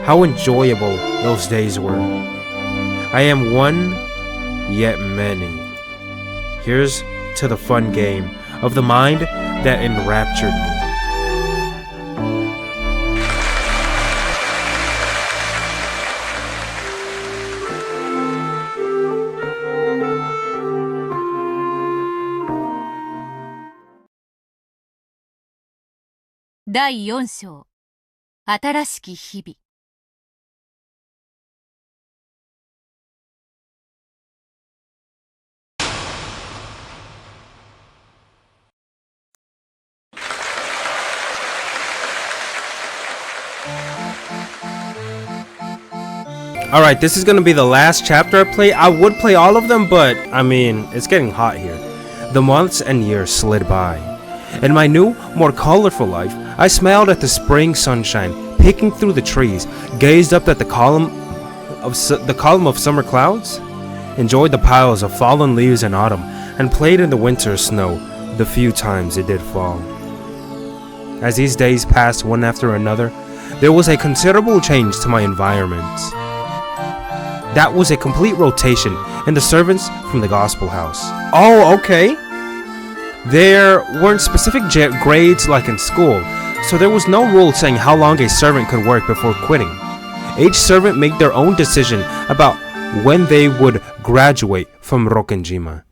How enjoyable those days were. I am one, yet many. Here's to the fun game of the mind that enraptured me.第4章、新しき日々。Alright, this is gonna be the last chapter I play. I would play all of them, but I mean, it's getting hot here. The months and years slid by. In my new, more colorful life, I smiled at the spring sunshine, peeking through the trees, gazed up at the column of summer clouds, enjoyed the piles of fallen leaves in autumn, and played in the winter snow the few times it did fall. As these days passed one after another, there was a considerable change to my environment. That was a complete rotation in the servants from the gospel house. Oh, okay. There weren't specific grades like in school, so there was no rule saying how long a servant could work before quitting. Each servant made their own decision about when they would graduate from Rokkenjima.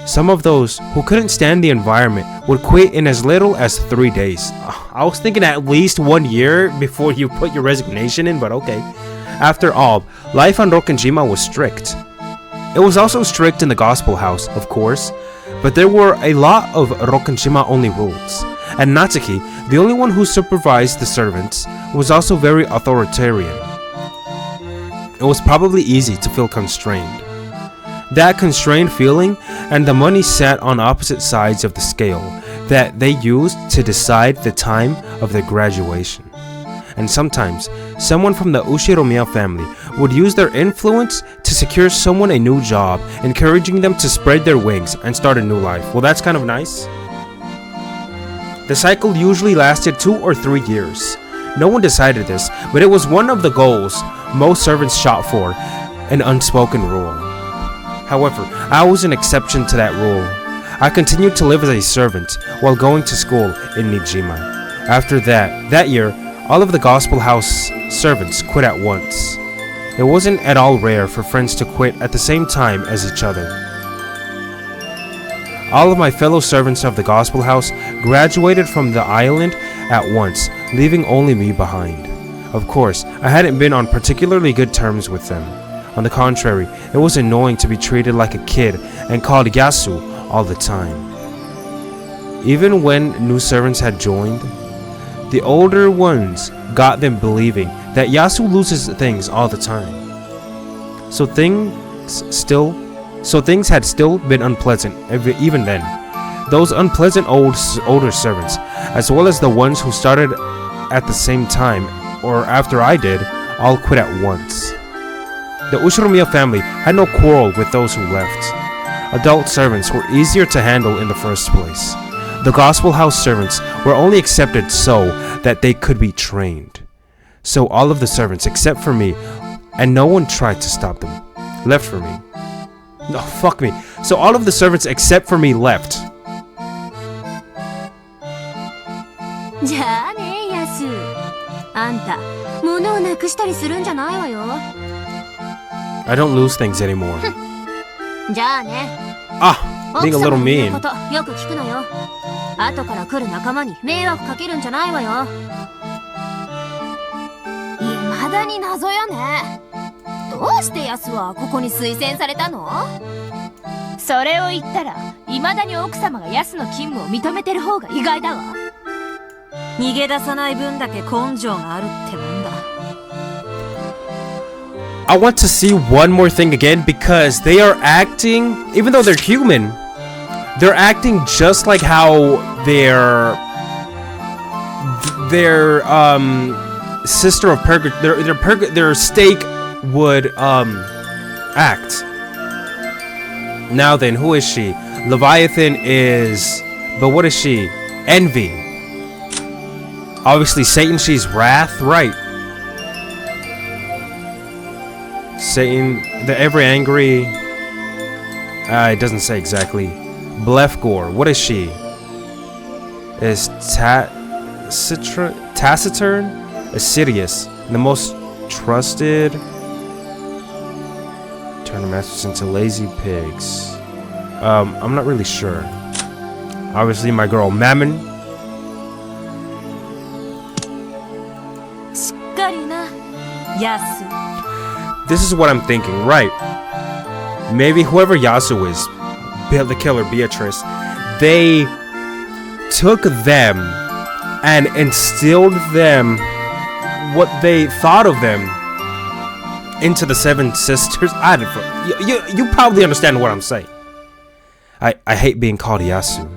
Some of those who couldn't stand the environment would quit in as little as 3 days. I was thinking at least 1 year before you put your resignation in, but okay. After all, life on Rokkenjima was strict. It was also strict in the gospel house, of course, but there were a lot of Rokkenjima only rules. And Natsuki, the only one who supervised the servants, was also very authoritarian. It was probably easy to feel constrained. That constrained feeling and the money sat on opposite sides of the scale that they used to decide the time of their graduation. And sometimes, someone from the Ushiromiya family would use their influence to secure someone a new job, encouraging them to spread their wings and start a new life. Well, that's kind of nice. The cycle usually lasted 2 or 3 years. No one decided this, but it was one of the goals most servants shot for, an unspoken rule. However, I was an exception to that rule. I continued to live as a servant while going to school in Nijima. After that year, all of the Gospel House servants quit at once. It wasn't at all rare for friends to quit at the same time as each other. All of my fellow servants of the Gospel House graduated from the island at once, leaving only me behind. Of course, I hadn't been on particularly good terms with them. On the contrary, it was annoying to be treated like a kid and called Yasu all the time. Even when new servants had joined, the older ones got them believing that Yasu loses things all the time. So things had still been unpleasant even then. Those unpleasant older servants, as well as the ones who started at the same time or after I did, all quit at once. The Ushiromiya family had no quarrel with those who left. Adult servants were easier to handle in the first place. The Gospel House servants were only accepted so that they could be trained. So all of the servants except for me, and no one tried to stop them, left for me. No, fuck me. So all of the servants except for me left. じゃあね、ヤス。あんた、物をなくしたりするんじゃないわよ。I don't lose things anymore. じゃあね。being a little mean. 奥様の言うことよく聞くのよ。後から来る仲間に迷惑かけるんじゃないわよ。未だに謎よね。どうしてヤスはここに推薦されたの？それを言ったら、未だに奥様がヤスの勤務を認めてる方が意外だわ。逃げ出さない分だけ根性があるってもんだ。I want to see one more thing again because they are acting, even though they're human, they're acting just like how their sister of their stake would act. Now then, who is she? Leviathan is, but what is she? Envy. Obviously Satan, she's wrath, right? Satan, the ever angry. It doesn't say exactly. Blefgor, what is she? Is taciturn, assiduous, the most trusted. Turn the masters into lazy pigs. I'm not really sure. Obviously, my girl Mammon. This is what I'm thinking, right? Maybe whoever Yasu is, the killer Beatrice, they took them and instilled them what they thought of them into the Seven Sisters. I don't know. You probably understand what I'm saying. I hate being called Yasu.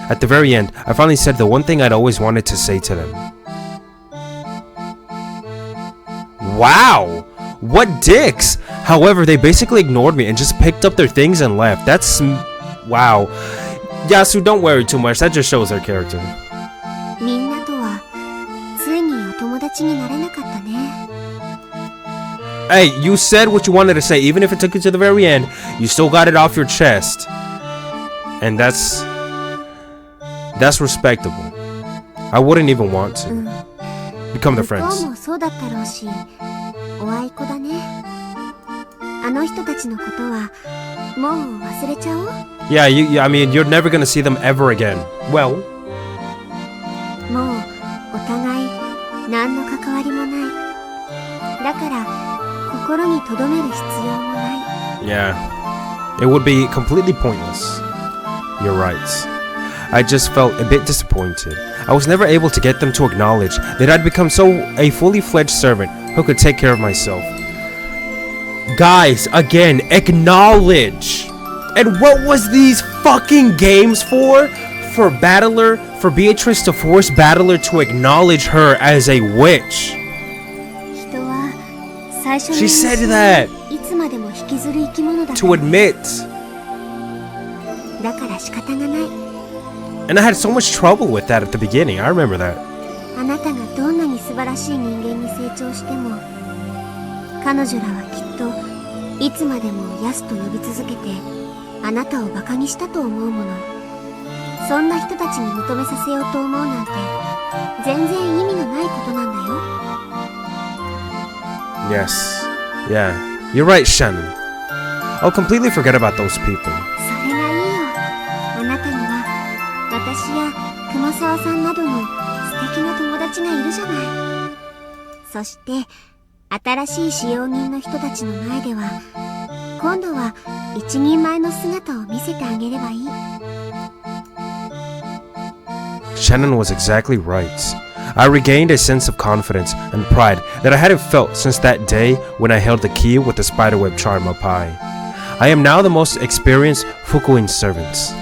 At the very end, I finally said the one thing I'd always wanted to say to them. Wow! What dicks! However, they basically ignored me and just picked up their things and left. That's... wow. Yasu, don't worry too much. That just shows their character. Hey, you said what you wanted to say. Even if it took you to the very end, you still got it off your chest. And that's respectable. I wouldn't even want to become their friends. Yeah, I mean, you're never gonna see them ever again. Well. Yeah, it would be completely pointless. You're right. I just felt a bit disappointed. I was never able to get them to acknowledge that I'd become a fully fledged servant who could take care of myself. Guys, again, acknowledge. And what was these fucking games for? For Beatrice to force Battler to acknowledge her as a witch. She said that to admit. And I had so much trouble with that at the beginning. I remember that. そんな人たちに認めさせようと思うなんて全然意味のないことなんだよ。 Yes. Yeah. You're right, Shannon. I'll completely forget about those people. それがいいよ。あなたには私や熊沢さんなどの素敵な友達がいるじゃない。そして新しい使用人の人たちの前では今度は一人前の姿を見せてあげればいい。 Shannon was exactly right. I regained a sense of confidence and pride that I hadn't felt since that day when I held the key with the spiderweb charm up high. I am now the most experienced Fukuin servant.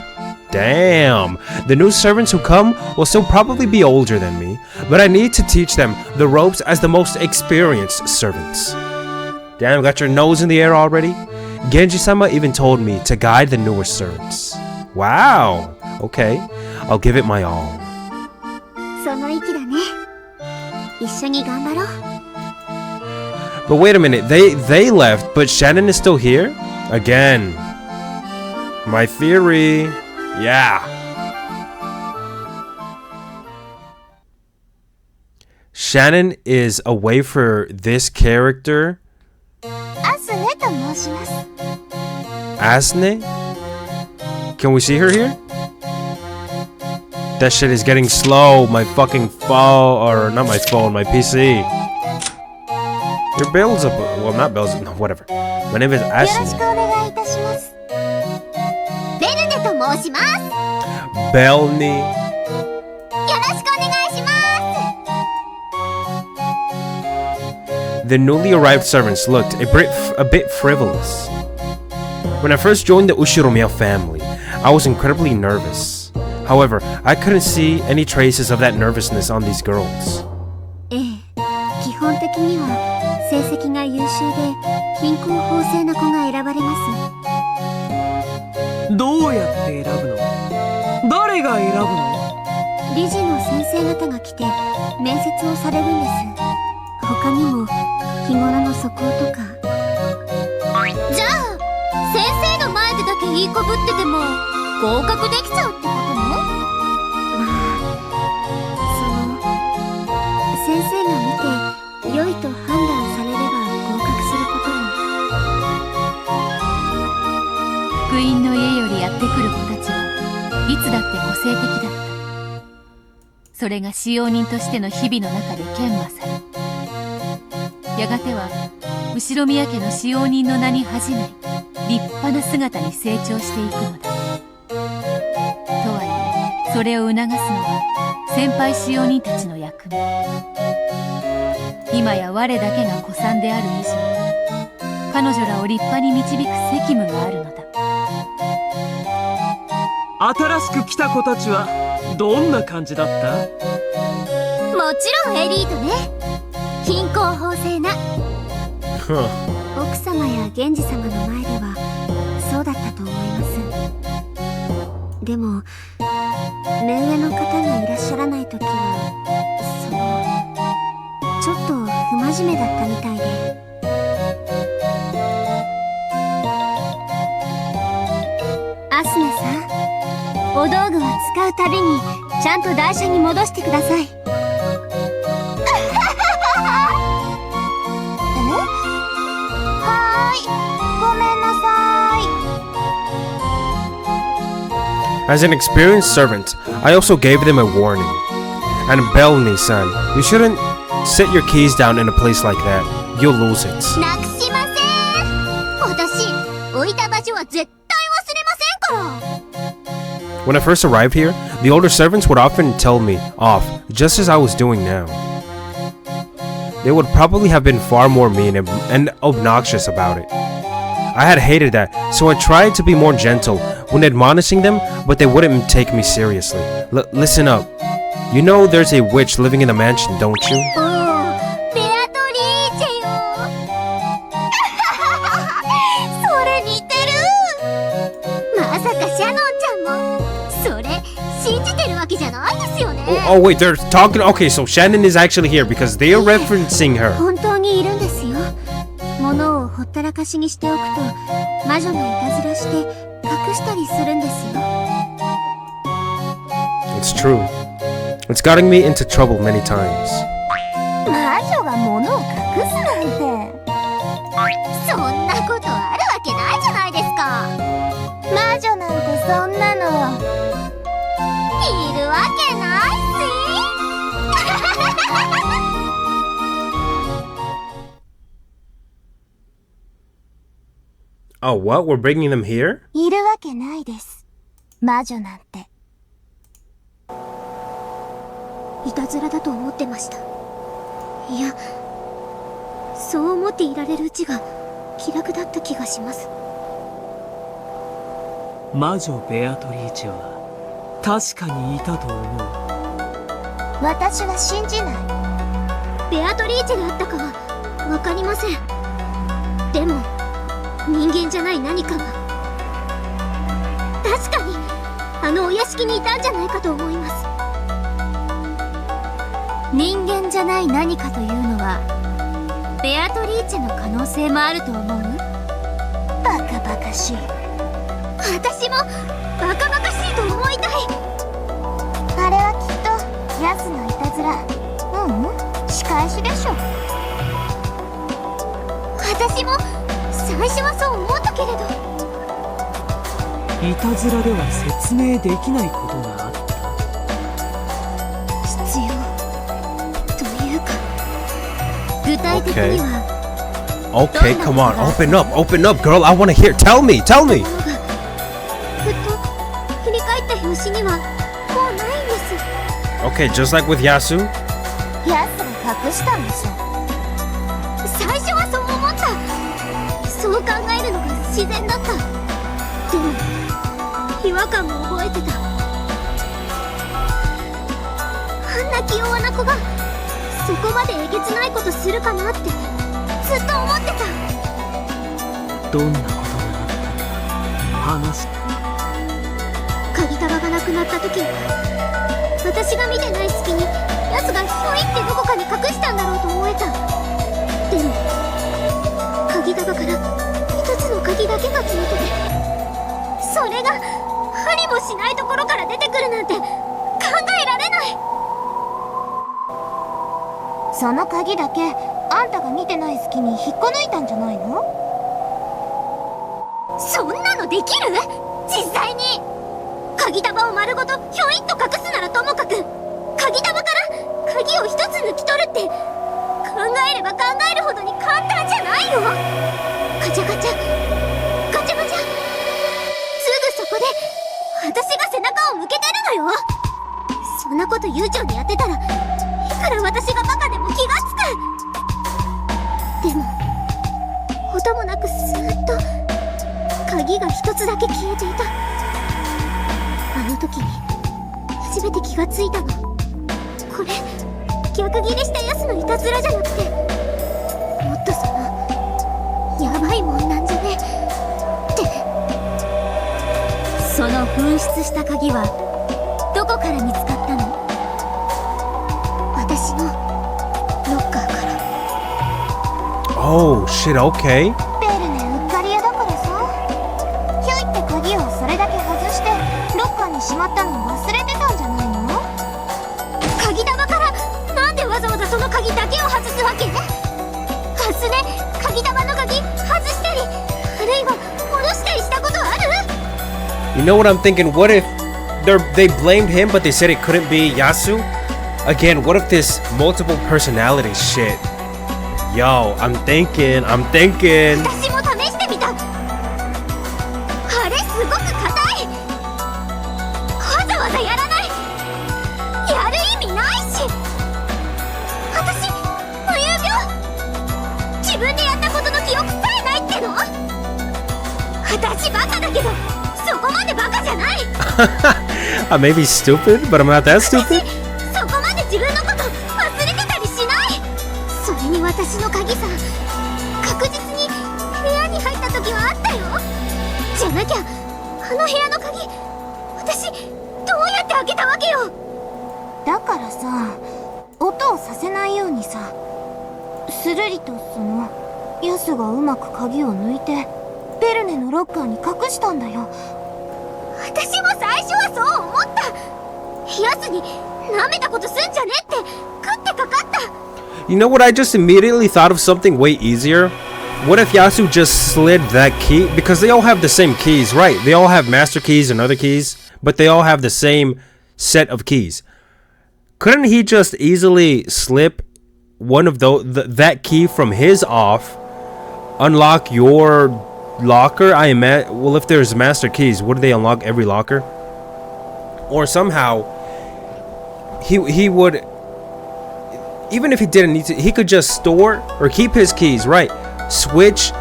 Damn! The new servants who come will still probably be older than me, but I need to teach them the ropes as the most experienced servants. Damn, got your nose in the air already? Genji-sama even told me to guide the newer servants. Wow! Okay, I'll give it my all. その息だね。一緒に頑張ろう。 But wait a minute, they left, but Shannon is still here? Again. My theory. Yeah. Shannon is away for this character. アスネと申します。 Asne? Can we see her here? That shit is getting slow. My fucking phone, or not my phone, my PC. Your bell's up. Well, not bells. No, whatever. My name is よろしく Asne. お願いいたします。ベルネと申します。 Belny. よろしくお願いします。 The newly arrived servants looked a bit frivolous. When I first joined the Ushiromiya family, I was incredibly nervous. However, I couldn't see any traces of that nervousness on these girls. ええ、基本的には成績が優秀で貧困法制な子が選ばれます。どうやって選ぶの？誰が選ぶの？理事の先生方が来て面接をされるんです。他にも日頃の素行とか。じゃあ先生の前でだけいいこぶってても合格できちゃうってことも？まあ、先生が見て良いと判断されれば合格することよ。福音の家よりやってくる子たちはいつだって個性的だった。それが使用人としての日々の中で研磨され、やがては後宮家の使用人の名に恥じない立派な姿に成長していくのだ。とはいえそれを促すのは先輩使用人たちの役目。今や我だけが古参である以上、彼女らを立派に導く責務があるのだ。新しく来た子たちはどんな感じだった？もちろんエリートね。貧困法制な。奥様や源氏様の前ではそうだったと思います。でも目上の方がいらっしゃらないときはちょっと不真面目だったみたいで。アスネさん、お道具は使うたびにちゃんと台車に戻してください。As an experienced servant, I also gave them a warning. And Belny-san, you shouldn't set your keys down in a place like that. You'll lose it. なくしません。私、置いた場所は絶対忘れませんから。When I first arrived here, the older servants would often tell me off, just as I was doing now. They would probably have been far more mean and obnoxious about it. I had hated that, so I tried to be more gentle when admonishing them, but they wouldn't take me seriously. Listen up. You know there's a witch living in the mansion, don't you? おー、ベアトリーチェよ。それ似てる。まさかシャノンちゃんもそれ信じてるわけじゃないですよね。Oh, wait, they're talking. Okay, so Shannon is actually here because they are referencing her. 本当にいるんですよ。物をほったらかしにしておくと魔女がいたずらして隠したりするんですよ。It's true. It's gotten me into trouble many times. 魔女が物を隠すなんて、そんなことあるわけないじゃないですか。魔女なんてそんなのいるわけないし。Oh, what? We're bringing them here? いるわけないです。魔女なんて。いたずらだと思ってました。いや、そう思っていられるうちが気楽だった気がします。魔女ベアトリーチェは確かにいたと思う。私は信じない。ベアトリーチェがあったかはわかりません。でも人間じゃない何かが確かにあのお屋敷にいたんじゃないかと思います。人間じゃない何かというのはベアトリーチェの可能性もあると思う？バカバカしい。私もバカバカしいと思いたい。あれはきっとヤスのいたずら。仕返しでしょ。私も最初はそう思ったけれど、いたずらでは説明できないことがあった。必要というか、具体的には。Okay, come on, open up, girl. I want to hear. Tell me. ふっと振り返った拍子にはもうないんです。Okay, just like with Yasu. ヤスが隠したんでしょ。最初はそう思った。そう考えるのが自然だった。でも違和感も覚えてた。あんな気弱な子がそこまでえげつないことするかなってずっと思ってた。どんなことがあった？話。鍵束がなくなった時に私が見てない隙にヤスがひょいってどこかに隠したんだろうと思えた。でも鍵束から一つの鍵だけが消えてて、それがありもしないところから出てくるなんて考えられない。その鍵だけあんたが見てない隙に引っこ抜いたんじゃないの？そんなのできる？実際に鍵束を丸ごとひょいっと隠すならともかく、鍵束から鍵を一つ抜き取るって考えれば考えるほどに簡単じゃないよ。ガチャガチャガチャガチャ、すぐそこで私が背中を向けてるのよ。そんなこと悠長にやってたらいくら私がバカでも気がつく。でも音もなくスーッと鍵が一つだけ消えていた。あの時に初めて気がついたの。これ逆ギレしたヤスのいたずらじゃなくて、もっとそのヤバいもんなんじゃねって。その紛失した鍵はどこから見つかったの？私のロッカーから。Oh shit, okay. ベルネうっかり屋だからさ、ひょいって鍵をそれだけ外してロッカーにしまったの忘れてたんじゃないの？鍵玉からなんでわざわざその鍵だけを外すわけ？ハスね、鍵玉の鍵外したり、あるいは戻したりしたことある？ You know what I'm thinking? What if they blamed him but they said it couldn't be Yasu? Again, what if this multiple personality shit? Yo, I'm thinking. 私も試してみた。あれすごく硬い。わざわざやらない。やる意味ないし。私無遊病。自分でやったことの記憶さえないっての？私バカだけどそこまでバカじゃない。I may be stupid, but I'm not that stupid. そこまで自分のこと忘れてたりしない。それに私の鍵さ、確実に部屋に入った時はあったよ。じゃなきゃあの部屋の鍵私どうやって開けたわけよ。だからさ、音をさせないようにさ、スルリとそのヤスがうまく鍵を抜いてベルネのロッカーに隠したんだよ。私も最初はそう思った。ヤスに舐めたことすんじゃねって、食ってかかった。 You know what? I just immediately thought of something way easier. What if Yasu just slid that key? Because they all have the same keys, right? They all have master keys and other keys, but they all have the same set of keys. Couldn't he just easily slip one of that key from his off, unlock your locker? I imagine. Well, if there's master keys, would they unlock every locker? Or somehow he would, even if he didn't need to, he could just store or keep his keys, right? Switch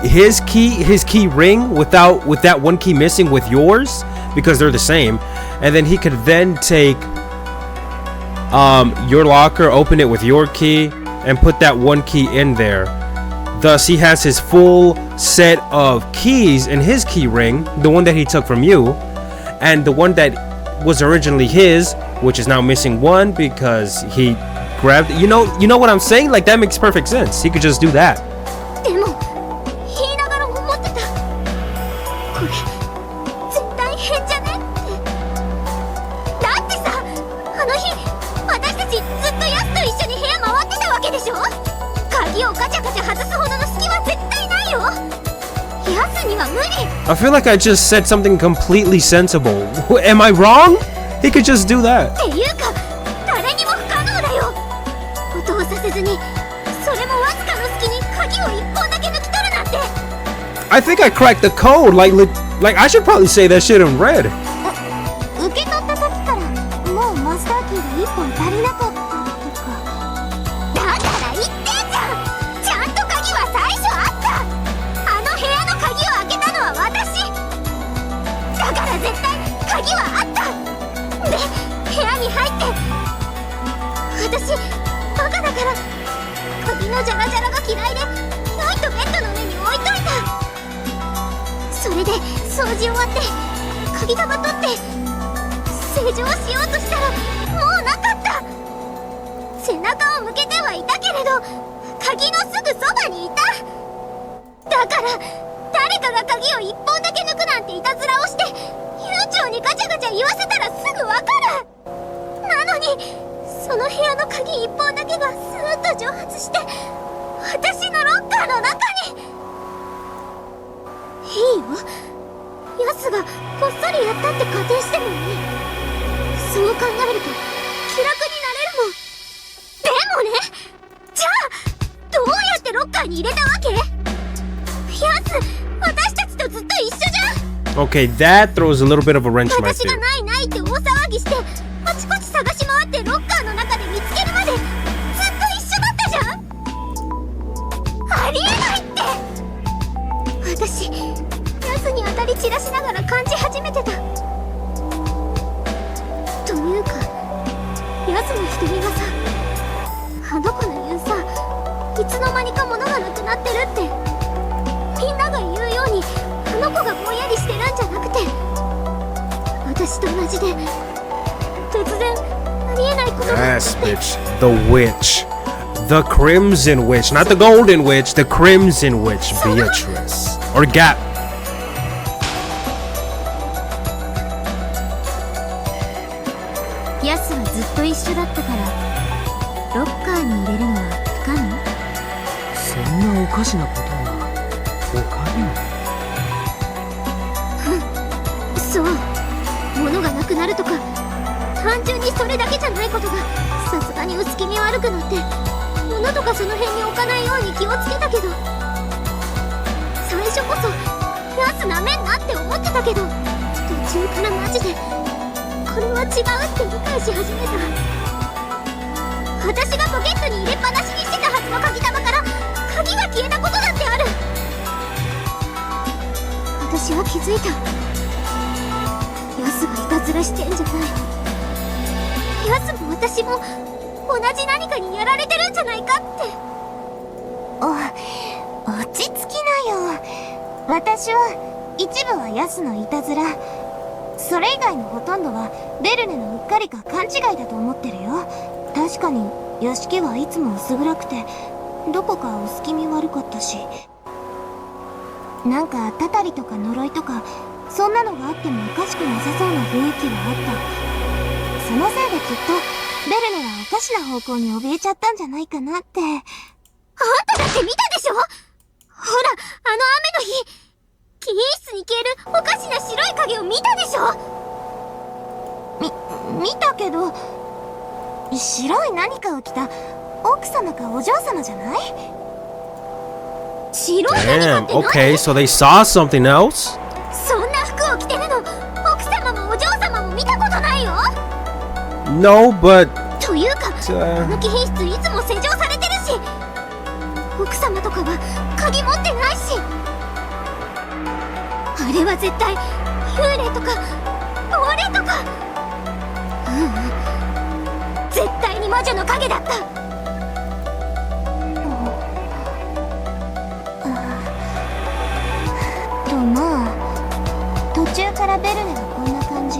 his key ring with that one key missing with yours, because they're the same, and then he could then take your locker, open it with your key, and put that one key in there. Thus, he has his full set of keys in his key ring, the one that he took from you, and the one that was originally his, which is now missing one because he grabbed it. You know what I'm saying? Like, that makes perfect sense. He could just do that. でも言いながら思ってた。これ絶対変じゃねって。だってさ、あの日私たちずっとヤスと一緒に部屋回ってたわけでしょ。鍵をガチャガチャ外すほどの隙は絶対ないよ。ヤスには無理。 I feel like I just said something completely sensible. Am I wrong? He could just do that. っていうか誰にも不可能だよ。音をさせずに、それもわずかの隙に鍵を一本だけ抜き取るなんて。 I think I cracked the code. Like I should probably say that shit in red. 受け取った時からもうマスターキーが一本足りなかったとか。だから言ってんじゃん。ちゃんと鍵は最初あった。あの部屋の鍵を開けたのは私だから、絶対鍵はあった。で、部屋に入って私バカだから鍵のジャラジャラが嫌いでひょいとベッドの上に置いといた。それで掃除終わって鍵束取って正常しようとしたらもうなかった。背中を向けてはいたけれど鍵のすぐそばにいた。だから誰かが鍵を一本だけ抜くなんていたずらをして悠長にガチャガチャ言わせたらすぐわかる。なのにその部屋の鍵一本だけがスーッと蒸発して私のロッカーの中に。いいよ、ヤスがこっそりやったって仮定してもいい。そう考えると気楽になれるもん。でもね、じゃあどうやってロッカーに入れたわけ？ヤス、私たちとずっと一緒じゃん。 Okay, that throws a little bit of a wrench in my 私が theory. ないないって大騒ぎしてあちこち探し回ってロッカーの中で見つけるまでずっと一緒だったじゃん。ありえないって。私ヤスに当たり散らしながら感じ始めてた。というかヤスの瞳がさ、あの子の言うさ、いつの間にか物がなくなってるってみんなが言うようにあの子がぼんやりしてるんじゃなくて、私と同じで突然ありえないことが。 Yes, bitch. The witch. The Crimson Witch. Not the Golden Witch. The Crimson Witch. Beatrice. Or Gap. ヤスはずっと一緒だったからロッカーに入れるのは不可能。そんなおかしなことが他にも。そう、物がなくなるとか単純にそれだけじゃないことがさすがに薄気味悪くなって物とかその辺に置かないように気をつけたけど、最初こそヤスなめんなって思ってたけど途中からマジでこれは違うって理解し始めた。私がポケットに入れっぱなしにしてたはずの鍵玉から鍵が消えたことだってある。私は気づいた。ヤスがいたずらしてんじゃない。ヤスも私も同じ何かにやられてるんじゃないかって。落ち着きなよ。私は一部はヤスのいたずら、それ以外のほとんどはベルネのうっかりか勘違いだと思ってるよ。確かに屋敷はいつも薄暗くてどこか薄気味悪かったし、なんかたたりとか呪いとかそんなのがあってもおかしくなさそうな雰囲気はあった。そのせいできっとベルネはおかしな方向に怯えちゃったんじゃないかなって。あんただって見たでしょ？ほら、あの雨の日、記念室に消えるおかしな白い影を見たでしょ？見たけど、白い何かを着た奥様かお嬢様じゃない？白い何かって何？ Damn, okay, so they saw something else? そんな服を着てるの、奥様もお嬢様も見たことないよ。 No, but というか、あの貴賓室いつも施錠されてるし、奥様とかは鍵持ってないし、あれは絶対幽霊とか亡霊とか。絶対に魔女の影だった。とまあ、途中からベルネはこんな感じ。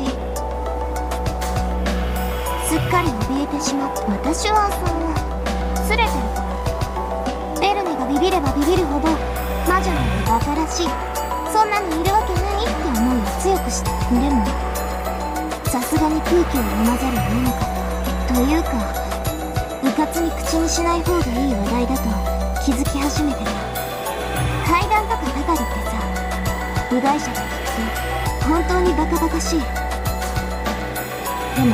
すっかり怯えてしまった。私はすれてるから。ベルネがビビればビビるほど魔女なんてバカらしい、そんなのいるわけないって思いを強くした。でもさすがに空気を読まざるを得なかった。というか、うかつに口にしない方がいい話題だと気づき始めてた。階段とか係ってさ、部外者が聞くと本当にバカバカしい。でもね、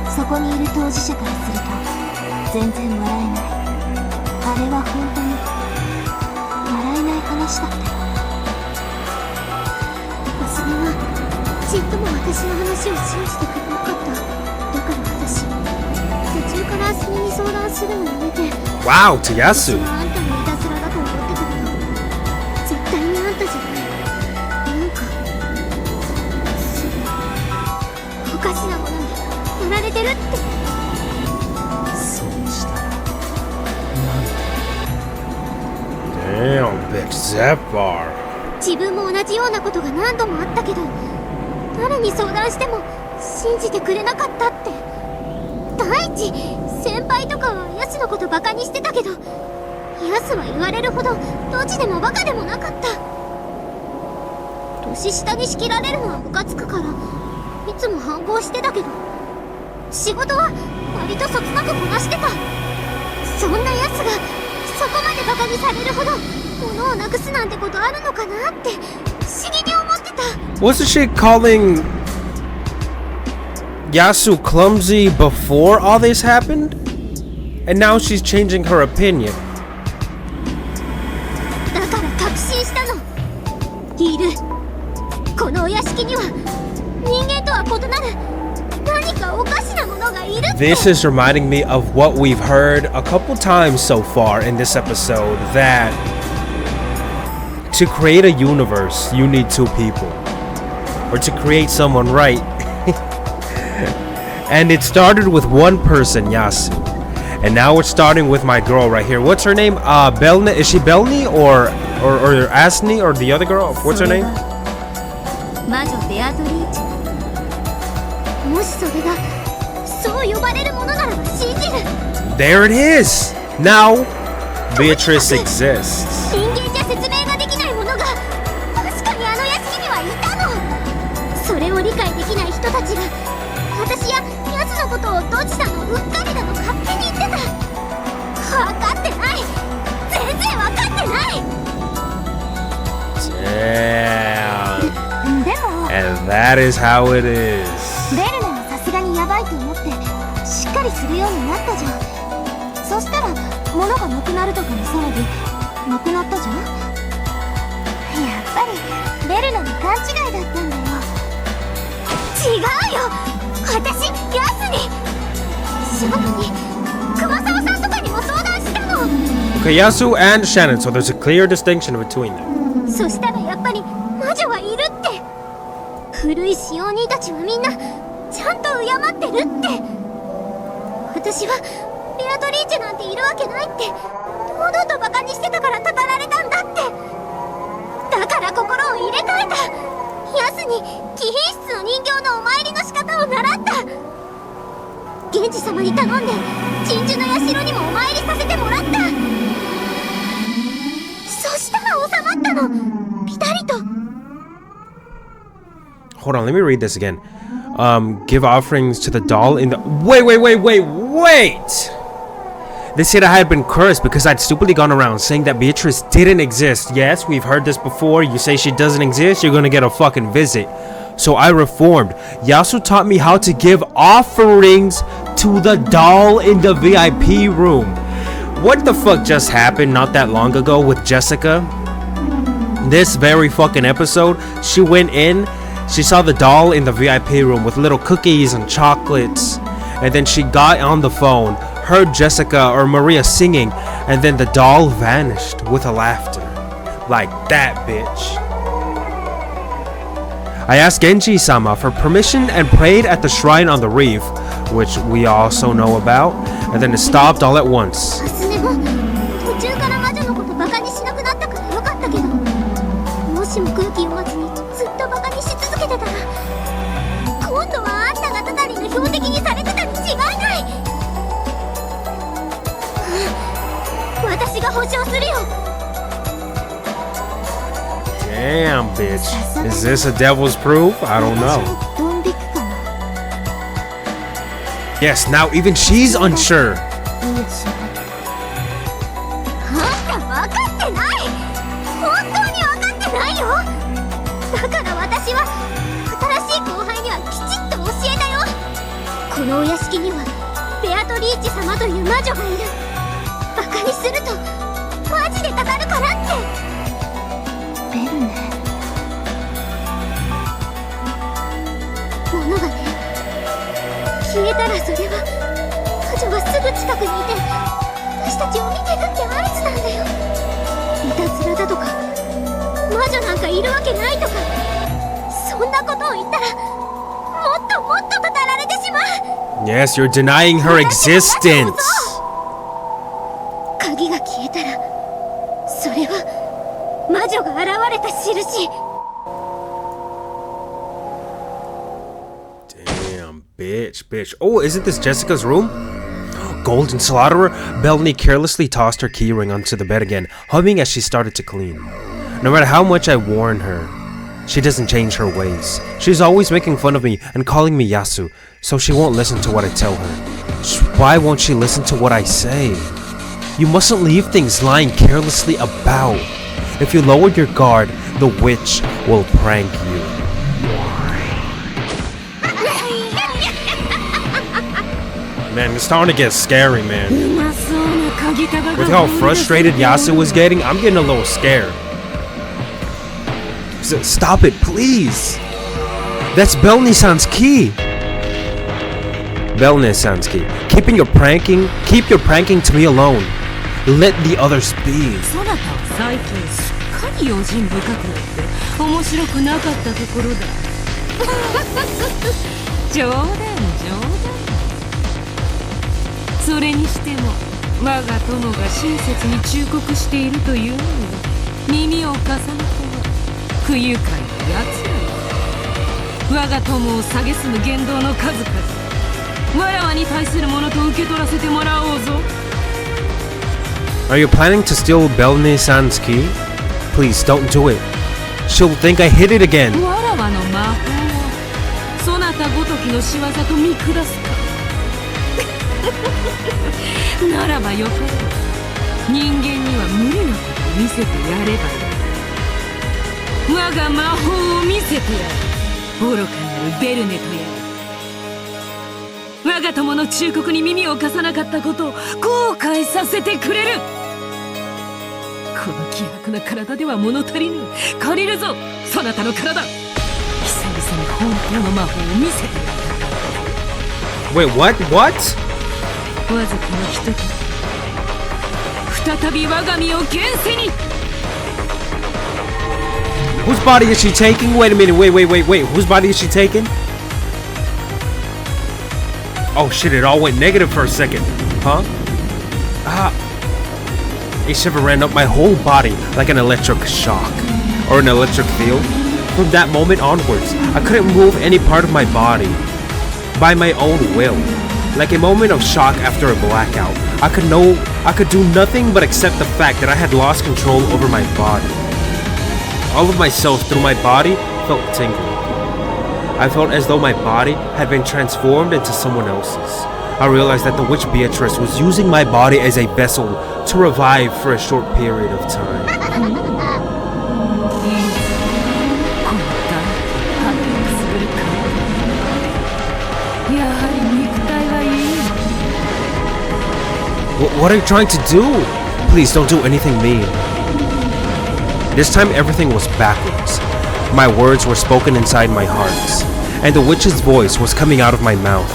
そこにいる当事者からすると全然笑えない。あれは本当に笑えない話だったよ。それはちっとも私の話を信じてくれなかった。だから私、途中からスネに相談するのやめて。Wow, to Yasu. 私はあんたのいたずらだと思ってたけど、絶対にあんたじゃない。なんかおかしなものにやられてるって。そうしたらなんて。Damn, Big Zephyr. 自分も同じようなことが何度もあったけど、誰に相談しても信じてくれなかったって。第一、先輩とかはヤスのことバカにしてたけど、ヤスは言われるほどドジでもバカでもなかった。年下に仕切られるのはムカつくからいつも反抗してたけど、仕事は割とそつなくこなしてた。そんなヤスがそこまでバカにされるほど物をなくすなんてことあるのかなって不思議に思ってた。 Wasn't she calling Yasu clumsy before all this happened? And now she's changing her opinion. だから確信したの。いる。このお屋敷には人間とは異なる何かおかしなものがいるって。 This is reminding me of what we've heard a couple times so far in this episode, that to create a universe, you need two people. Or to create someone right. And it started with one person, Yasu. And now we're starting with my girl right here. What's her name? Belni? Is she Belni or Asni or the other girl? What's her name? 魔女ベアトリーチェ。もしそれがそう呼ばれるものならば信じる。 There it is! Now, Beatrice exists. 人間じゃ説明ができないものが確かにあの屋敷にはいたの。それを理解できない人たちが私やヤスのことをドジだのうっかりだの勝手に言ってた。分かってない。全然分かってない。 Damn. でも And that is how it is. ベルネはさすがにヤバいと思ってしっかりするようになったじゃん。そしたら物がなくなるとかの騒ぎなくなったじゃん。やっぱりベルネの勘違いだったんだよ。違うよ、私ヤスにシャンに熊沢さんとかにも相談したの。 Okay, Yasu and Shannon, so there's a clear distinction between them. そしたらやっぱり魔女はいるって。古い使用人たちはみんなちゃんと敬ってるって。私はベアトリーチェなんているわけないって堂々とバカにしてたからたかられたんだって。だから心を入れ替えた。ヤスに貴賓室の人形のお参りの仕方を習った。源氏様に頼んで鎮守の社にもお参りさせてもらった。そしたら収まったの、ピタリと。 Hold on, let me read this again. give offerings to the doll in the... Wait! They said I had been cursed because I'd stupidly gone around saying that Beatrice didn't exist. Yes, we've heard this before. You say she doesn't exist, you're gonna get a fucking visit. So I reformed. Yasu taught me how to give offerings to the doll in the VIP room. What the fuck just happened not that long ago with Jessica? This very fucking episode, she went in, she saw the doll in the VIP room with little cookies and chocolates, and then she got on the phone, heard Jessica or Maria singing, and then the doll vanished with a laughter. Like that, bitch. I asked Genji-sama for permission and prayed at the shrine on the reef, which we also know about, and then it stopped all at once. 途中から魔女のことバカにしなくなったからよかったけど、もしも空気読まずにずっとバカにし続けてたら、今度はあんたがたたりの標的にされてたに違いない。私が保証するよ。 Damn, bitch. Is this a devil's proof? I don't know. Yes, now even she's unsure. あんた分かってない。本当に分かってないよ。だから私は新しい後輩にはきちっと教えたよ。このお屋敷にはベアトリーチ様という魔女がいる。バカにするとマジでたかるからって。ベルネ。物がね、消えたらそれは魔女がすぐ近くにいて私たちを見てるって合図なんだよ。いたずらだとか魔女なんかいるわけないとか、そんなことを言ったらもっともっと語られてしまう。 Yes, you're denying her existence. 鍵が消えたらそれは魔女が現れた印。 Damn, bitch. Oh, isn't this Jessica's room? Golden Slaughterer. Bellany carelessly tossed her keyring onto the bed again, humming as she started to clean. No matter how much I warn her, she doesn't change her ways. She's always making fun of me and calling me Yasu, so she won't listen to what I tell her. Why won't she listen to what I say? You mustn't leave things lying carelessly about. If you lower your guard, the witch will prank you. Man, it's starting to get scary, man. With how frustrated Yasu was getting, I'm getting a little scared. Stop it, please. That's Bellany-san's key. Bellany-san's key. Keep your pranking to me alone. Let the others be. そなたは最近すっかり用心深くなって面白くなかったところだ。冗談。それにしても我が友が親切に忠告しているというのに耳を貸さぬとは不愉快なやつら。我が友を蔑む言動の数々、わらわに対するものと受け取らせてもらおうぞ。 Are you planning to steal Bellany-san's key? Please don't do it. She'll think I hid it again. わらわの魔法をそなたごときの仕業と見下すか。ならばよかろう。人間には無理なことを見せてやればいい。我が魔法を見せてやる。愚かなるベルネとやる。我が友の忠告に耳を貸さなかったことを後悔させてくれる。この希薄な体では物足りぬ。借りるぞ、そなたの体。久々に本当の魔法を見せてやる。 Wait, what? わずかのひとと再び我が身を現世に。 Whose body is she taking? Wait a minute, wait. Whose body is she taking? Oh shit, it all went negative for a second. Huh? A shiver ran up my whole body like an electric shock. Or an electric field. From that moment onwards, I couldn't move any part of my body by my own will. Like a moment of shock after a blackout. I could do nothing but accept the fact that I had lost control over my body. All of my cells through my body felt tingling. I felt as though my body had been transformed into someone else's. I realized that the witch Beatrice was using my body as a vessel to revive for a short period of time. What are you trying to do? Please don't do anything mean. This time everything was backwards. My words were spoken inside my heart, and the witch's voice was coming out of my mouth.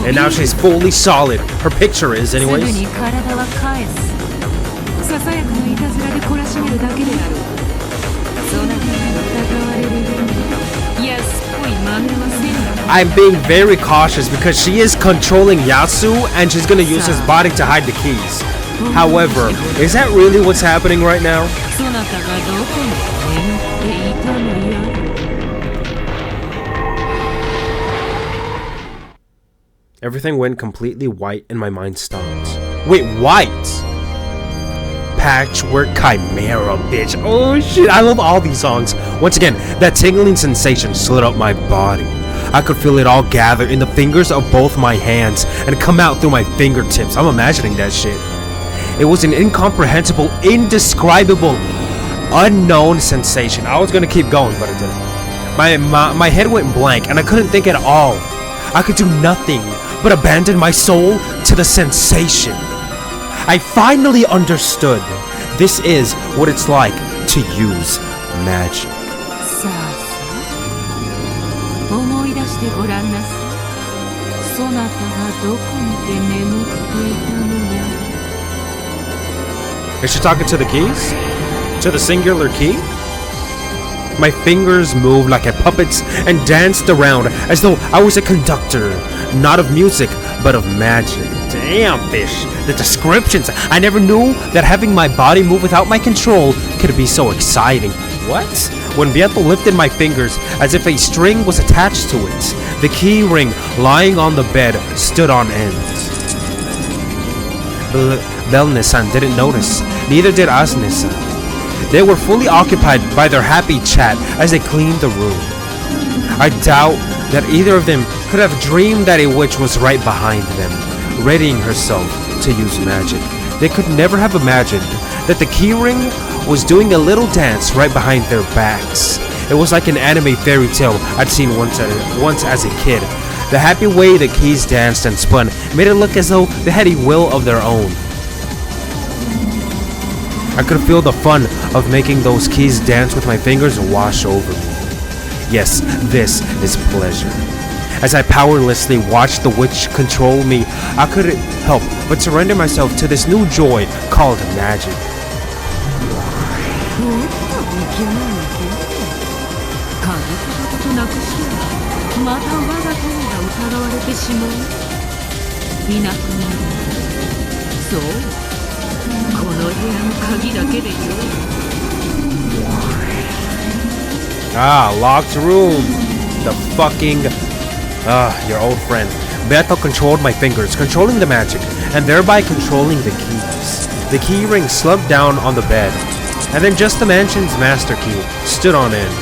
And now she's fully solid. Her picture is, anyways. I'm being very cautious because she is controlling Yasu and she's gonna use his body to hide the keys. However, is that really what's happening right now? Everything went completely white and my mind stopped. Wait, white? Patchwork Chimera, bitch. Oh shit, I love all these songs. Once again, that tingling sensation slid up my body. I could feel it all gather in the fingers of both my hands and come out through my fingertips. I'm imagining that shit. It was an incomprehensible, indescribable, unknown sensation. I was gonna keep going, but I didn't. My head went blank and I couldn't think at all. I could do nothing but abandon my soul to the sensation. I finally understood. This is what it's like to use magic. Is she talking to the keys? To the singular key? My fingers moved like a puppet's and danced around as though I was a conductor, not of music, but of magic. Damn, fish. The descriptions. I never knew that having my body move without my control could be so exciting. What? When Beato lifted my fingers as if a string was attached to it, the key ring lying on the bed stood on end. Belne-san didn't notice. Neither did Asne-san. They were fully occupied by their happy chat as they cleaned the room. I doubt that either of them could have dreamed that a witch was right behind them, readying herself to use magic. They could never have imagined that the keyring was doing a little dance right behind their backs. It was like an anime fairy tale I'd seen once as a kid. The happy way the keys danced and spun made it look as though they had a will of their own. I could feel the fun of making those keys dance with my fingers wash over me. Yes, this is pleasure. As I powerlessly watched the witch control me, I couldn't help but surrender myself to this new joy called magic. Ah, locked room. The fucking... your old friend. Beato controlled my fingers, controlling the magic, and thereby controlling the keys. The key ring slumped down on the bed, and then just the mansion's master key stood on end.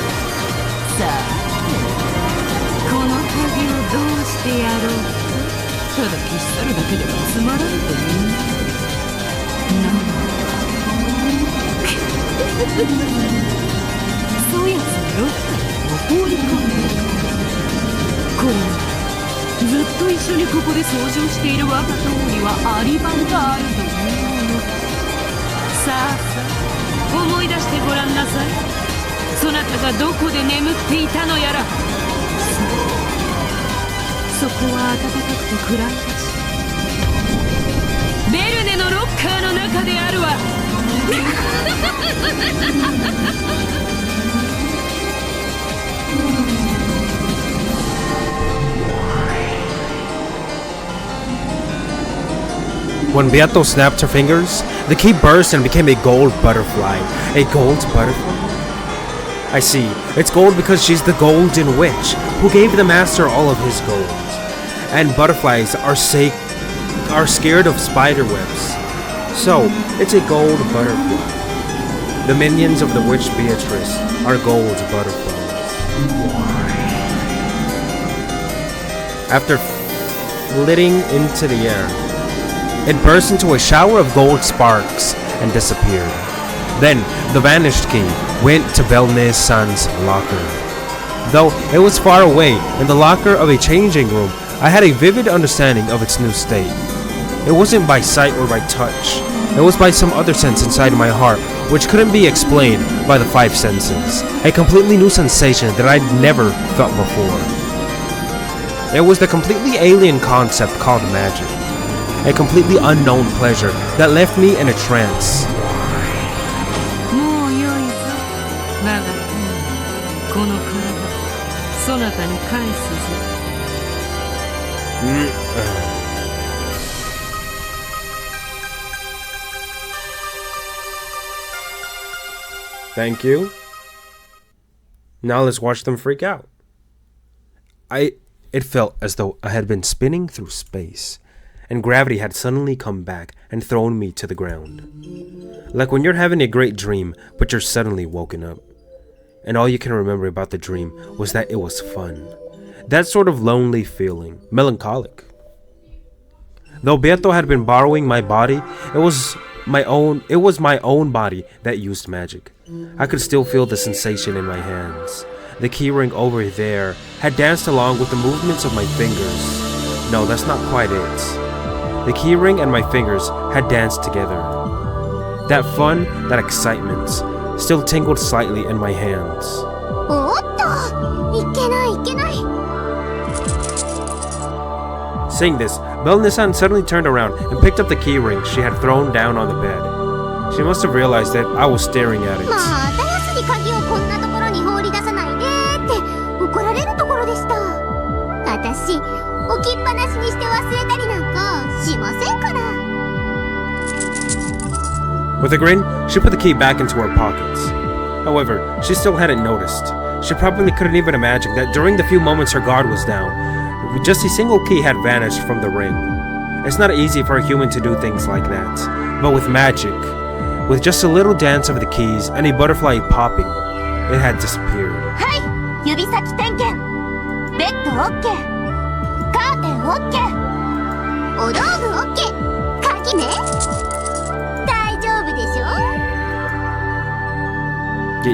When Beato snapped her fingers, the key burst and became a gold butterfly. A gold butterfly? I see. It's gold because she's the golden witch who gave the master all of his gold. And butterflies are scared of spider webs. So, it's a gold butterfly. The minions of the witch Beatrice are gold butterflies. After flitting into the air, it burst into a shower of gold sparks and disappeared. Then, the vanished key went to Belnez-san's locker. Though it was far away, in the locker of a changing room, I had a vivid understanding of its new state. It wasn't by sight or by touch. It was by some other sense inside my heart, which couldn't be explained by the five senses. A completely new sensation that I'd never felt before. It was the completely alien concept called magic. A completely unknown pleasure that left me in a trance. Thank you. Now let's watch them freak out. It felt as though I had been spinning through space, and gravity had suddenly come back and thrown me to the ground. Like when you're having a great dream, but you're suddenly woken up, and all you can remember about the dream was that it was fun. That sort of lonely feeling, melancholic. Though Beto had been borrowing my body, it was my own body that used magic. I could still feel the sensation in my hands. The keyring over there had danced along with the movements of my fingers. No, that's not quite it. The keyring and my fingers had danced together. That fun, that excitement, still tingled slightly in my hands. Saying this, Belnez-san suddenly turned around and picked up the keyring she had thrown down on the bed. She must have realized that I was staring at it. With a grin, she put the key back into her pockets. However, she still hadn't noticed. She probably couldn't even imagine that during the few moments her guard was down, just a single key had vanished from the ring. It's not easy for a human to do things like that, but with magic, with just a little dance of the keys and a butterfly popping, it had disappeared.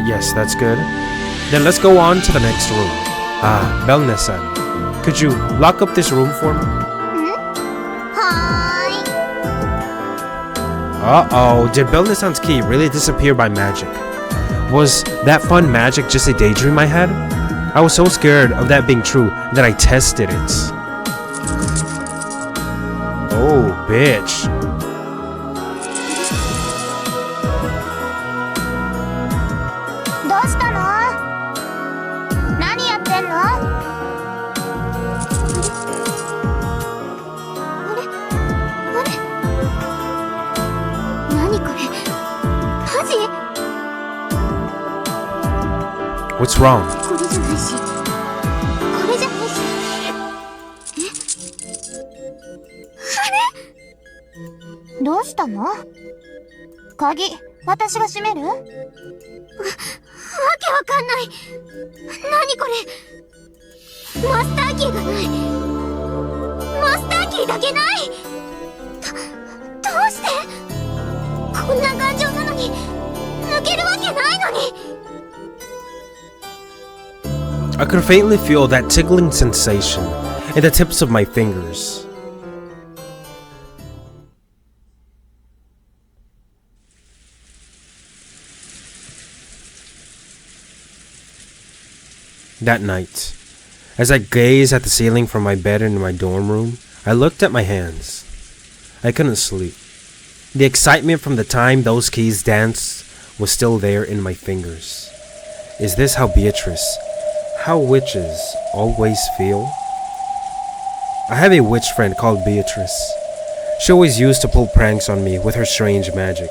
Yes, that's good. Then let's go on to the next room. Belnez-san, could you lock up this room for me? Uh-oh, did Belnez-san's key really disappear by magic? Was that fun magic just a daydream I had? I was so scared of that being true that I tested it. Oh, bitch. What's wrong? I could faintly feel that tickling sensation in the tips of my fingers. That night, as I gazed at the ceiling from my bed in my dorm room, I looked at my hands. I couldn't sleep. The excitement from the time those keys danced was still there in my fingers. Is this how witches always feel? I have a witch friend called Beatrice. She always used to pull pranks on me with her strange magic.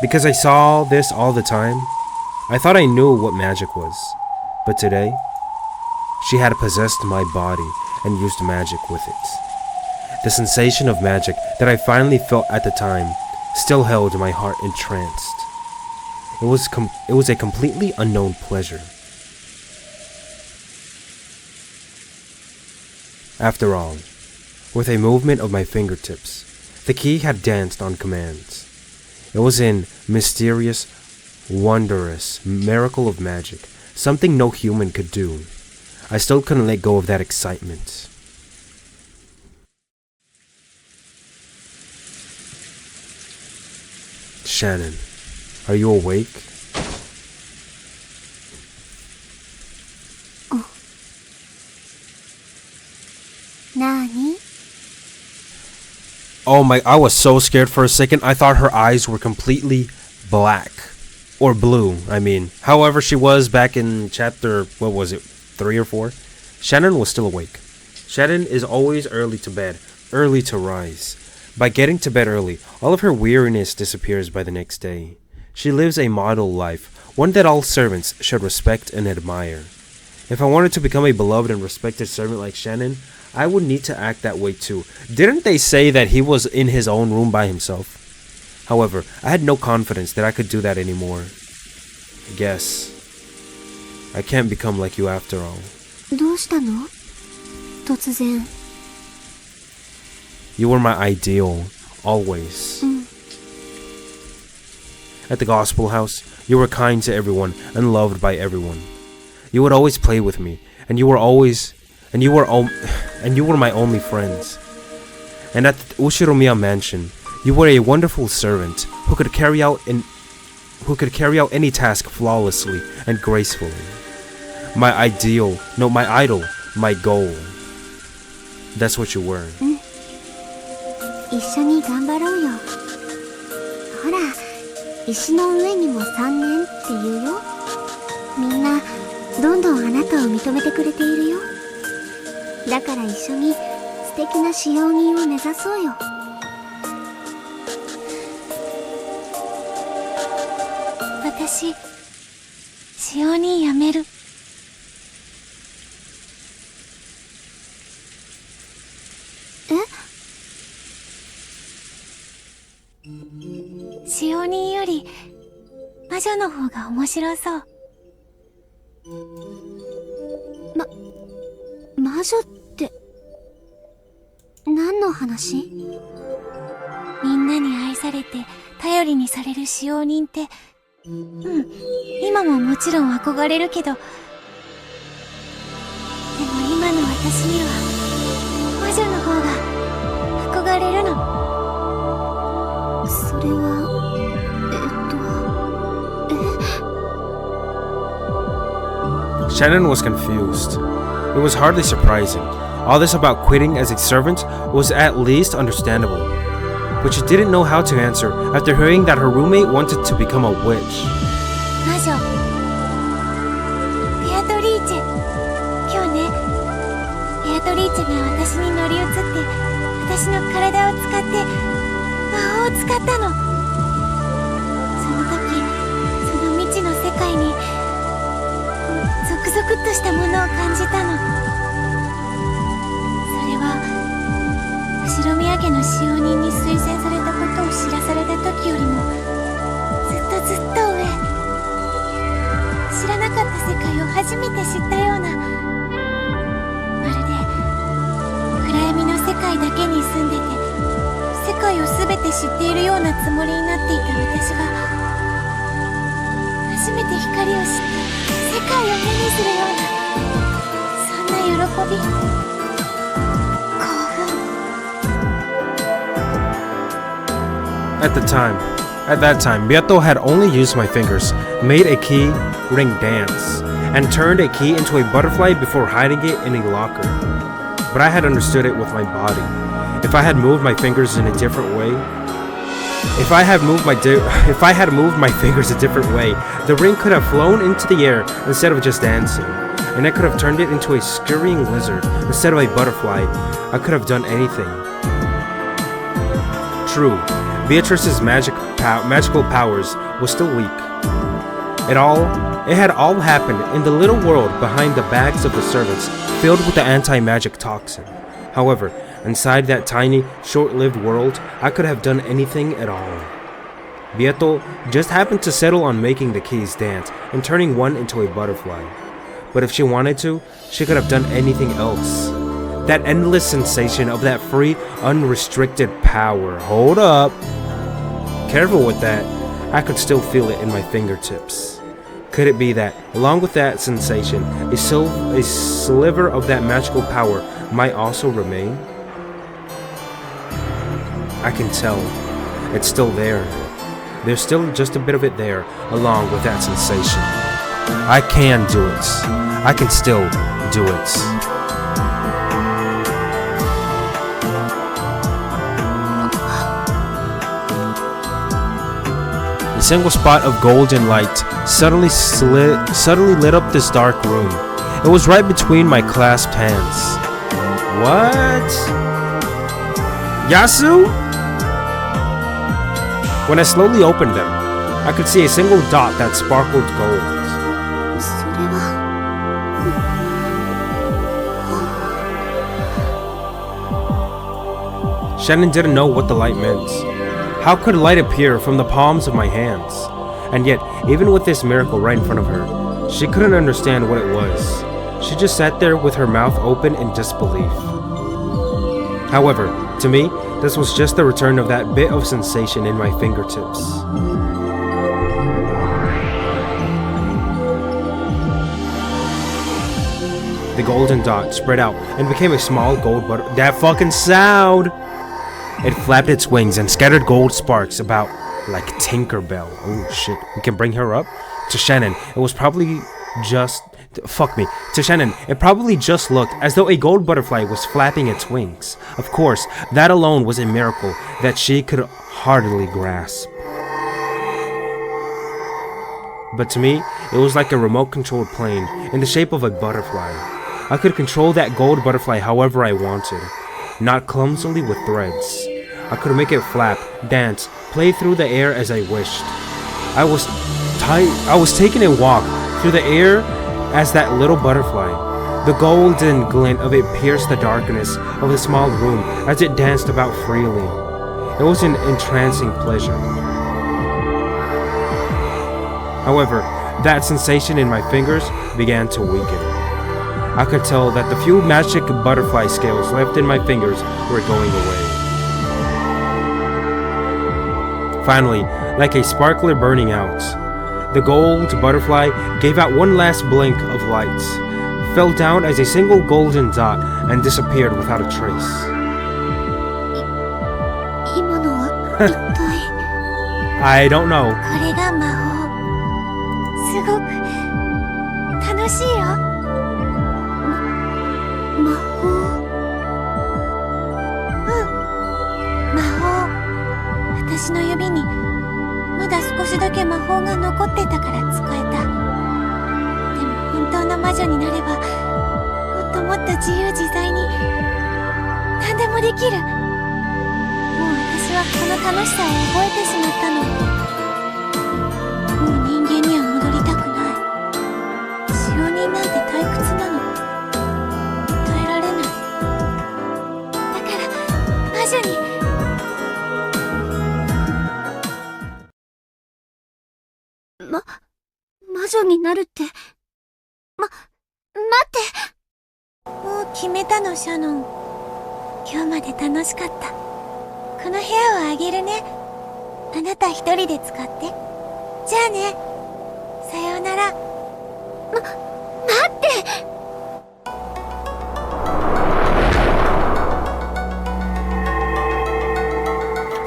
Because I saw this all the time, I thought I knew what magic was. But today, she had possessed my body and used magic with it. The sensation of magic that I finally felt at the time still held my heart entranced. It was a completely unknown pleasure. After all, with a movement of my fingertips, the key had danced on command. It was a mysterious, wondrous miracle of magic, something no human could do. I still couldn't let go of that excitement. Shannon, are you awake? Nani? Oh my, I was so scared for a second. I thought her eyes were completely black. Or blue, I mean. However she was back in chapter, 3 or 4? Shannon was still awake. Shannon is always early to bed, early to rise. By getting to bed early, all of her weariness disappears by the next day. She lives a model life, one that all servants should respect and admire. If I wanted to become a beloved and respected servant like Shannon, I would need to act that way too. Didn't they say that he was in his own room by himself? However, I had no confidence that I could do that anymore. I guess I can't become like you after all. どうしたの？突然。You were my ideal, always. At the gospel house, you were kind to everyone and loved by everyone. You would always play with me, and you were my only friends. And at the Ushiromiya mansion, you were a wonderful servant who could carry out any task flawlessly and gracefully. My idol, my goal. That's what you were. 一緒に頑張ろうよ。ほら、石の上にも3年って言うよ。みんなどんどんあなたを認めてくれているよ。だから一緒に素敵な使用人を目指そうよ。私、使用人辞める。使用人より魔女の方が面白そう。魔女って何の話？みんなに愛されて頼りにされる使用人って今ももちろん憧れるけど、でも今の私には魔女の方が憧れるの。それはShannon was confused. It was hardly surprising. All this about quitting as a servant was at least understandable. But she didn't know how to answer after hearing that her roommate wanted to become a witch. 魔女ベアトリーチェ、今日ね、ベアトリーチェが私に乗り移って私の体を使って魔法を使ったの。その時その未知の世界にゾクゾクっとしたものを感じたの。それは後宮家の使用人に推薦されたことを知らされた時よりもずっと上、知らなかった世界を初めて知ったような、まるで暗闇の世界だけに住んでて世界を全て知っているようなつもりになっていた私が初めて光を知って世界を目にするような、そんな喜び、興奮。At that time, Beato had only used my fingers, made a key ring dance, and turned a key into a butterfly before hiding it in a locker. But I had understood it with my body. If I had moved my fingers in a different way, If I had moved my fingers a different way, the ring could have flown into the air instead of just dancing, and I could have turned it into a scurrying lizard instead of a butterfly. I could have done anything. True, Beatrice's magical powers was still weak. It had all happened in the little world behind the backs of the servants, filled with the anti-magic toxin. However, inside that tiny, short-lived world, I could have done anything at all. Beato just happened to settle on making the keys dance and turning one into a butterfly. But if she wanted to, she could have done anything else. That endless sensation of that free, unrestricted power. Hold up. Careful with that. I could still feel it in my fingertips. Could it be that, along with that sensation, a sliver of that magical power might also remain? I can tell. It's still there. There's still just a bit of it there, along with that sensation. I can do it. I can still do it. A single spot of golden light suddenly lit up this dark room. It was right between my clasped hands. What? Yasu? When I slowly opened them, I could see a single dot that sparkled gold. Shannon didn't know what the light meant. How could light appear from the palms of my hands? And yet, even with this miracle right in front of her, she couldn't understand what it was. She just sat there with her mouth open in disbelief. However, to me, this was just the return of that bit of sensation in my fingertips. The golden dot spread out and became a small gold butterfly. That fucking sound! It flapped its wings and scattered gold sparks about like Tinkerbell. Oh shit, we can bring her up? To Shannon, it was probably just... To Shannon, it probably just looked as though a gold butterfly was flapping its wings. Of course, that alone was a miracle that she could hardly grasp. But to me, it was like a remote-controlled plane in the shape of a butterfly. I could control that gold butterfly however I wanted, not clumsily with threads. I could make it flap, dance, play through the air as I wished. I was taking a walk through the air as that little butterfly. The golden glint of it pierced the darkness of the small room as it danced about freely. It was an entrancing pleasure. However, that sensation in my fingers began to weaken. I could tell that the few magic butterfly scales left in my fingers were going away. Finally, like a sparkler burning out, the gold butterfly gave out one last blink of light, fell down as a single golden dot, and disappeared without a trace. I don't know.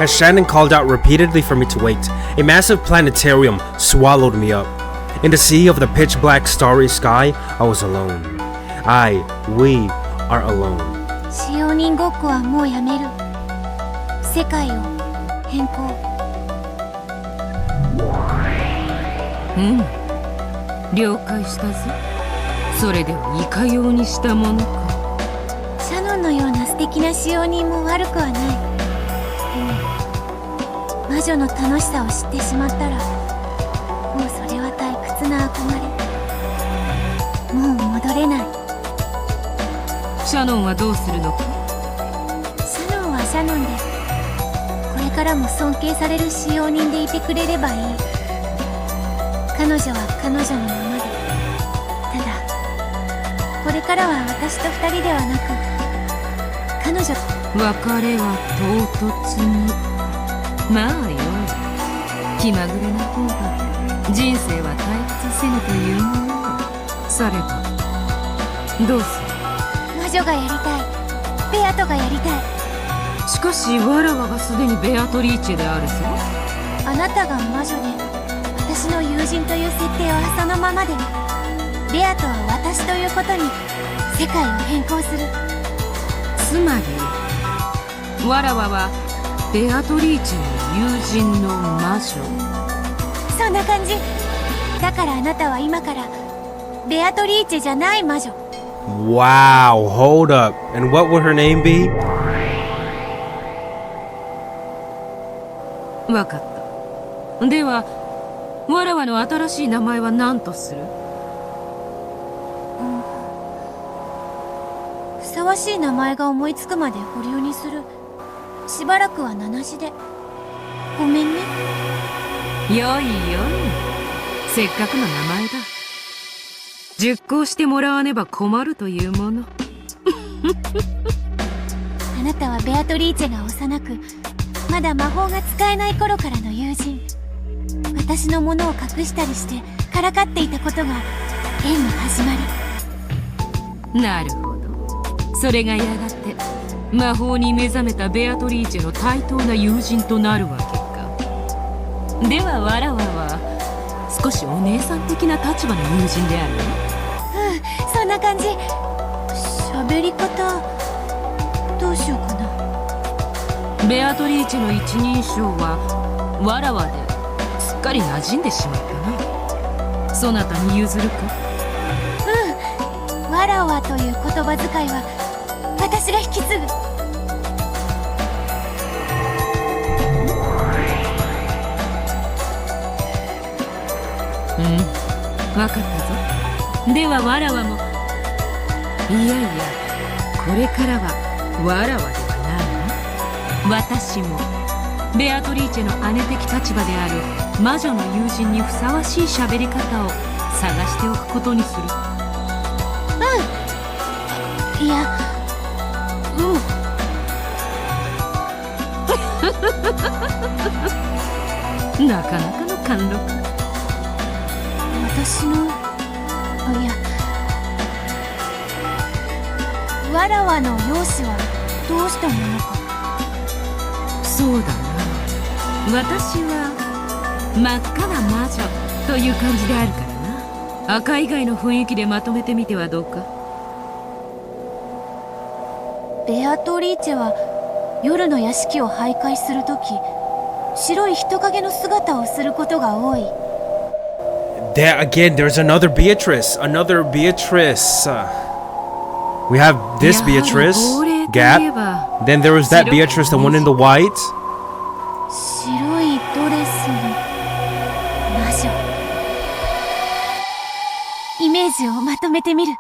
As Shannon called out repeatedly for me to wait, a massive planetarium swallowed me up. In the sea of the pitch-black starry sky, I was alone. We are alone. 使用人ごっこはもうやめる。世界を変更。了解したぞ。それではいかようにしたものか。シャノンのような素敵な使用人も悪くはない。でも魔女の楽しさを知ってしまったら、もうそれは退屈な憧れ。もう戻れない。シャノンはどうするのか。シャノンはシャノンで、これからも尊敬される使用人でいてくれればいい。彼女は彼女のままで。ただこれからは私と二人ではなく、彼女。別れは唐突に。まあよい。気まぐれな方が人生は退屈せぬというものよ。さればどうする？魔女がやりたい。ベアトがやりたい。しかしわらわがすでにベアトリーチェであるぞ。あなたが魔女で私の友人という設定はそのままで、ベアトは私ということに世界を変更する。つまりわらわはベアトリーチェの友人の魔女。そんな感じ。だからあなたは今からベアトリーチェじゃない魔女。 Wow, hold up. And what would her name be? わかった。ではわらわの新しい名前は何とする？ふさわしい名前が思いつくまで保留にする。しばらくは名なしで。ごめんね。よいよい。せっかくの名前だ。熟考してもらわねば困るというもの。あなたはベアトリーチェが幼くまだ魔法が使えない頃からの友人。私のものを隠したりしてからかっていたことが縁の始まり。なるほど。それがやがて魔法に目覚めたベアトリーチェの対等な友人となるわけか。ではわらわは少しお姉さん的な立場の友人であるね。そんな感じ。喋り方どうしようかな。ベアトリーチェの一人称はわらわですっかり馴染んでしまったな。そなたに譲るか？わらわという言葉遣いは私が引き継ぐ。わかったぞ。ではわらわも、いやいや、これからはわらわではないな。私もベアトリーチェの姉的立場である魔女の友人にふさわしい喋り方を探しておくことにする。いや、なかなかの貫禄。私の、いや、わらわの容姿はどうしたものか。そうだな。私は真っ赤な魔女という感じであるからな。赤以外の雰囲気でまとめてみてはどうか。ベアトリーチェは夜の屋敷を徘徊するとき、白い人影の姿をすることが多い。There again, there's another Beatrice. Another Beatrice. We have this Beatrice, Gap. Then there was that Beatrice, the one in the white. 白いドレスの魔女。イメージをまとめてみる。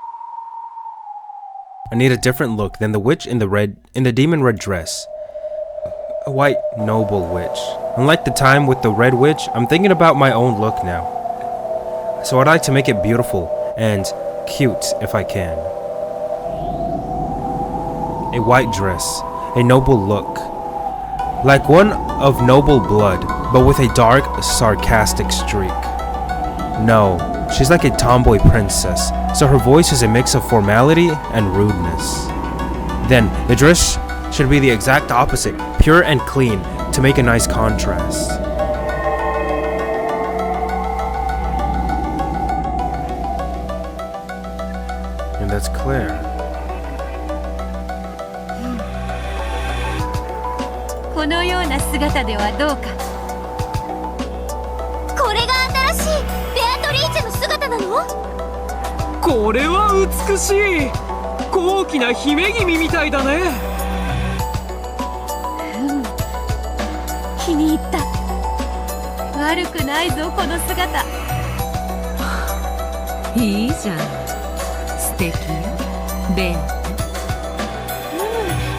I need a different look than the witch in the demon red dress. A white noble witch. Unlike the time with the red witch, I'm thinking about my own look now. So I'd like to make it beautiful and cute if I can. A white dress, a noble look. Like one of noble blood, but with a dark, sarcastic streak. No, she's like a tomboy princess, so her voice is a mix of formality and rudeness. Then, the dress should be the exact opposite, pure and clean, to make a nice contrast. And that's clear. このような姿ではどうか。これが新しいベアトリーチェの姿なの？これは美しい。高貴な姫君みたいだね。気に入った。悪くないぞこの姿。いいじゃん。素敵よ、ベア。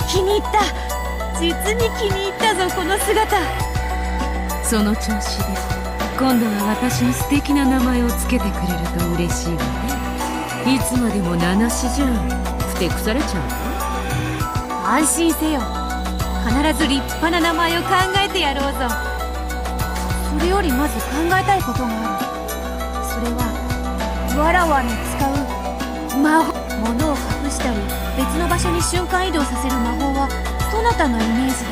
気に入った。実に気に入ったぞこの姿。その調子で今度は私に素敵な名前をつけてくれると嬉しいわね。いつまでも名なしじゃふてくされちゃうわ。安心せよ。必ず立派な名前を考えてやろうぞ。それよりまず考えたいことがある。それはわらわの使う魔法。物を隠したり別の場所に瞬間移動させる魔法はそなたのイメージだ。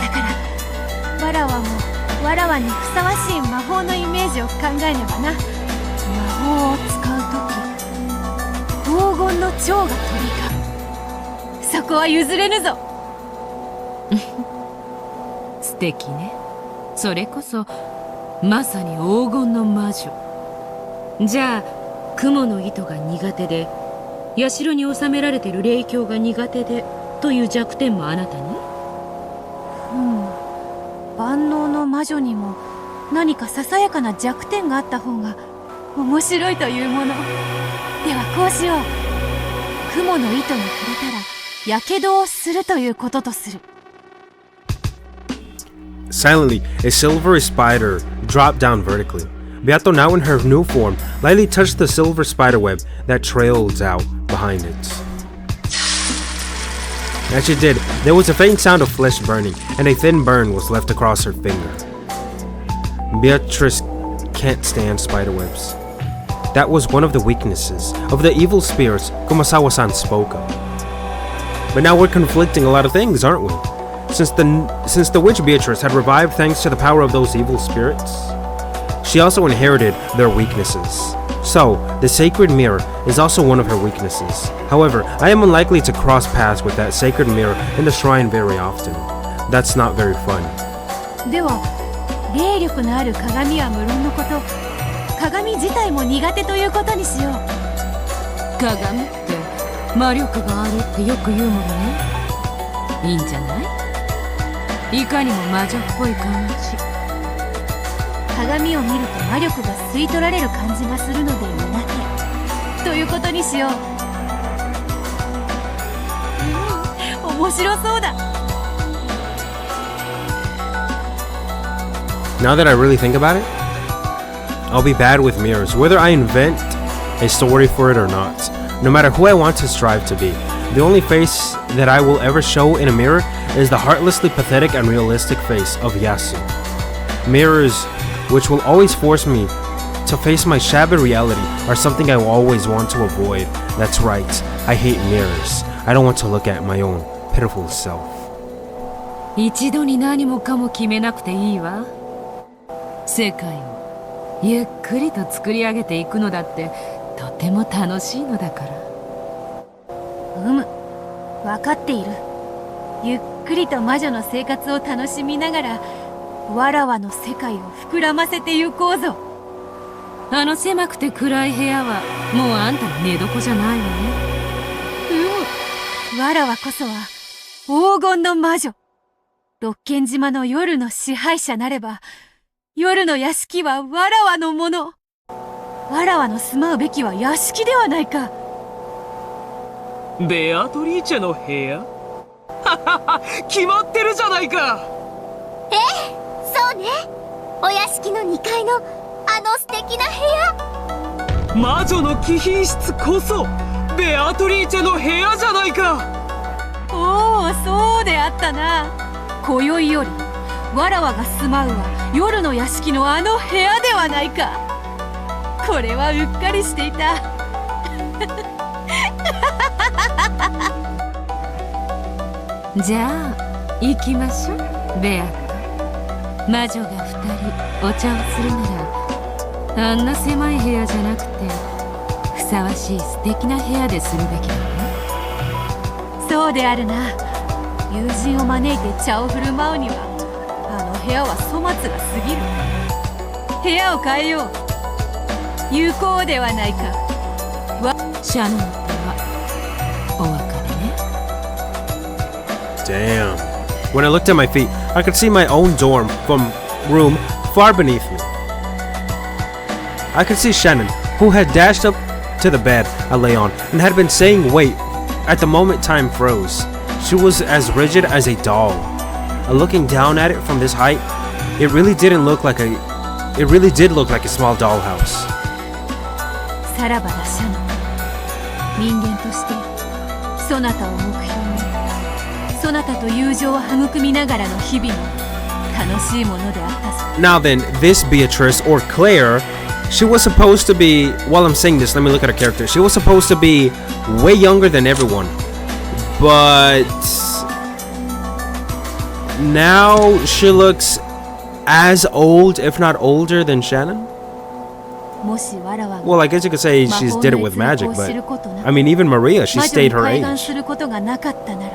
だからわらわもわらわにふさわしい魔法のイメージを考えねばな。魔法を使うとき黄金の蝶が鳥か。そこは譲れぬぞ。素敵ね。それこそまさに黄金の魔女。じゃあ雲の糸が苦手で社に収められてる霊境が苦手でという弱点もあなたに？万能の魔女にも何かささやかな弱点があった方が面白いというもの。ではこうしよう。雲の糸に触れたらやけどをするということとする。Silently, a silvery spider dropped down vertically. Beato, now in her new form, lightly touched the silver spiderweb that trailed out behind it. As she did, there was a faint sound of flesh burning, and a thin burn was left across her finger. Beatrice can't stand spiderwebs. That was one of the weaknesses of the evil spirits Kumasawa-san spoke of. But now we're conflicting a lot of things, aren't we? Since the witch Beatrice had revived thanks to the power of those evil spirits, she also inherited their weaknesses. So, the sacred mirror is also one of her weaknesses. However, I am unlikely to cross paths with that sacred mirror in the shrine very often. That's not very fun. では、霊力のある鏡は無論のこと、鏡自体も苦手ということにしよう。鏡って魔力があるってよく言うものね。いいんじゃない？いかにも魔女っぽい感じ。鏡を見ると魔力が吸い取られる感じがするので苦手ということにしよう。面白そうだ。Now that I really think about it, I'll be bad with mirrors, whether I invent a story for it or not. No matter who I want to strive to be, the only face that I will ever show in a mirror is the heartlessly pathetic and realistic face of Yasu. Mirrors, which will always force me to face my shabby reality, are something I will always want to avoid. That's right, I hate mirrors. I don't want to look at my own pitiful self. 一度に何もかも決めなくていいわ。世界をゆっくりと作り上げていくのだってとても楽しいのだから。分かっている。ゆっくりと魔女の生活を楽しみながらわらわの世界を膨らませてゆこうぞ。あの狭くて暗い部屋はもうあんたの寝床じゃないわね。わらわこそは黄金の魔女。六軒島の夜の支配者なれば夜の屋敷はわらわのもの。わらわの住まうべきは屋敷ではないか。ベアトリーチェの部屋決まってるじゃないか。ええ、そうね。お屋敷の2階のあの素敵な部屋。魔女の貴賓室こそベアトリーチェの部屋じゃないか。おお、そうであったな。今宵よりわらわが住まうは夜の屋敷のあの部屋ではないか。これはうっかりしていた。じゃあ行きましょう、ベアと。魔女が2人お茶をするならあんな狭い部屋じゃなくてふさわしい素敵な部屋でするべきだね。そうであるな。友人を招いて茶を振る舞うにはあの部屋は粗末が過ぎる。部屋を変えよう。有効ではないか。シャノンとはお別れね。Damn. When I looked at my feet, I could see my own dorm from room far beneath me. I could see Shannon, who had dashed up to the bed I lay on and had been saying wait at the moment time froze. She was as rigid as a doll. Looking down at it from this height, it really did look like a small dollhouse. さらばだシャノン。人間としてそなたを目標にそなたと友情を育みながらの日々も楽しいものであったさ。 Now then, this Beatrice, or Claire, she was supposed to be, while I'm saying this, let me look at her character. She was supposed to be way younger than everyone. But now she looks as old, if not older, than Shannon. もしわらわが Well, I guess you could say she's did it with magic, but I mean, even Maria, she 魔女 stayed に her 開眼 age. することがなかったなら、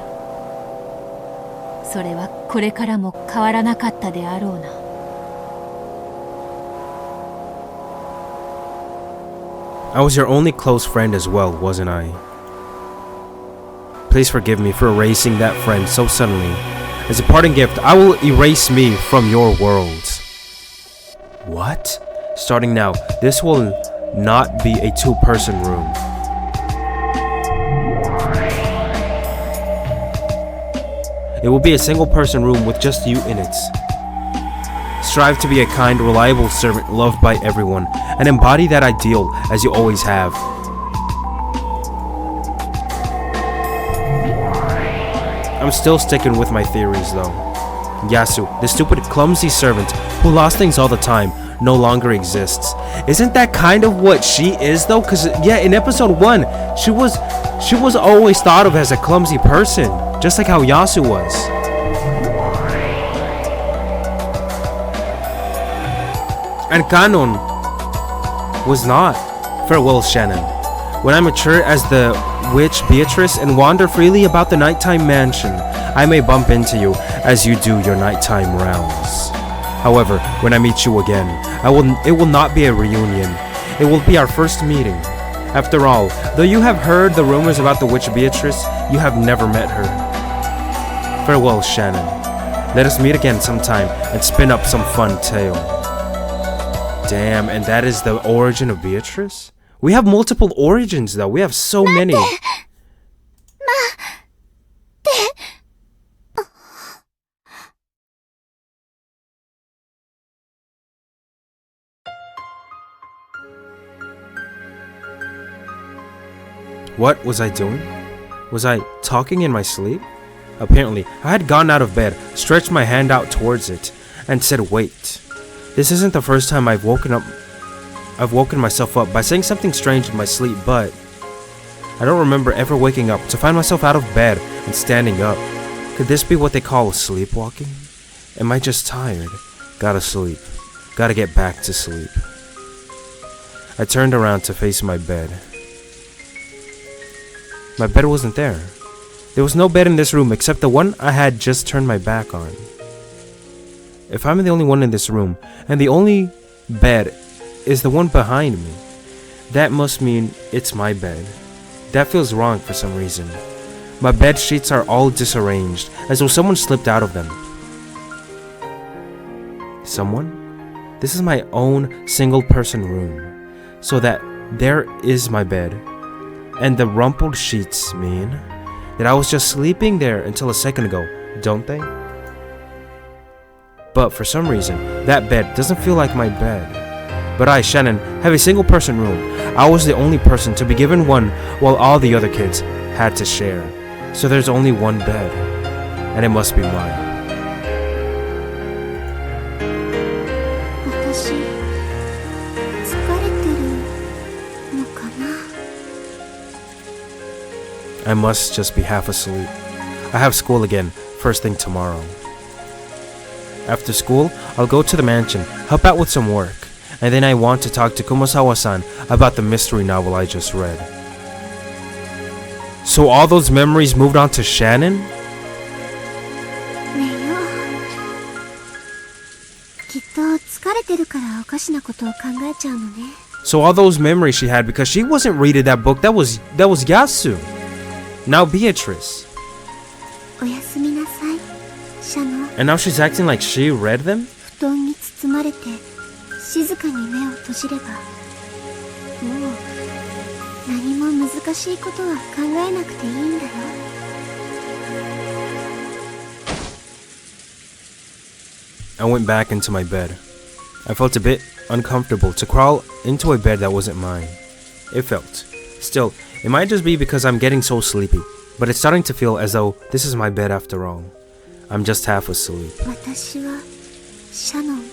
それはこれからも変わらなかったであろうな。 I was your only close friend as well, wasn't I? Please forgive me for erasing that friend so suddenly. As a parting gift, I will erase me from your world. What? Starting now, this will not be a two-person room. It will be a single-person room with just you in it. Strive to be a kind, reliable servant loved by everyone, and embody that ideal as you always have. I'm still sticking with my theories though. Yasu, the stupid, clumsy servant who lost things all the time, no longer exists. Isn't that kind of what she is though? Cause yeah, in episode 1, she was always thought of as a clumsy person, just like how Yasu was. And Kanon was not. Farewell, Shannon. When I mature as the witch Beatrice and wander freely about the nighttime mansion, I may bump into you as you do your nighttime rounds. However, when I meet you again, it will not be a reunion. It will be our first meeting. After all, though you have heard the rumors about the witch Beatrice, you have never met her. Farewell, Shannon. Let us meet again sometime and spin up some fun tale. Damn, and that is the origin of Beatrice? We have multiple origins though. We have so many. What was I doing? Was I talking in my sleep? Apparently, I had gotten out of bed, stretched my hand out towards it, and said, wait. This isn't the first time I've woken myself up by saying something strange in my sleep, but I don't remember ever waking up to find myself out of bed and standing up. Could this be what they call sleepwalking? Am I just tired? Gotta sleep. Gotta get back to sleep. I turned around to face my bed. My bed wasn't there. There was no bed in this room except the one I had just turned my back on. If I'm the only one in this room, and the only bed is the one behind me, that must mean it's my bed. That feels wrong for some reason. My bed sheets are all disarranged, as though someone slipped out of them. Someone? This is my own single-person room, so that there is my bed. And the rumpled sheets mean that I was just sleeping there until a second ago, don't they? But for some reason, that bed doesn't feel like my bed. But I, Shannon, have a single-person room. I was the only person to be given one while all the other kids had to share. So there's only one bed, and it must be mine. I must just be half asleep. I have school again, first thing tomorrow. After school, I'll go to the mansion, help out with some work, and then I want to talk to Kumasawa-san about the mystery novel I just read. So all those memories moved on to Shannon? So all those memories she had because she wasn't reading that book, that was Yasu. Now Beatrice. And now she's acting like she read them? I went back into my bed. I felt a bit uncomfortable to crawl into a bed that wasn't mine. It felt. Still, it might just be because I'm getting so sleepy. But it's starting to feel as though this is my bed after all. I'm just half asleep. 私はシャノン。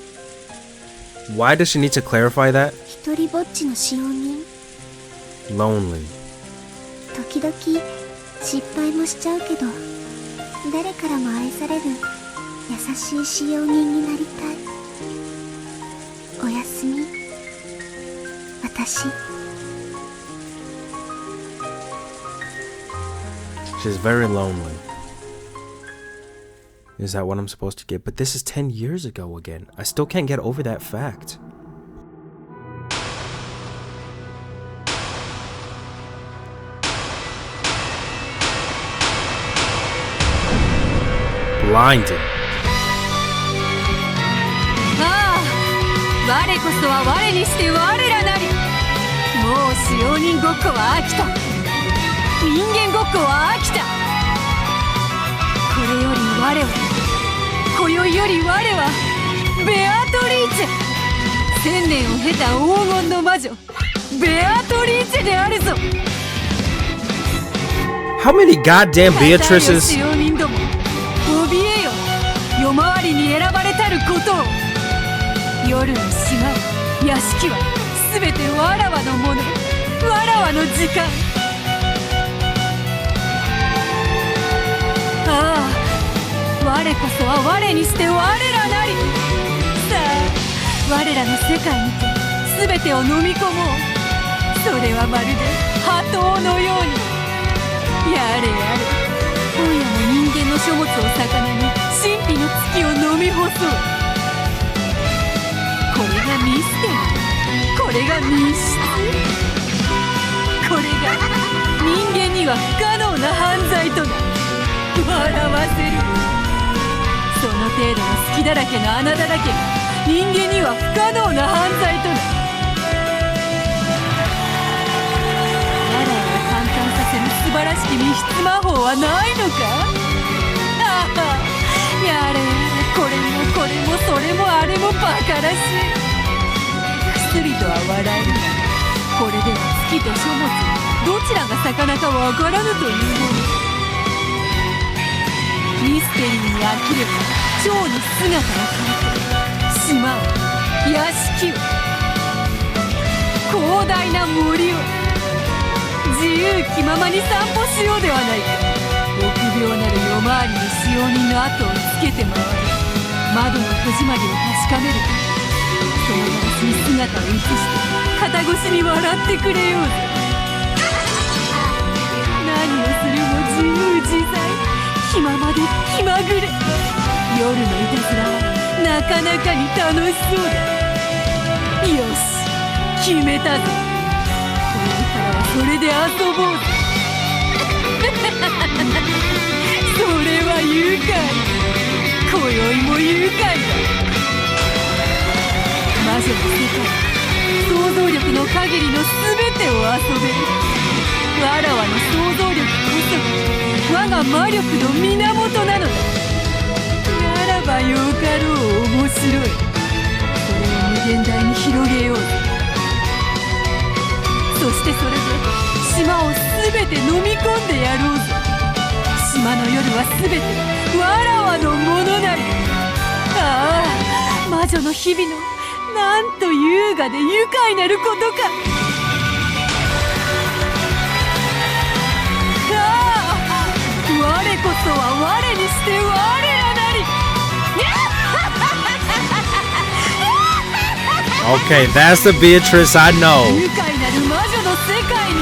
Why does she need to clarify that? 一人ぼっちの使用人。 Lonely. 時々失敗もしちゃうけど、誰からも愛される優しい使用人になりたい。おやすみ、私。 She's very lonely. Is that what I'm supposed to get? But this is 10 years ago again. I still can't get over that fact. Blinded. ああ、我こそは我にして我らなり。もう使用人ごっこは飽きた。人間ごっこは飽きた。これより我は、今宵より我はベアトリーチェ、1000年を経た黄金の魔女ベアトリーチェであるぞ。 How many goddamn Beatrices? 使用人ども、怯えよ、夜回りに選ばれたることを。夜の島、屋敷は全てわらわのもの、わらわの時間。ああ、我こそは我にして我らなり。さあ、我らの世界にて全てを飲み込もう。それはまるで波動のように。やれやれ、今夜も人間の書物を魚に神秘の月を飲み干そう。これがミステリー、これが密室、これが人間には不可能な犯罪とな。笑わせる。その程度の隙だらけの穴だらけが人間には不可能な犯罪とな。わらわを簡単させる素晴らしき密室魔法はないのか。ああ、やれやれ、これもこれもそれもあれもバカらしい。薬とは笑えるが、これでは月と書物どちらが魚かわからぬというもの。ミステリーに飽きれば蝶に姿を変えて、島を、屋敷を、広大な森を自由気ままに散歩しようではないか。臆病なる夜回りの使用人の後をつけて回り、窓の戸締まりを確かめる。そのガラスに姿を映して肩越しに笑ってくれようぜ。何をするも自由自在、気ままで気まぐれ。夜のいたずらはなかなかに楽しそうだ。よし、決めたぞ。今夜からはそれで遊ぼうぜ。それは愉快。今宵も愉快だ。魔女の世界、想像力の限りの全てを遊べる。わらわの想像力こそが我が魔力の源なのだ。ならばよかろう、面白い。それを無限大に広げようぜ。そしてそれで島を全て飲み込んでやろうぜ。島の夜は全てわらわのものなり。ああ、魔女の日々のなんと優雅で愉快なることか。我こそは我にして我らなり。Okay, that's the Beatrice I know. 愉快なる魔女の世界に。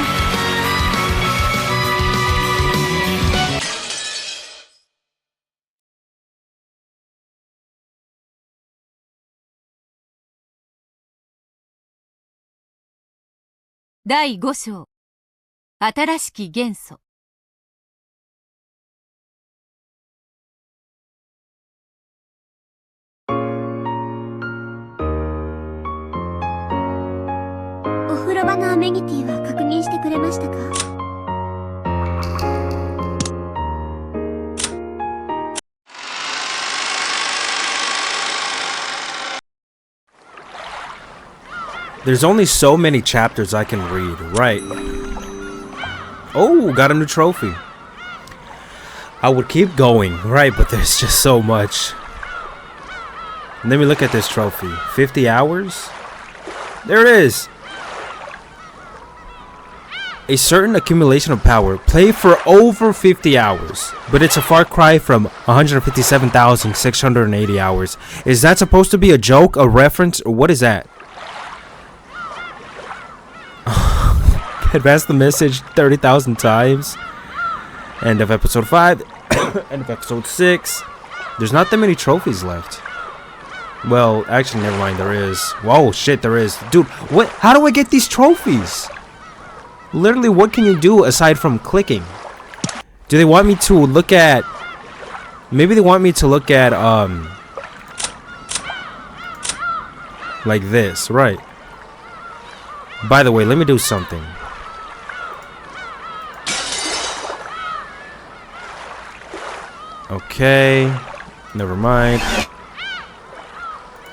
第5章、新しき元素。お風呂場のアメニティは確認してくれましたか？There's only so many chapters I can read, right? Oh, got a new trophy. I would keep going, right? But there's just so much. Let me look at this trophy. 50 hours? There it is. A certain accumulation of power. Play for over 50 hours. But it's a far cry from 157,680 hours. Is that supposed to be a joke, a reference, or what is that? Advance the message 30,000 times. End of episode 5. End of episode 6. There's not that many trophies left. Well, actually, never mind. There is. Whoa, shit, there is. Dude, what? How do I get these trophies? Literally, what can you do aside from clicking? Do they want me to look at... Maybe they want me to look at, like this, right? By the way, let me do something. Okay. Never mind.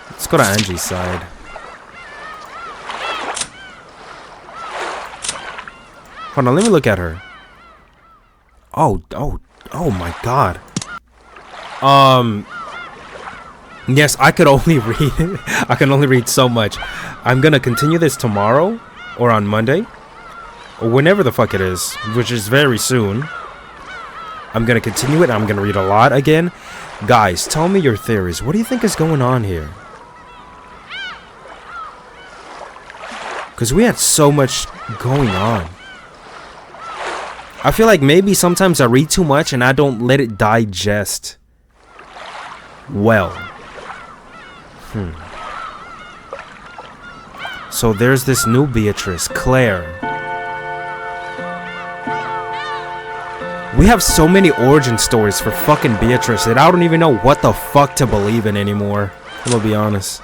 Let's go to Angie's side. Hold on, let me look at her. Oh my god. Yes, I could only read I can only read so much. I'm gonna continue this tomorrow or on Monday or whenever the fuck it is, which is very soon. I'm gonna continue it. I'm gonna read a lot again. Guys, tell me your theories. What do you think is going on here? Because we had so much going on. I feel like maybe sometimes I read too much and I don't let it digest well. So there's this new Beatrice, Claire. We have so many origin stories for fucking Beatrice that I don't even know what the fuck to believe in anymore. I'm gonna be honest.